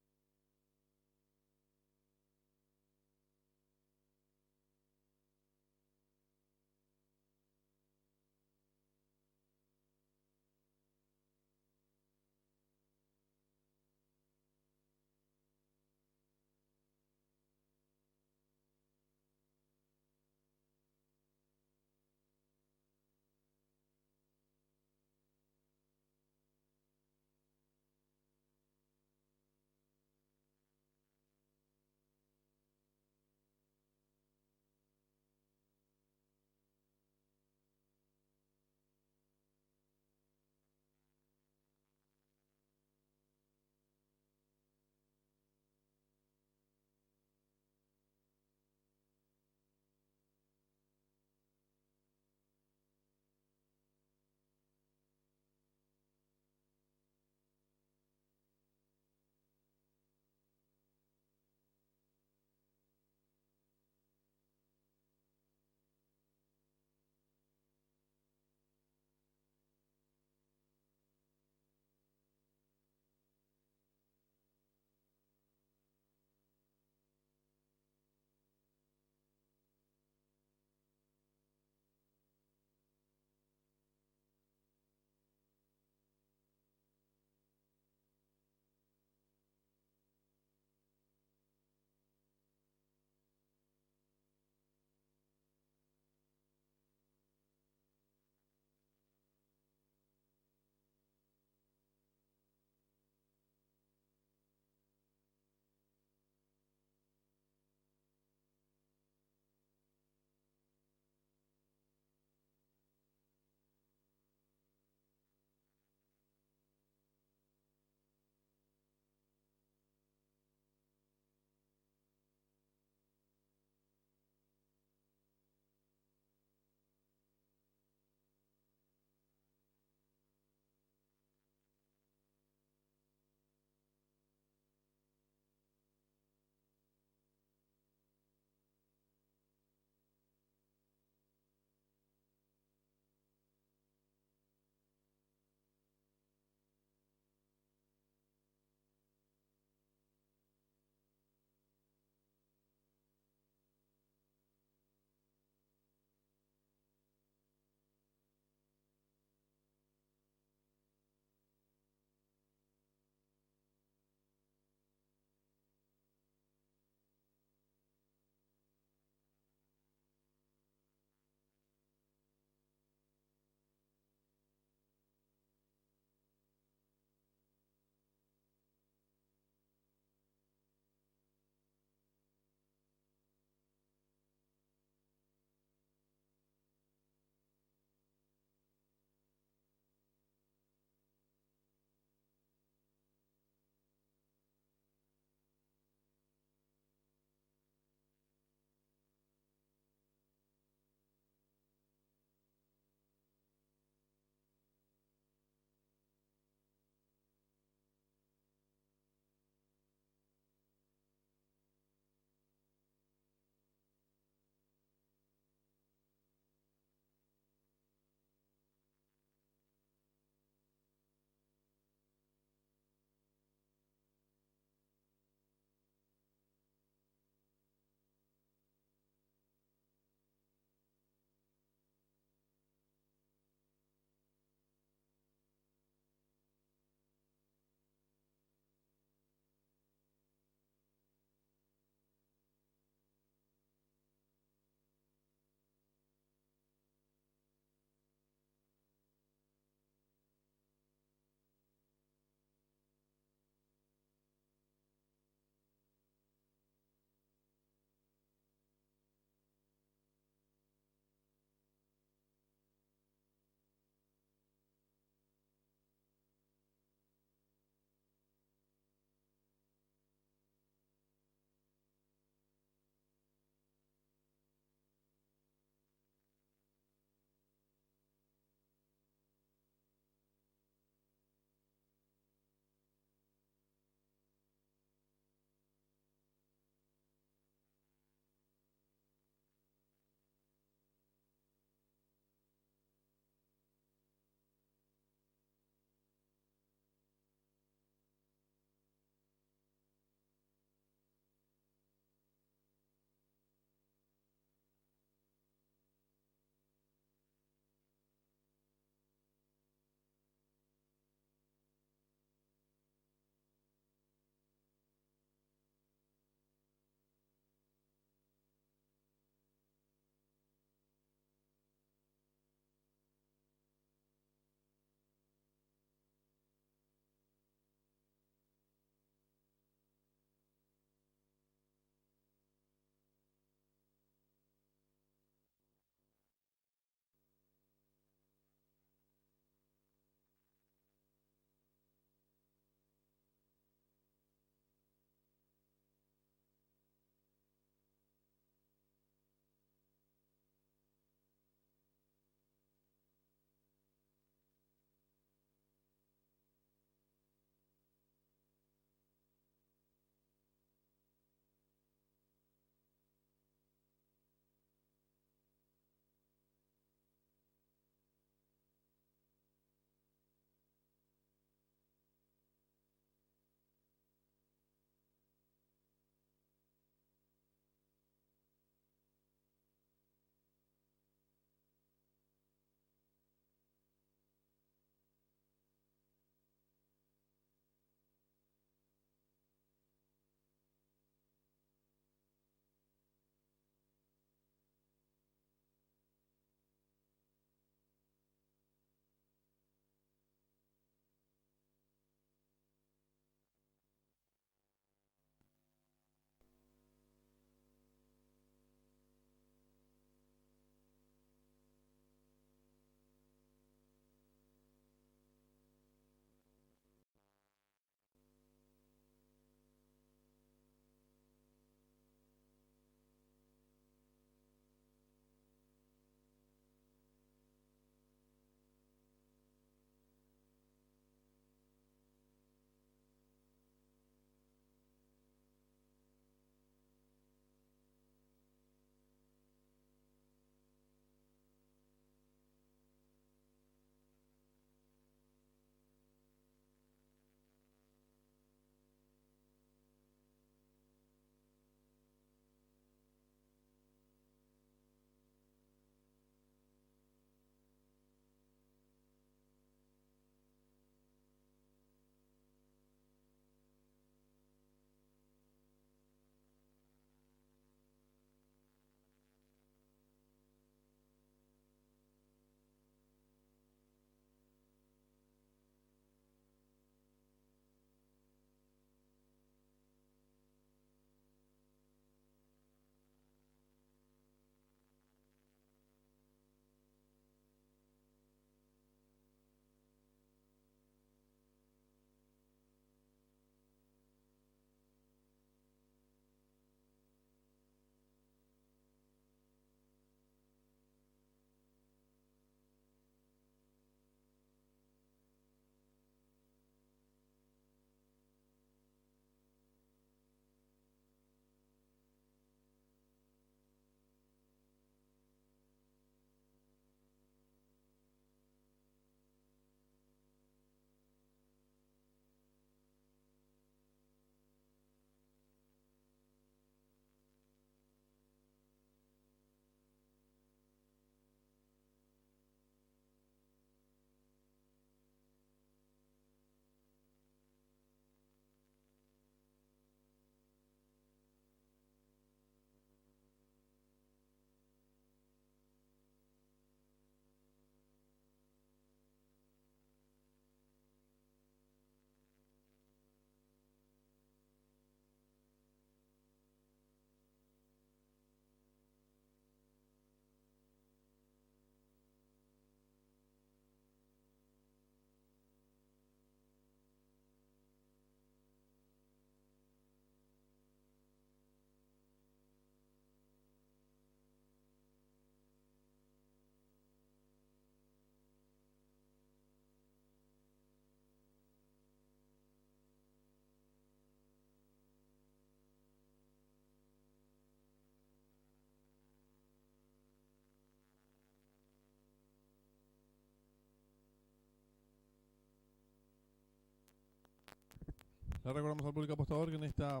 Le recordamos al público apostador que en esta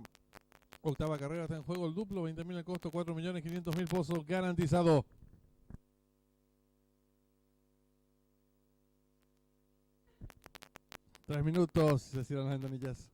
octava carrera está en juego el duplo, 20.000 el costo, 4.500.000 pozos garantizado. Tres minutos, se cierran las ventanillas.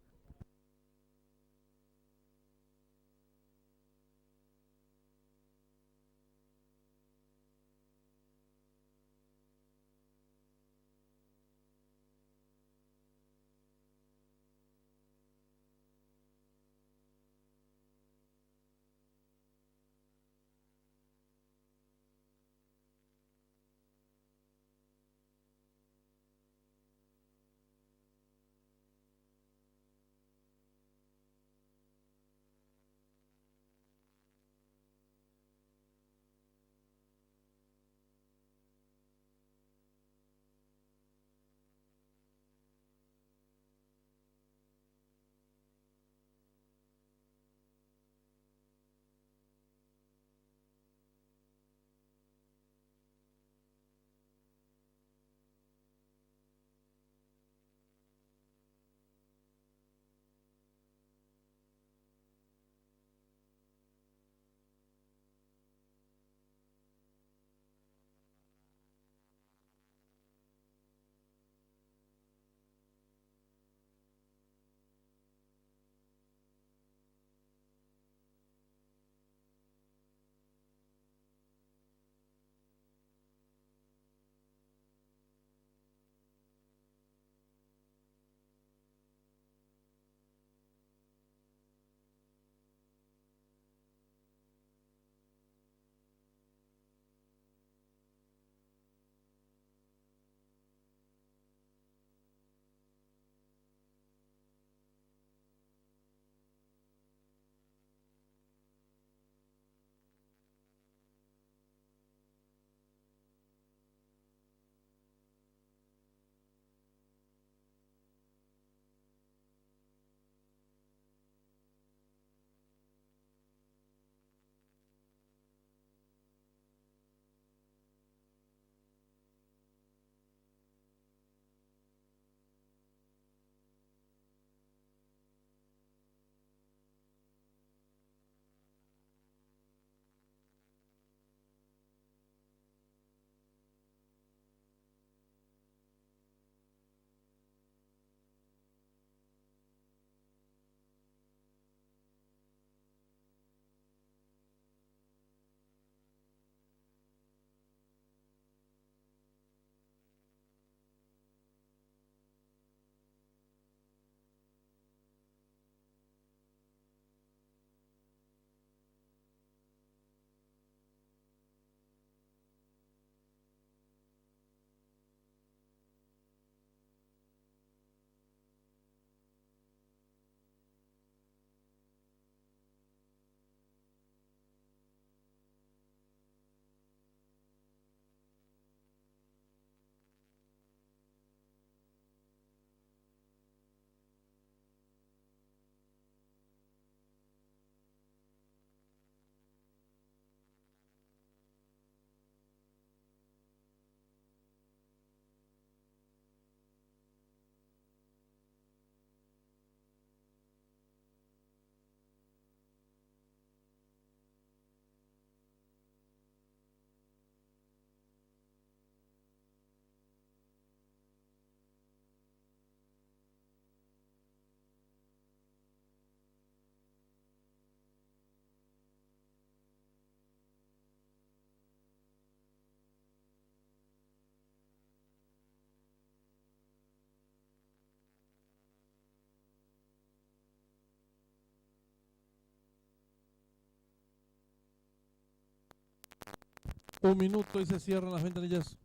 Un minuto y se cierran las ventanillas.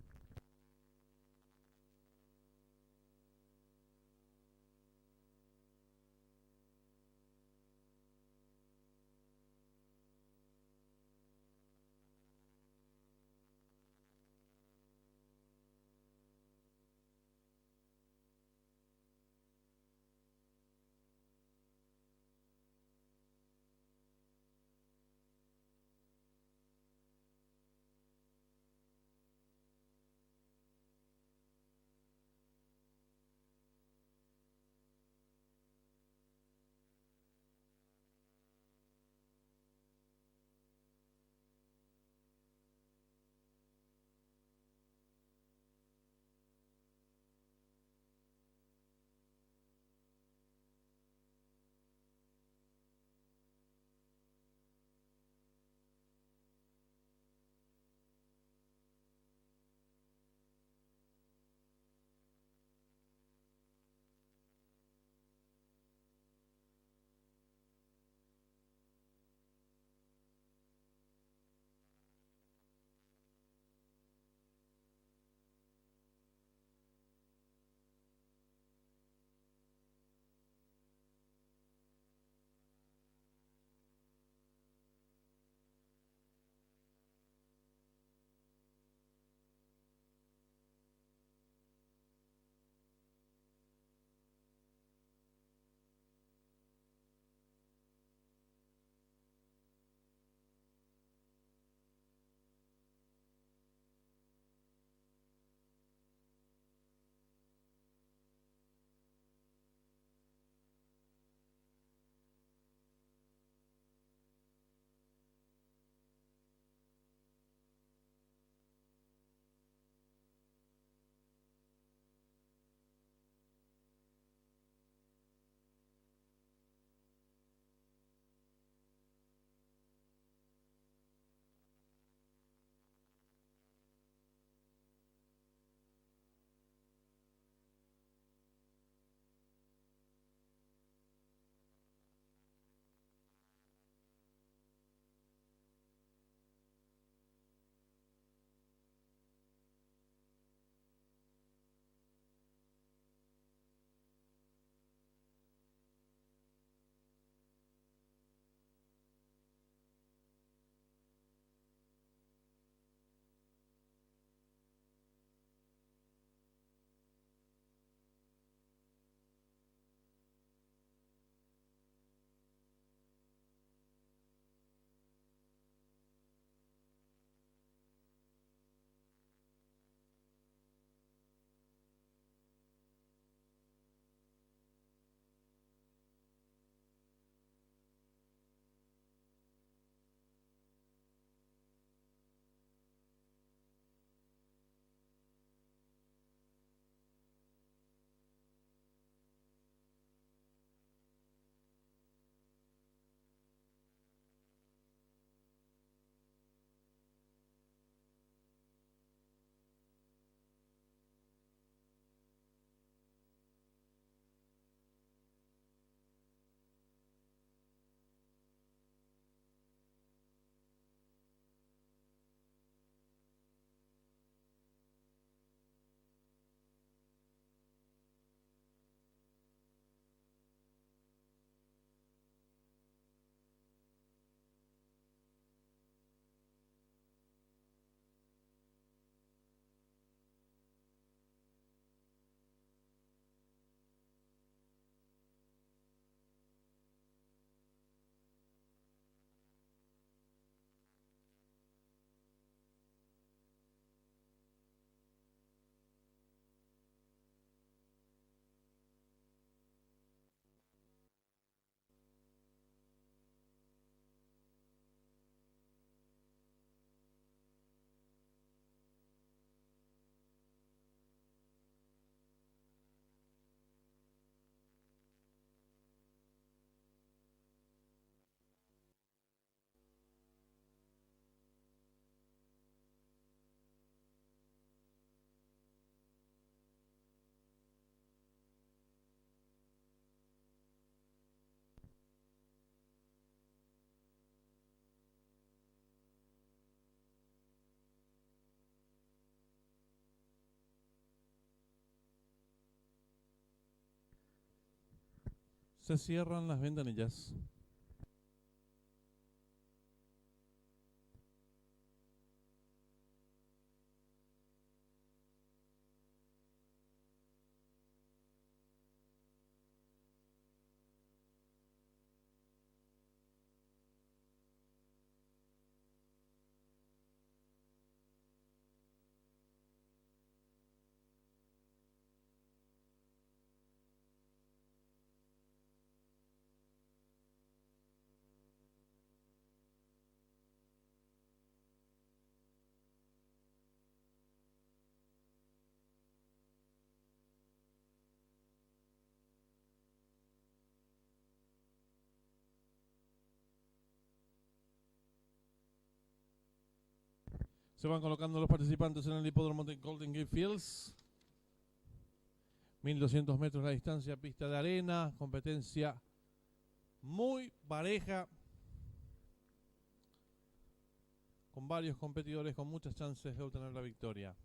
Se cierran las ventanillas. Se van colocando los participantes en el hipódromo de Golden Gate Fields. 1200 metros la distancia, pista de arena, competencia muy pareja, con varios competidores con muchas chances de obtener la victoria.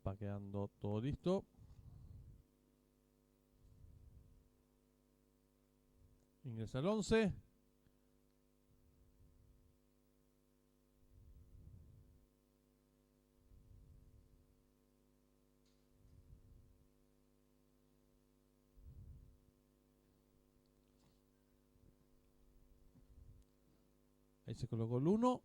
Va quedando todo listo. Ingresa el 11. Ahí se colocó el 1.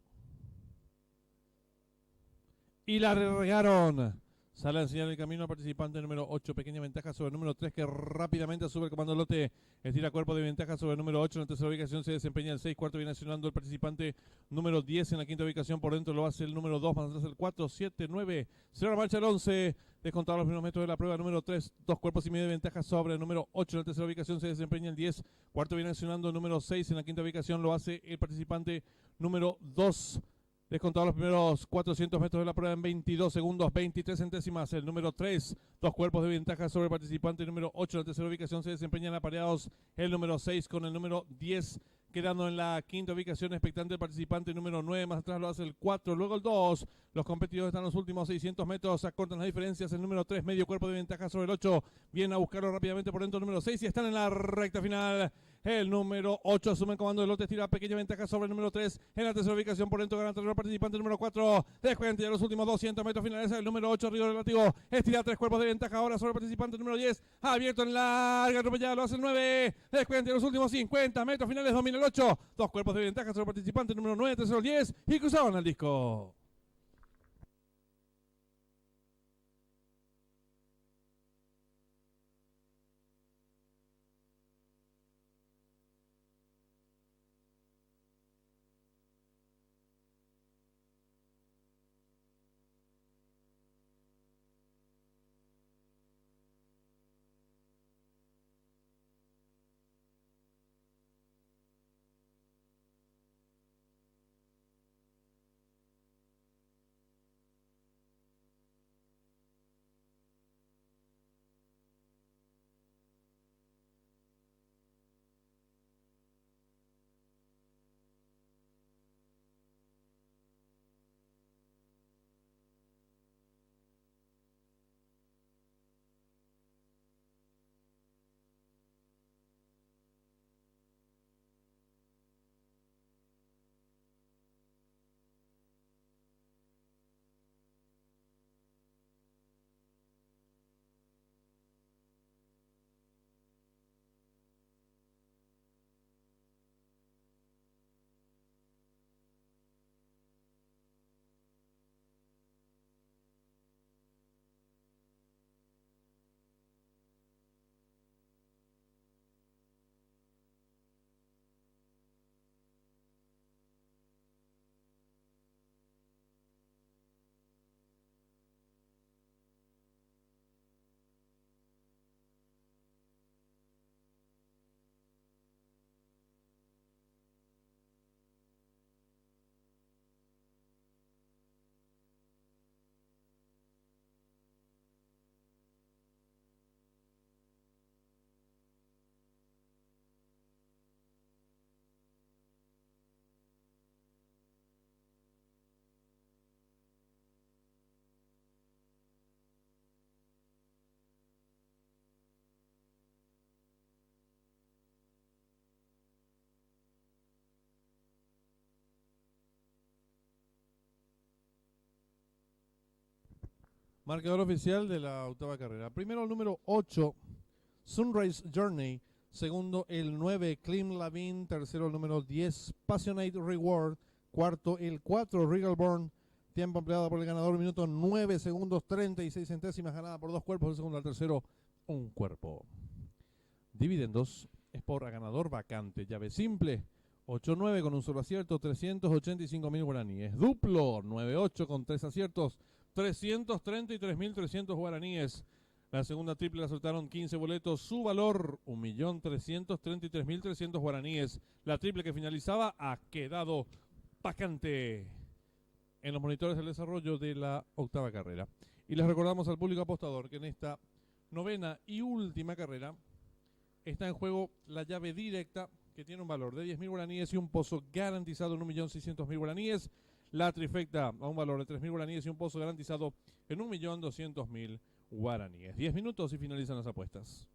Y la regaron. Sale a enseñar el camino al participante número 8. Pequeña ventaja sobre el número 3, que rápidamente sube el comando lote. Estira cuerpo de ventaja sobre el número 8. En la tercera ubicación se desempeña el 6. Cuarto viene accionando el participante número 10. En la quinta ubicación por dentro lo hace el número 2. Más atrás el 4, 7, 9. Cierra la marcha el 11. Descontado los primeros metros de la prueba número 3. 2 cuerpos y medio de ventaja sobre el número 8. En la tercera ubicación se desempeña el 10. Cuarto viene accionando el número 6. En la quinta ubicación lo hace el participante número 2. Descontado los primeros 400 metros de la prueba en 22 segundos, 23 centésimas. El número 3, 2 cuerpos de ventaja sobre el participante número 8. En la tercera ubicación se desempeñan apareados el número 6 con el número 10. Quedando en la quinta ubicación expectante el participante número 9. Más atrás lo hace el 4, luego el 2. Los competidores están en los últimos 600 metros. Acortan las diferencias. El número 3, medio cuerpo de ventaja sobre el 8. Viene a buscarlo rápidamente por dentro el número 6 y están en la recta final. El número 8 asume el comando del lote, tira pequeña ventaja sobre el número 3. En la tercera ubicación por dentro garantizado el participante número 4. Descuenta ya los últimos 200 metros finales. El número 8, Río Relativo. Estira 3 cuerpos de ventaja ahora sobre el participante número 10. Abierto en larga atropellada, lo hace el 9. Descuenta ya los últimos 50 metros finales. Domina el 8. 2 cuerpos de ventaja sobre el participante número 9. Tercero el 10. Y cruzaban al disco. Marcador oficial de la octava carrera. Primero el número 8, Sunrise Journey. Segundo el 9, Clem Lavin. Tercero el número 10, Passionate Reward. Cuarto el 4, Regal Born. Tiempo empleado por el ganador, minuto 9 segundos 36 centésimas, ganada por 2 cuerpos. El segundo al tercero, 1 cuerpo. Dividendos es por ganador vacante. Llave simple, 8-9 con un solo acierto, 385.000 guaraníes. Duplo, 9-8 con 3 aciertos, 333.300 guaraníes. La segunda triple la soltaron 15 boletos, su valor 1.333.300 guaraníes. La triple que finalizaba ha quedado vacante en los monitores del desarrollo de la octava carrera. Y les recordamos al público apostador que en esta novena y última carrera está en juego la llave directa, que tiene un valor de 10.000 guaraníes y un pozo garantizado en 1.600.000 guaraníes. La trifecta a un valor de 3.000 guaraníes y un pozo garantizado en 1.200.000 guaraníes. 10 minutos y finalizan las apuestas.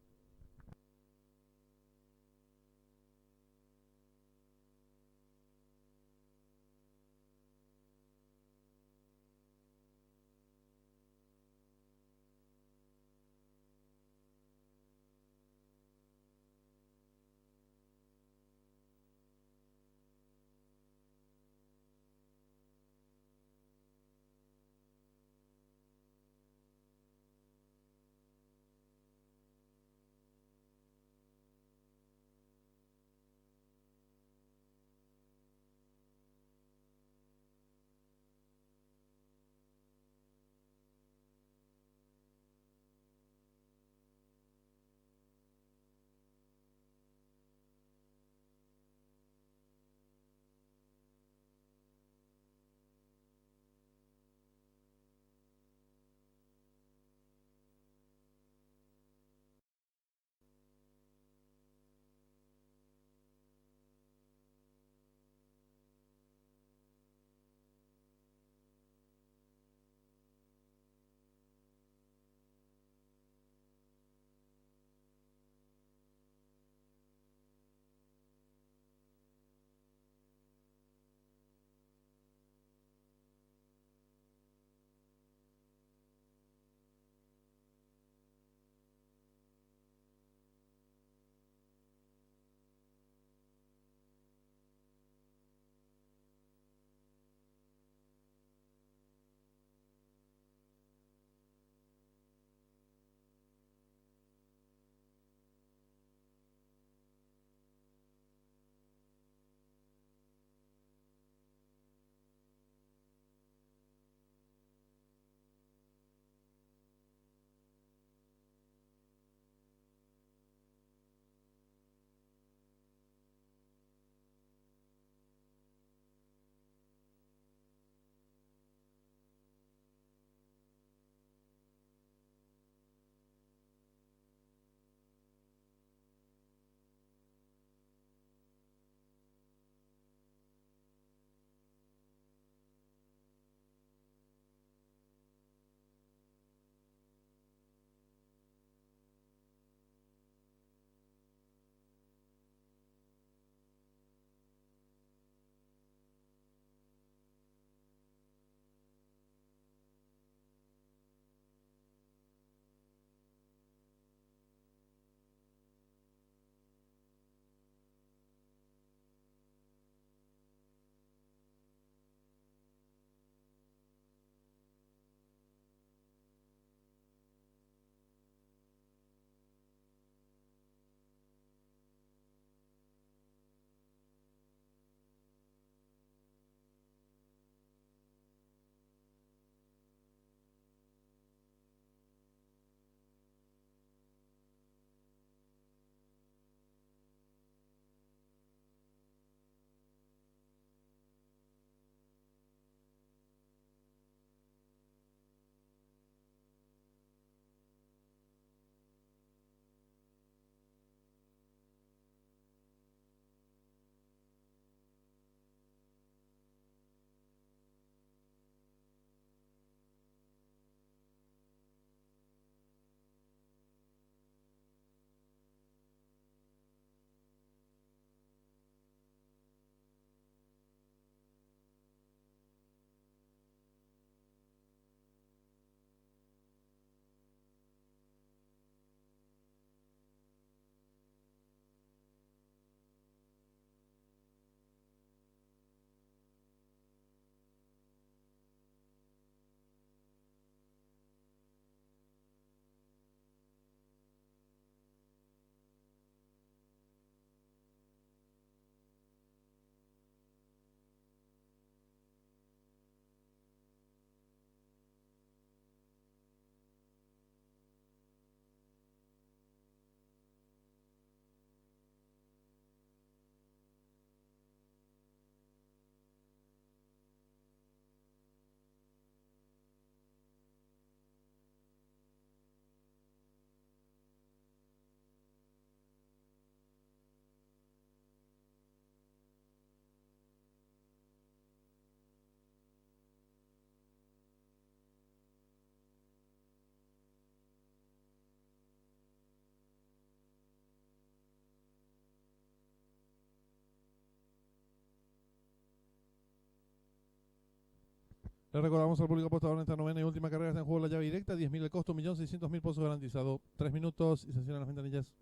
Le recordamos al público apostador en esta novena y última carrera está en juego la llave directa, 10.000 el costo, 1.600.000 pesos garantizado. 3 minutos y se cierran las ventanillas.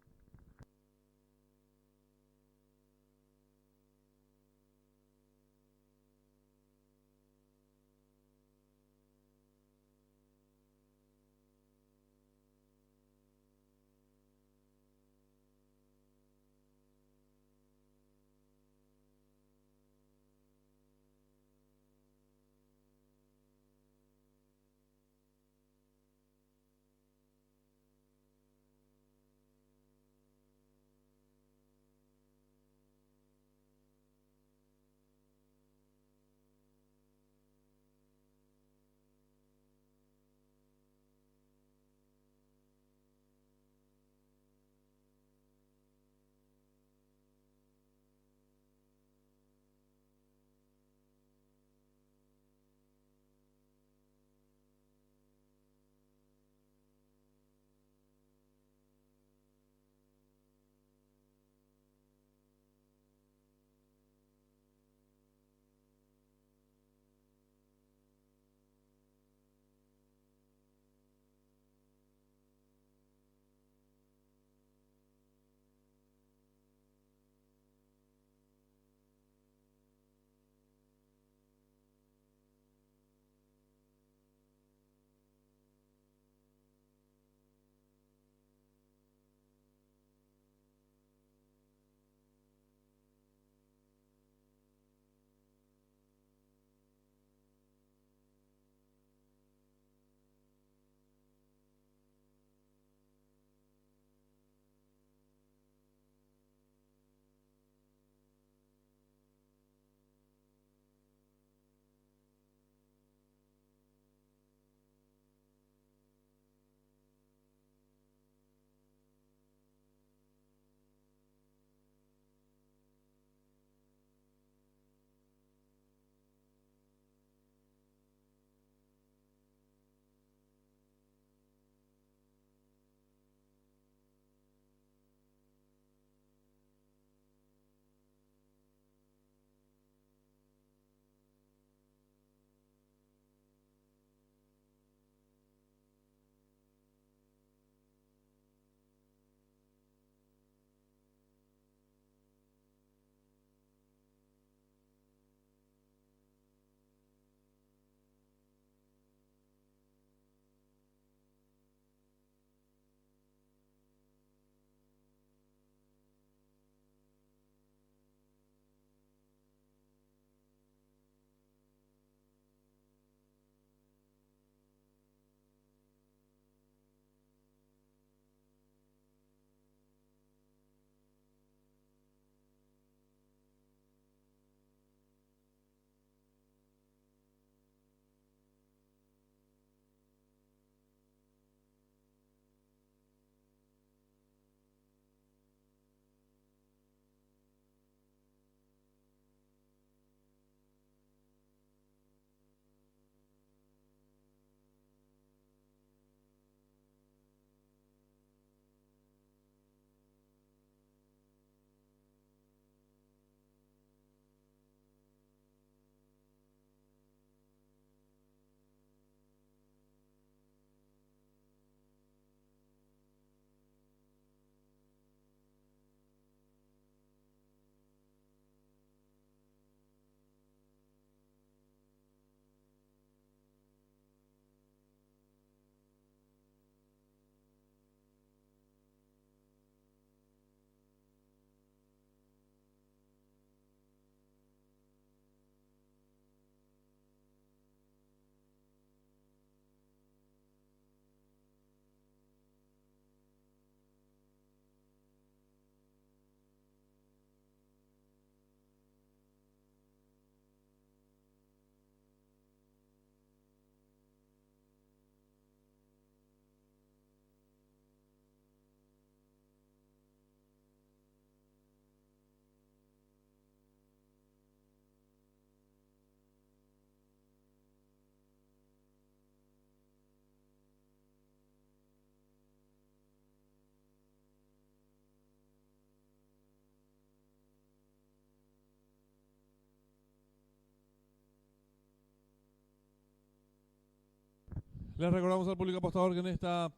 Les recordamos al público apostador que en esta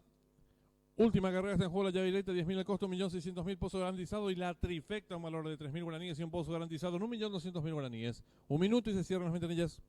última carrera está en juego la llave directa, 10.000 al costo, 1.600.000 pozo garantizado y la trifecta, un valor de 3.000 guaraníes y un pozo garantizado en 1.200.000 guaraníes. Un minuto y se cierran las ventanillas.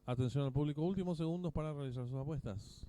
Atención al público, últimos segundos para realizar sus apuestas.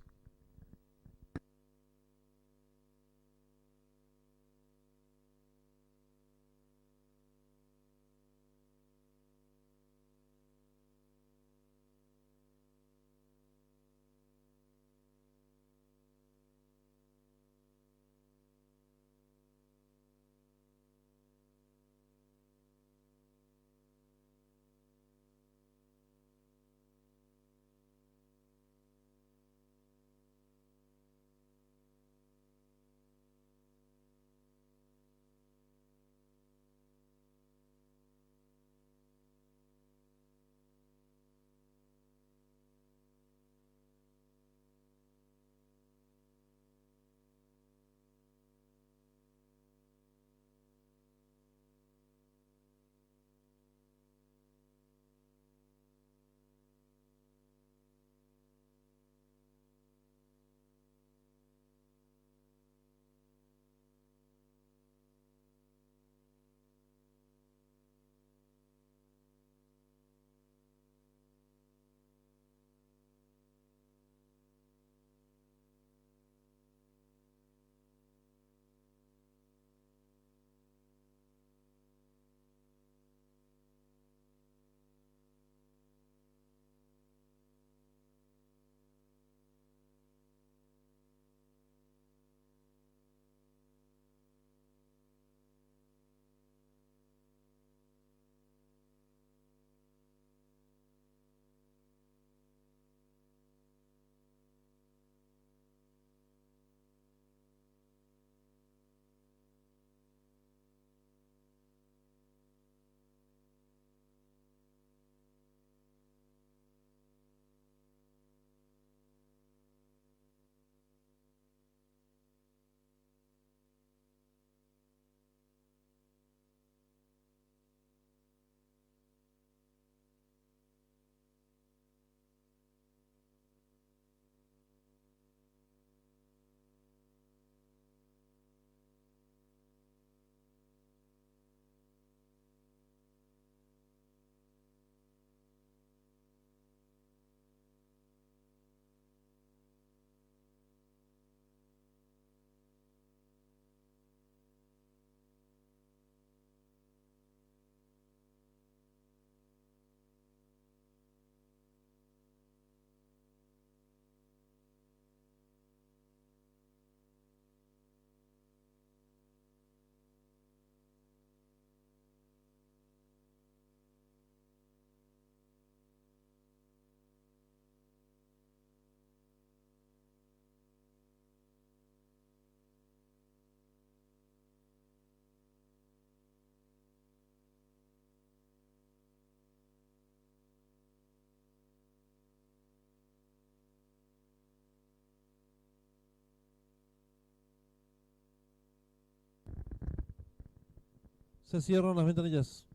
Se cierran las ventanillas.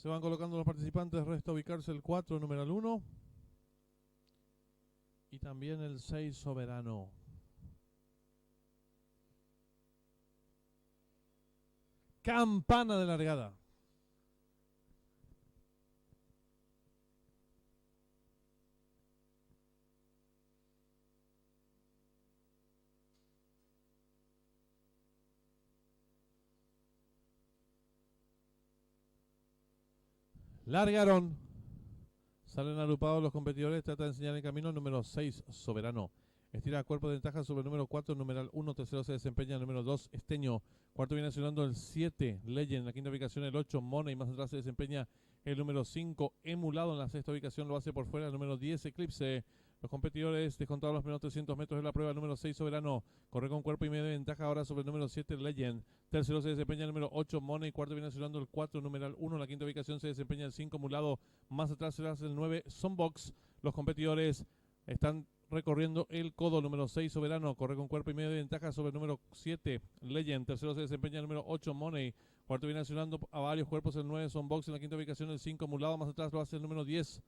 Se van colocando los participantes, resta ubicarse el 4, numeral 1. Y también el 6, Soberano. Campana de largada. Largaron. Salen agrupados los competidores. Trata de enseñar el camino. Número 6, Soberano. Estira cuerpo de ventaja sobre el número 4, numeral 1. Tercero se desempeña el número 2, Esteño. Cuarto viene accionando el 7, Legend. En la quinta ubicación el 8, Money. Más atrás se desempeña el número 5, Emulado. En la sexta ubicación lo hace por fuera el número 10, Eclipse. Los competidores descontados los primeros 300 metros de la prueba. El número 6, Soberano. Corre con cuerpo y medio de ventaja ahora sobre el número 7, Legend. Tercero se desempeña el número 8, Money. Cuarto viene accionando el 4, numeral 1. En la quinta ubicación se desempeña el 5, Emulado. Más atrás se hace el 9, Sonbox. Los competidores están recorriendo el codo. Número 6, Soberano. Corre con cuerpo y medio de ventaja sobre el número 7, Legend. Tercero se desempeña el número 8, Money. Cuarto viene accionando a varios cuerpos el 9, Sonbox. En la quinta ubicación el 5, Mulado. Más atrás lo hace el número 10,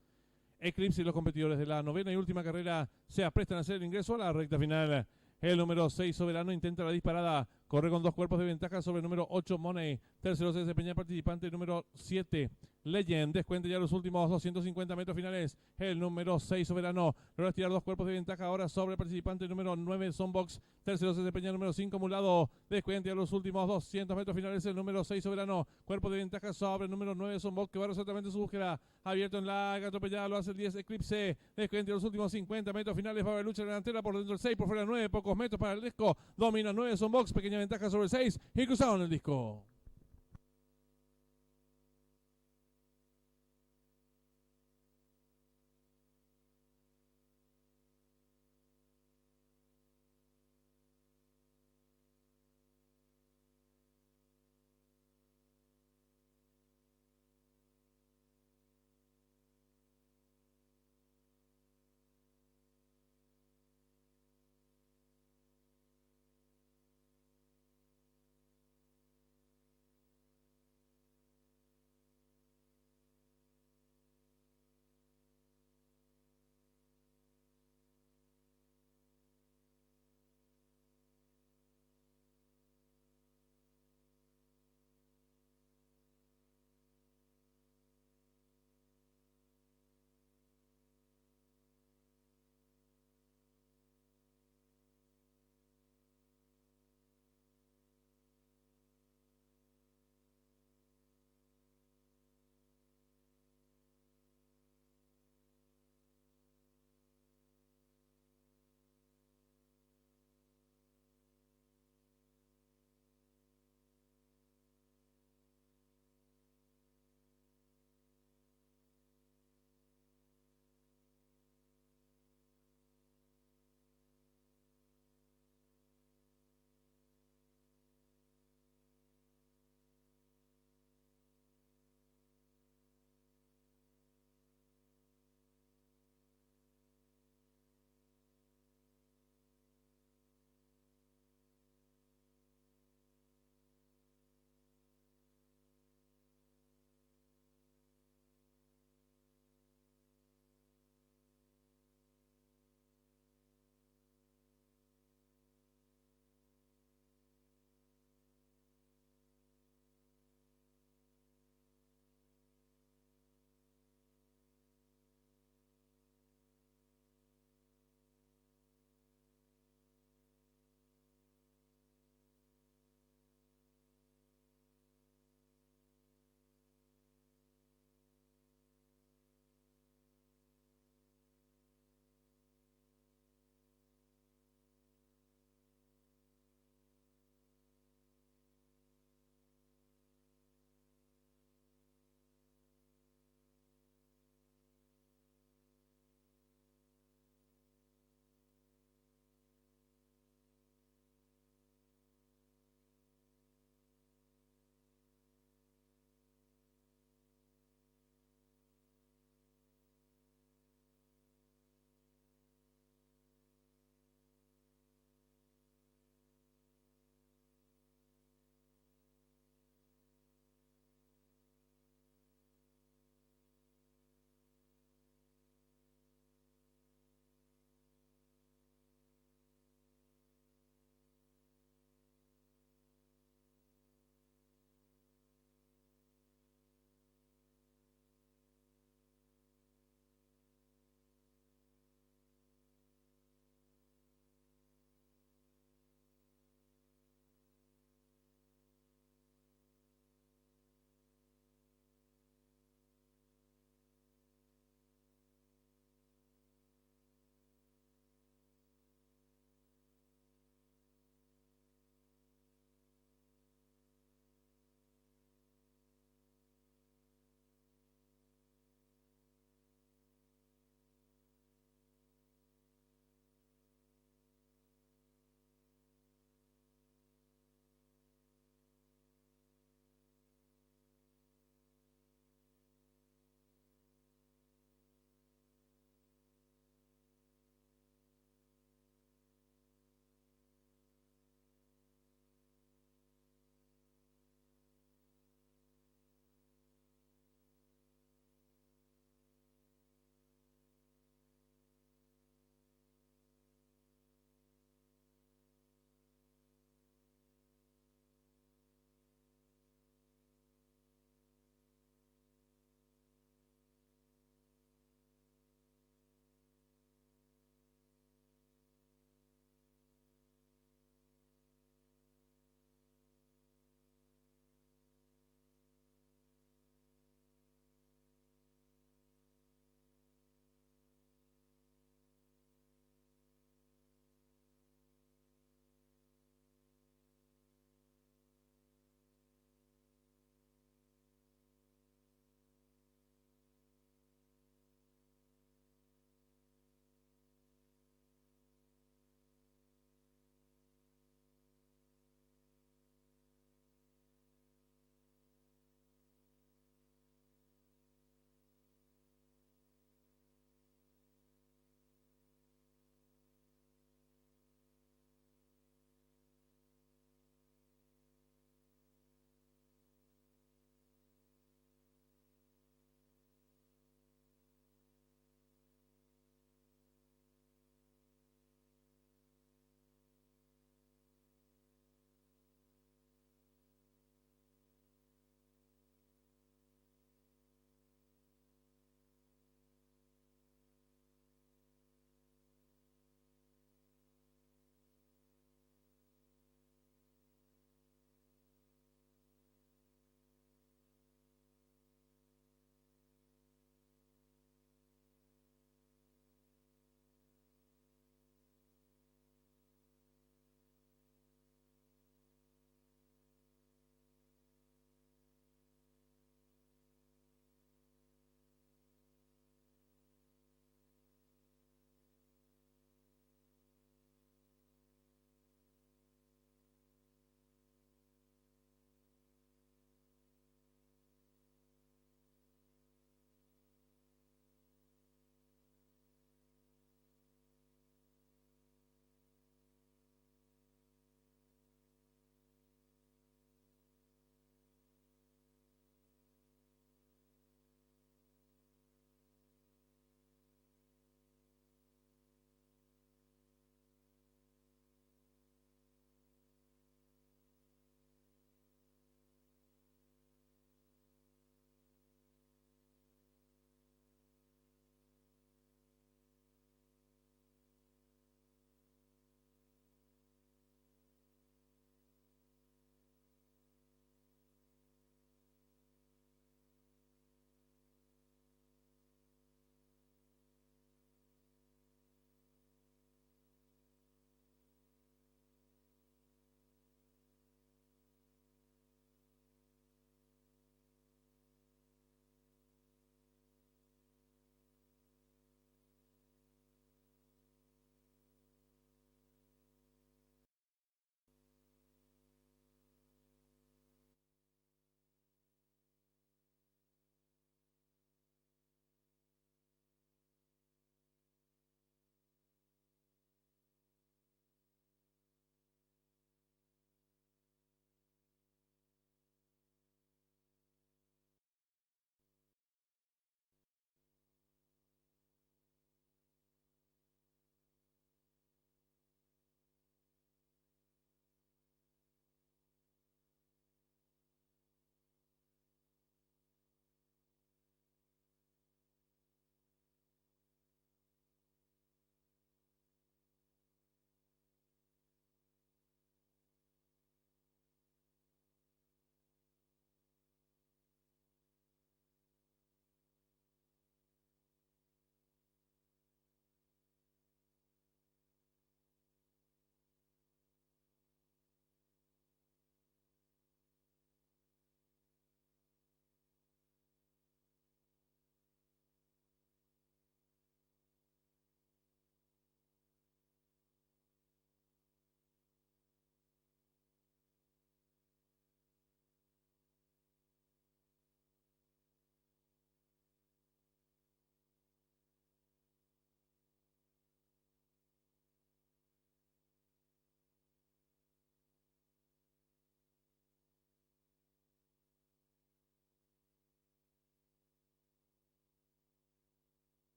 Eclipse. Y los competidores de la novena y última carrera se aprestan a hacer el ingreso a la recta final. El número 6, Soberano, intenta la disparada. Corre con dos cuerpos de ventaja sobre el número 8, Money. Tercero se desempeña el participante número 7, Legend. Descuenta ya los últimos 250 metros finales. El número 6, Soberano. Logra tirar dos cuerpos de ventaja ahora sobre el participante número 9, Sonbox. Tercero se desempeña el número 5, Mulado. Descuenta ya los últimos 200 metros finales. El número 6, Soberano. Cuerpo de ventaja sobre el número 9, Sonbox, que va exactamente su búsqueda. Abierto en larga, atropellada, lo hace el 10, Eclipse. Descuenta los últimos 50 metros finales. Va a haber lucha delantera por dentro el 6, por fuera el 9. Pocos metros para el disco. Domina 9, Sonbox. Pequeña ventaja sobre el 6. Y cruzaron el disco.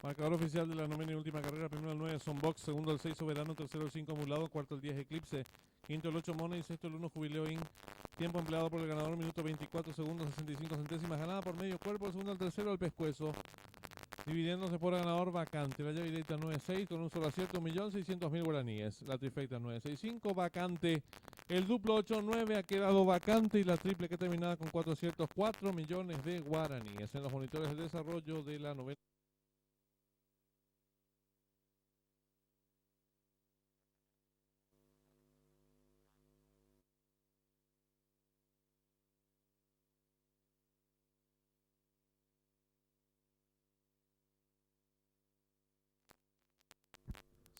Marcador oficial de la novena y última carrera. Primero el 9 Sonbox, segundo el 6 Soberano, tercero el 5 Mulado, cuarto el 10 Eclipse, quinto el 8 Money, sexto el 1 Jubileo Inc. Tiempo empleado por el ganador, minuto 24 segundos 65 centésimas. Ganada por medio cuerpo, el segundo el tercero el Pescuezo. Dividiéndose por ganador vacante. La llave directa 9-6 con un solo acierto, 1.600.000 guaraníes. La trifecta 9-6-5 vacante. El duplo 8-9 ha quedado vacante y la triple que terminada con 4 aciertos, 4 millones de guaraníes. En los monitores de desarrollo de la novena.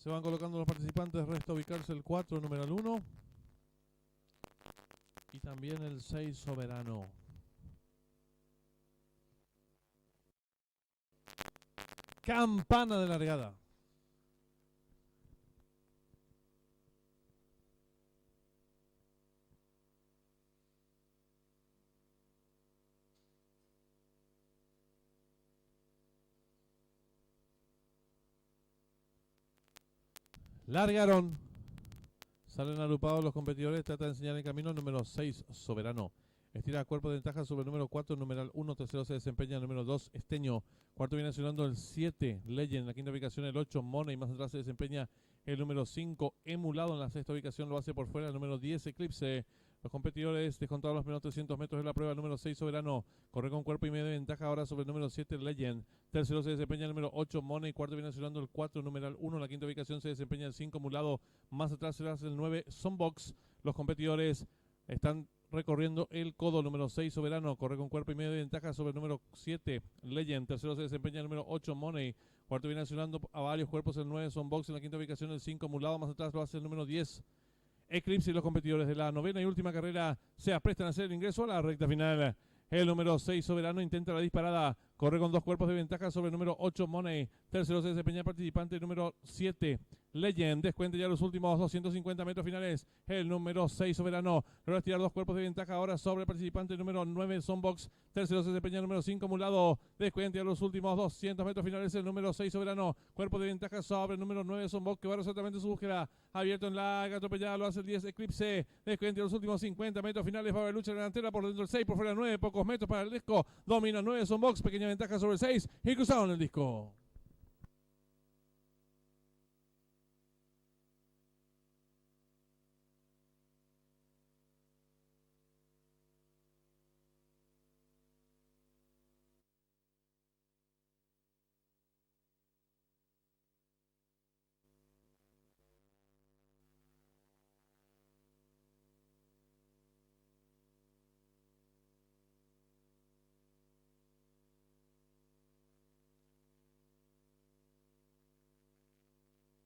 Se van colocando los participantes, resta ubicarse el 4, numeral 1. Y también el 6 Soberano. Campana de largada. Largaron. Salen agrupados los competidores. Trata de enseñar el camino. Número 6, Soberano. Estira cuerpo de ventaja sobre el número 4, numeral 1. Tercero se desempeña el número 2, Esteño. Cuarto viene sonando el 7, Legend. En la quinta ubicación el 8, Money. Y más atrás se desempeña el número 5, Emulado. En la sexta ubicación lo hace por fuera el número 10, Eclipse. Los competidores descontados los primeros 300 metros de la prueba. El número 6, Soberano. Corre con cuerpo y medio de ventaja ahora sobre el número 7, Legend. Tercero se desempeña el número 8, Money. Cuarto viene sonando el 4, numeral 1. En la quinta ubicación se desempeña el 5, Mulado. Más atrás se hace el 9, Sonbox. Los competidores están recorriendo el codo. Número 6, Soberano. Corre con cuerpo y medio de ventaja sobre el número 7, Legend. Tercero se desempeña el número 8, Money. Cuarto viene accionando a varios cuerpos el 9, Sonbox. En la quinta ubicación el 5, Mulado. Más atrás lo hace el número 10, Eclipse. Y los competidores de la novena y última carrera se aprestan a hacer el ingreso a la recta final. El número 6, Soberano, intenta la disparada. Corre con dos cuerpos de ventaja sobre el número 8, Money. Tercero se desempeña el participante número 7, Legend. Descuenta ya los últimos 250 metros finales. El número 6, Soberano. Logra tirar dos cuerpos de ventaja ahora sobre el participante número 9, Sonbox. Tercero se desempeña el número 5, Mulado. Descuenta ya los últimos 200 metros finales. El número 6, Soberano. Cuerpo de ventaja sobre el número 9, Sonbox, que va resueltamente su búsqueda. Abierto en la atropellada, lo hace el 10, Eclipse. Descuenta los últimos 50 metros finales. Va a haber lucha delantera por dentro el 6, por fuera el 9. Pocos metros para el disco. Domina 9, Sonbox. Pequeña ventaja sobre el 6 y cruzaron el disco.